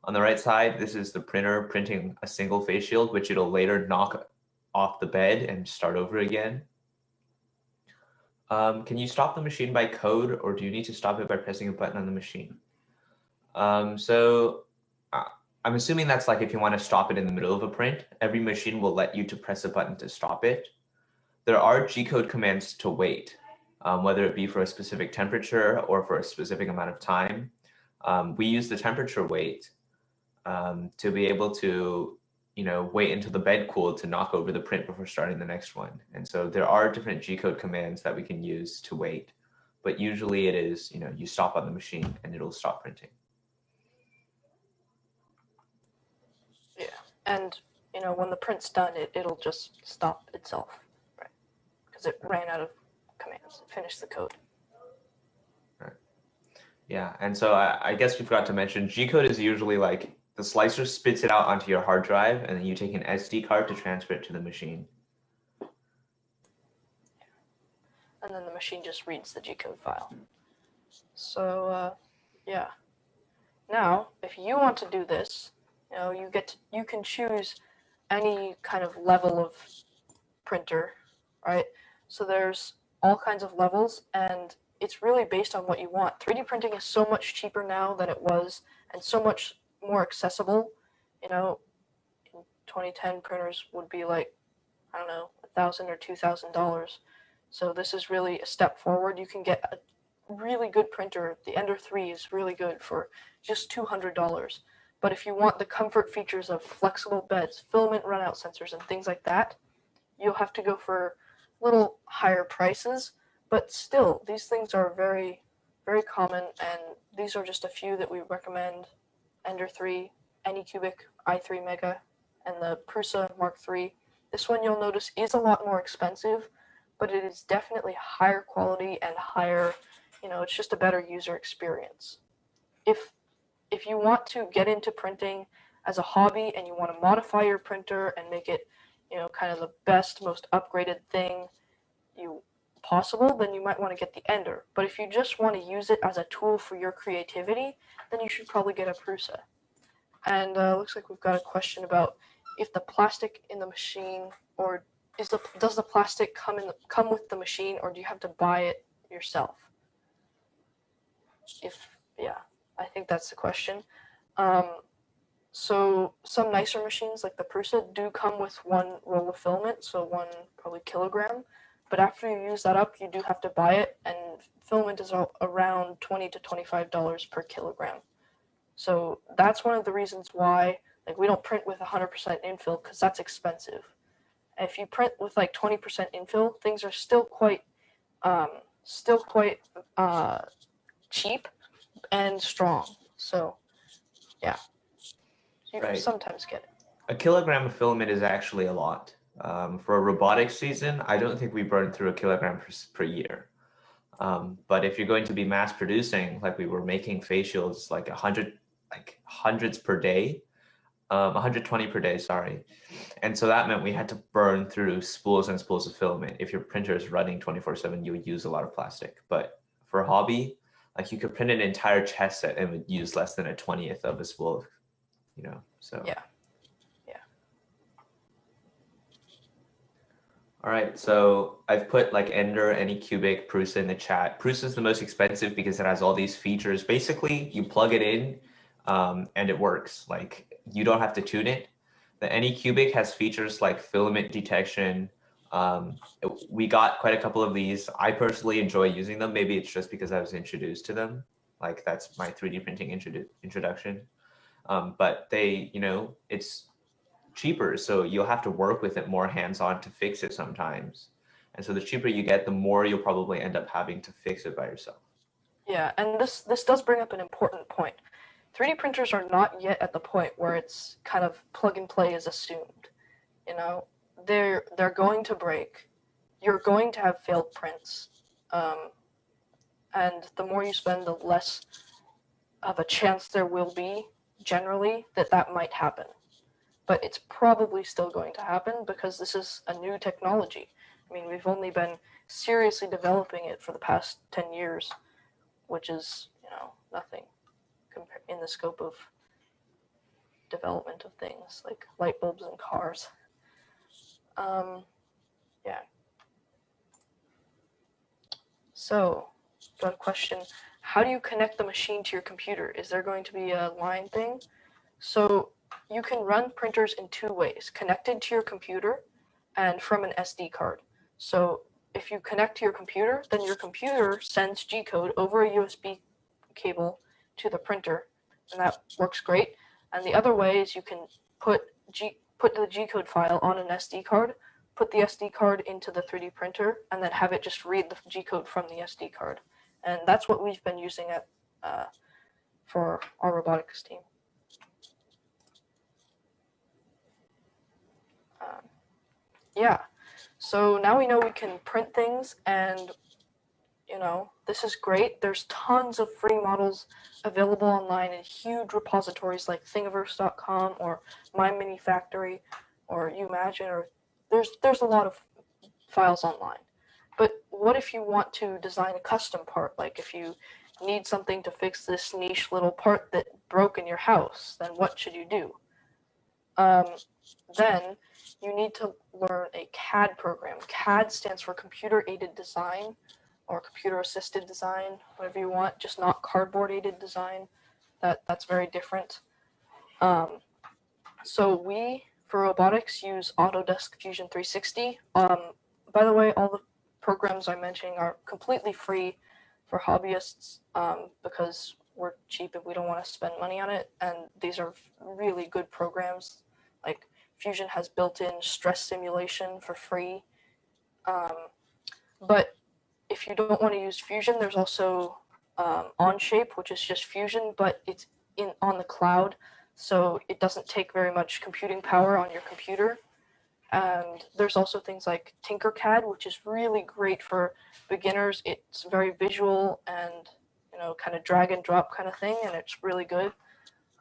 On the right side, this is the printer printing a single face shield, which it'll later knock off the bed and start over again. Can you stop the machine by code, or do you need to stop it by pressing a button on the machine? I'm assuming that's like if you want to stop it in the middle of a print, every machine will let you to press a button to stop it. There are G-code commands to wait, whether it be for a specific temperature or for a specific amount of time. We use the temperature wait to be able to, wait until the bed cooled to knock over the print before starting the next one. And so there are different G-code commands that we can use to wait, but usually it is, you stop on the machine and it'll stop printing. Yeah, and when the print's done, it'll just stop itself, right? Because it ran out of commands, it finished the code. Right. Yeah, and so I guess we forgot to mention, G-code is usually like the slicer spits it out onto your hard drive, and then you take an SD card to transfer it to the machine. And then the machine just reads the G-code file. So yeah. Now, if you want to do this, you can choose any kind of level of printer, right? So there's all kinds of levels, and it's really based on what you want. 3D printing is so much cheaper now than it was, and so much more accessible. In 2010, printers would be like, I don't know, $1,000 or $2,000. So this is really a step forward. You can get a really good printer. The Ender 3 is really good for just $200. But if you want the comfort features of flexible beds, filament runout sensors, and things like that, you'll have to go for little higher prices. But still, these things are very, very common, and these are just a few that we recommend. Ender 3, Anycubic i3 Mega, and the Prusa Mark III. This one, you'll notice, is a lot more expensive, but it is definitely higher quality and higher, it's just a better user experience. If you want to get into printing as a hobby and you want to modify your printer and make it, kind of the best, most upgraded thing possible, then you might want to get the Ender. But if you just want to use it as a tool for your creativity, then you should probably get a Prusa. And looks like we've got a question about if the plastic in the machine, or does the plastic come with the machine, or do you have to buy it yourself? I think that's the question. So some nicer machines like the Prusa do come with one roll of filament, so one probably kilogram. But after you use that up, you do have to buy it, and filament is around $20 to $25 per kilogram. So that's one of the reasons why we don't print with 100% infill, because that's expensive. If you print with 20% infill, things are still quite cheap and strong. So yeah, you can sometimes get it. A kilogram of filament is actually a lot. For a robotics season, I don't think we burn through a kilogram per year. But if you're going to be mass producing, like we were making face shields, hundreds per day, 120 per day, sorry. And so that meant we had to burn through spools and spools of filament. If your printer is running 24/7, you would use a lot of plastic. But for a hobby, you could print an entire chess set and would use less than a 20th of a spool of, so. Yeah. All right, so I've put Ender, Anycubic, Prusa in the chat. Prusa is the most expensive because it has all these features. Basically, you plug it in and it works. You don't have to tune it. The Anycubic has features like filament detection. We got quite a couple of these. I personally enjoy using them. Maybe it's just because I was introduced to them. That's my 3D printing introduction. But they, it's cheaper, so you'll have to work with it more hands-on to fix it sometimes. And so the cheaper you get, the more you'll probably end up having to fix it by yourself. Yeah, and this does bring up an important point. 3D printers are not yet at the point where it's kind of plug and play is assumed. You know, they're going to break. You're going to have failed prints. And the more you spend, the less of a chance there will be, generally, that might happen. But it's probably still going to happen because this is a new technology. I mean, we've only been seriously developing it for the past 10 years, which is, you know, nothing in the scope of development of things like light bulbs and cars. Yeah. So, got a question. How do you connect the machine to your computer? Is there going to be a line thing? So you can run printers in two ways, connected to your computer and from an SD card. So if you connect to your computer, then your computer sends G-code over a USB cable to the printer, and that works great. And the other way is you can put the G-code file on an SD card, put the SD card into the 3D printer, and then have it just read the G-code from the SD card. And that's what we've been using for our robotics team. Yeah, so now we know we can print things, and you know, this is great. There's tons of free models available online in huge repositories like Thingiverse.com or My Mini Factory or Umagine, or there's a lot of files online. But what if you want to design a custom part? Like if you need something to fix this niche little part that broke in your house, then what should you do? Then you need to learn a CAD program. CAD stands for Computer Aided Design or Computer Assisted Design, whatever you want, just not Cardboard Aided Design. That's very different. So we, for robotics, use Autodesk Fusion 360. By the way, all the programs I'm mentioning are completely free for hobbyists because we're cheap and we don't want to spend money on it. And these are really good programs. Like Fusion has built-in stress simulation for free. But if you don't want to use Fusion, there's also Onshape, which is just Fusion, but it's on the cloud. So it doesn't take very much computing power on your computer. And there's also things like Tinkercad, which is really great for beginners. It's very visual and, you know, kind of drag and drop kind of thing, and it's really good.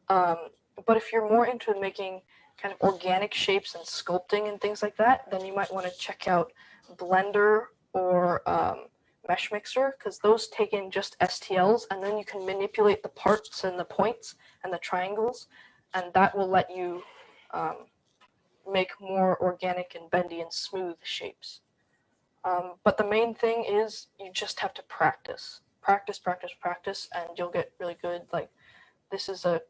But if you're more into making kind of organic shapes and sculpting and things like that, then you might want to check out Blender or Mesh Mixer, because those take in just STLs, and then you can manipulate the parts and the points and the triangles, and that will let you make more organic and bendy and smooth shapes. But the main thing is you just have to practice. Practice, and you'll get really good. Like this is a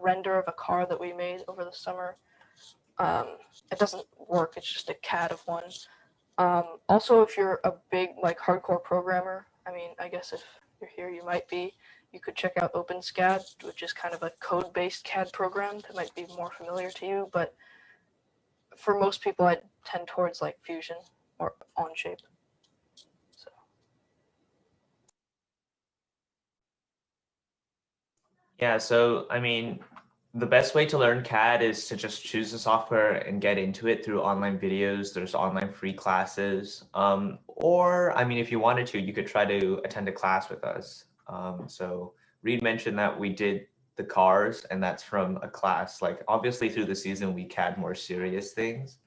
render of a car that we made over the summer. It doesn't work, it's just a CAD of one. Also, if you're a big like hardcore programmer, I mean, I guess if you're here, you might be, you could check out OpenSCAD, which is kind of a code-based CAD program that might be more familiar to you, but for most people, I'd tend towards like Fusion or Onshape. So. Yeah, so I mean, the best way to learn CAD is to just choose the software and get into it through online videos. There's online free classes. Or, I mean, if you wanted to, you could try to attend a class with us. So Reed mentioned that we did the cars, and that's from a class. Like obviously through the season we CAD more serious things,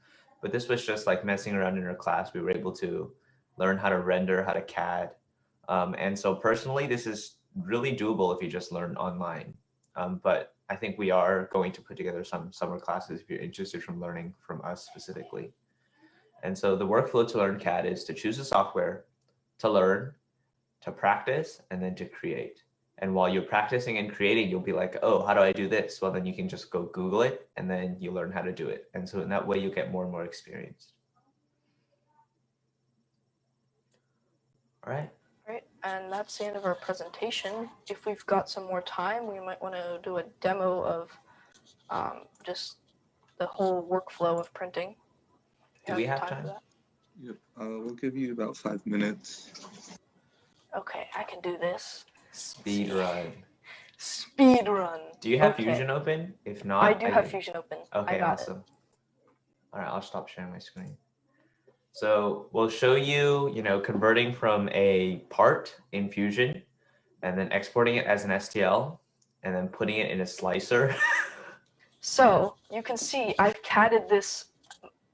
but this was just like messing around in our class. We were able to learn how to render, how to CAD. And so personally, this is really doable if you just learn online. But I think we are going to put together some summer classes if you're interested from learning from us specifically. And so the workflow to learn CAD is to choose a software, to learn, to practice, and then to create. And while you're practicing and creating, you'll be like, oh, how do I do this? Well, then you can just go Google it, and then you learn how to do it. And so in that way, you get more and more experienced. All right. Right, and that's the end of our presentation. If we've got some more time, we might want to do a demo of just the whole workflow of printing. Do we have time? Yep. We'll give you about 5 minutes. Okay, I can do this. Speed run. Speed run. Do you have Okay. Fusion open? If not, I do have Fusion open. Okay, I got awesome. All right, I'll stop sharing my screen. So we'll show you, converting from a part in Fusion and then exporting it as an STL and then putting it in a slicer. So you can see I've catted this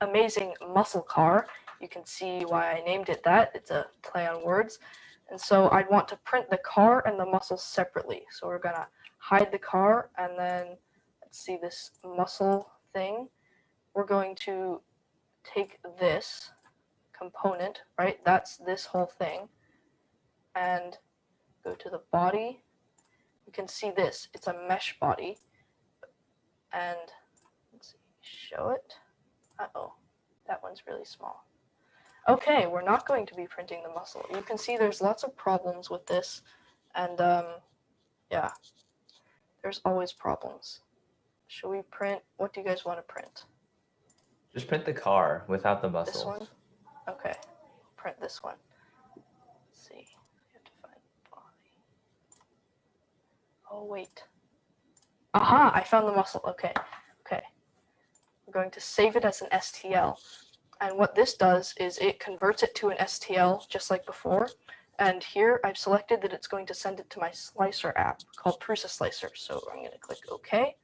amazing muscle car. You can see why I named it that. It's a play on words. And so I'd want to print the car and the muscle separately. So we're gonna hide the car and then let's see this muscle thing. We're going to take this component, right? That's this whole thing. And go to the body. You can see this. It's a mesh body. And let's see, show it. Uh-oh, that one's really small. Okay, we're not going to be printing the muscle. You can see there's lots of problems with this. And yeah, there's always problems. Should we print? What do you guys want to print? Just print the car without the muscle. This one? Okay, print this one. Let's see, we have to find body. Oh, wait. Aha, I found the muscle. Okay, okay. I'm going to save it as an STL. And what this does is it converts it to an STL just like before. And here I've selected that it's going to send it to my slicer app called Prusa Slicer. So I'm going to click OK.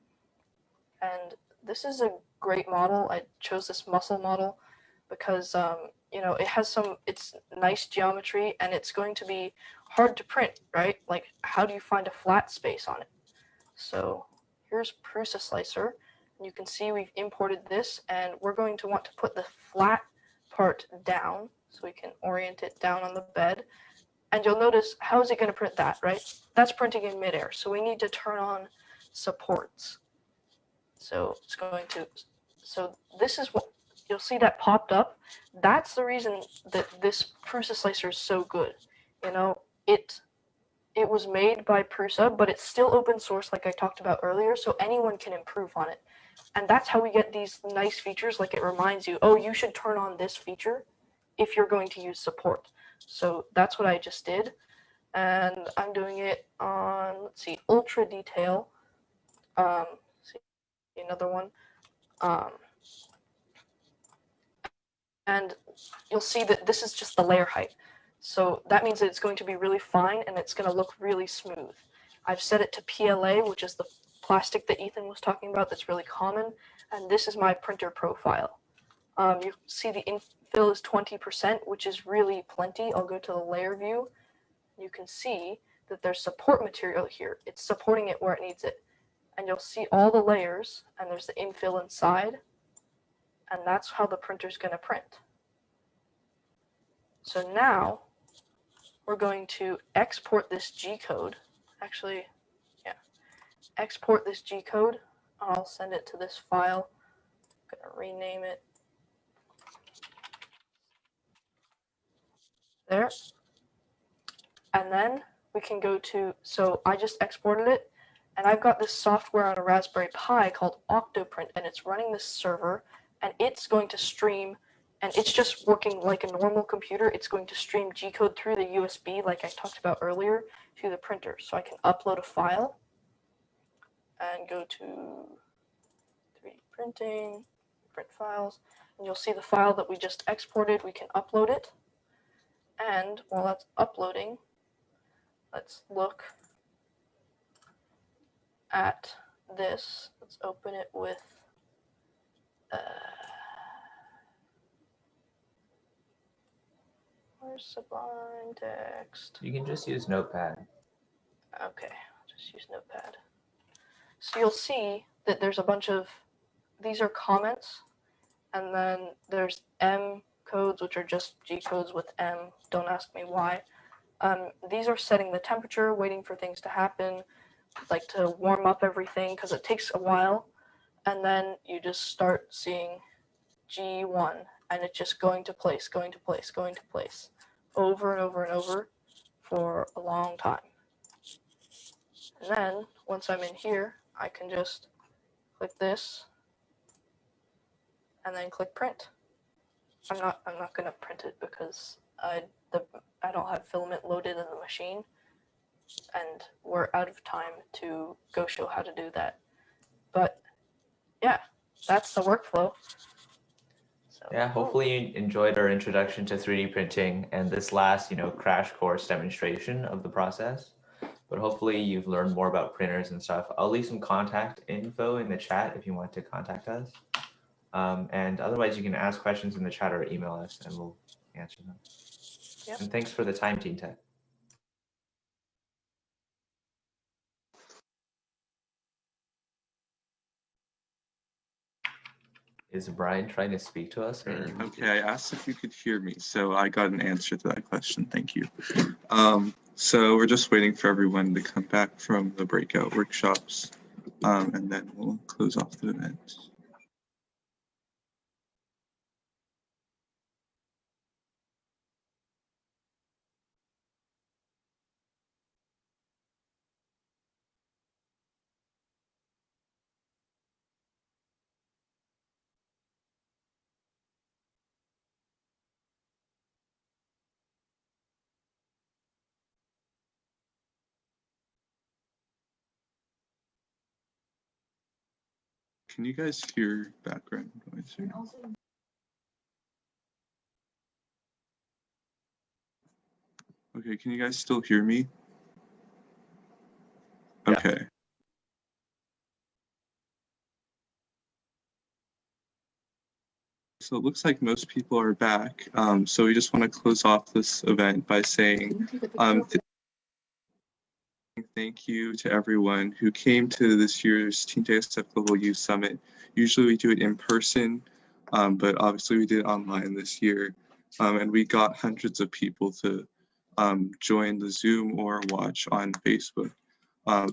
And this is a great model. I chose this muscle model because it has it's nice geometry and it's going to be hard to print, right? Like, how do you find a flat space on it? So here's Prusa Slicer. You can see we've imported this and we're going to want to put the flat part down so we can orient it down on the bed. And you'll notice, how is it going to print that, right? That's printing in midair. So we need to turn on supports. So it's going to, so this is what, you'll see that popped up. That's the reason that this Prusa Slicer is so good. It was made by Prusa, but it's still open source like I talked about earlier, so anyone can improve on it. And that's how we get these nice features, like it reminds you, oh, you should turn on this feature if you're going to use support. So that's what I just did. And I'm doing it on, let's see, ultra detail. See another one. And you'll see that this is just the layer height. So that means that it's going to be really fine and it's going to look really smooth. I've set it to PLA, which is the plastic that Ethan was talking about that's really common. And this is my printer profile. You see the infill is 20%, which is really plenty. I'll go to the layer view. You can see that there's support material here. It's supporting it where it needs it. And you'll see all the layers and there's the infill inside. And that's how the printer's going to print. So now we're going to export this G code. Actually, yeah, export this G code. I'll send it to this file. I'm going to rename it. There. And then we can go to, so I just exported it, and I've got this software on a Raspberry Pi called Octoprint, and it's running this server, and it's going to stream, and it's just working like a normal computer. It's going to stream G-code through the USB, like I talked about earlier, to the printer. So I can upload a file and go to 3D printing, print files, and you'll see the file that we just exported. We can upload it. And while that's uploading, let's look at this. Let's open it with where's Sublime Text? You can just use Notepad. Okay, I'll just use Notepad. So you'll see that there's a bunch of, these are comments, and then there's M codes, which are just G codes with M. Don't ask me why. These are setting the temperature, waiting for things to happen, like to warm up everything, because it takes a while. And then you just start seeing G1, and it's just going to place, going to place, going to place, over and over and over for a long time. And then, once I'm in here, I can just click this, and then click print. I'm not gonna print it because I don't have filament loaded in the machine, and we're out of time to go show how to do that. But yeah, that's the workflow. So, Yeah, hopefully you enjoyed our introduction to 3D printing and this last, crash course demonstration of the process. But hopefully you've learned more about printers and stuff. I'll leave some contact info in the chat if you want to contact us. And otherwise you can ask questions in the chat or email us and we'll answer them. Yep. And thanks for the time, Teen Tech. Is Brian trying to speak to us? Or? Okay, I asked if you could hear me, so I got an answer to that question. Thank you. So we're just waiting for everyone to come back from the breakout workshops, and then we'll close off the event. Can you guys hear background noise? Okay, can you guys still hear me? Okay. Yeah. So it looks like most people are back. So we just want to close off this event by saying thank you to everyone who came to this year's TeenTechSF Global Youth Summit. Usually we do it in person, but obviously we did it online this year. And we got hundreds of people to join the Zoom or watch on Facebook.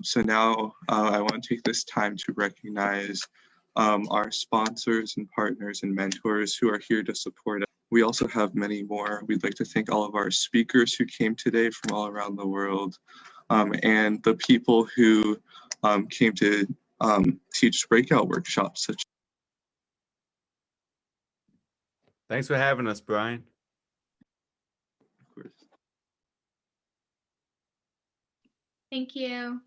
So now I want to take this time to recognize our sponsors and partners and mentors who are here to support us. We also have many more. We'd like to thank all of our speakers who came today from all around the world, and the people who came to teach breakout workshops. Thanks for having us, Brian. Of course. Thank you.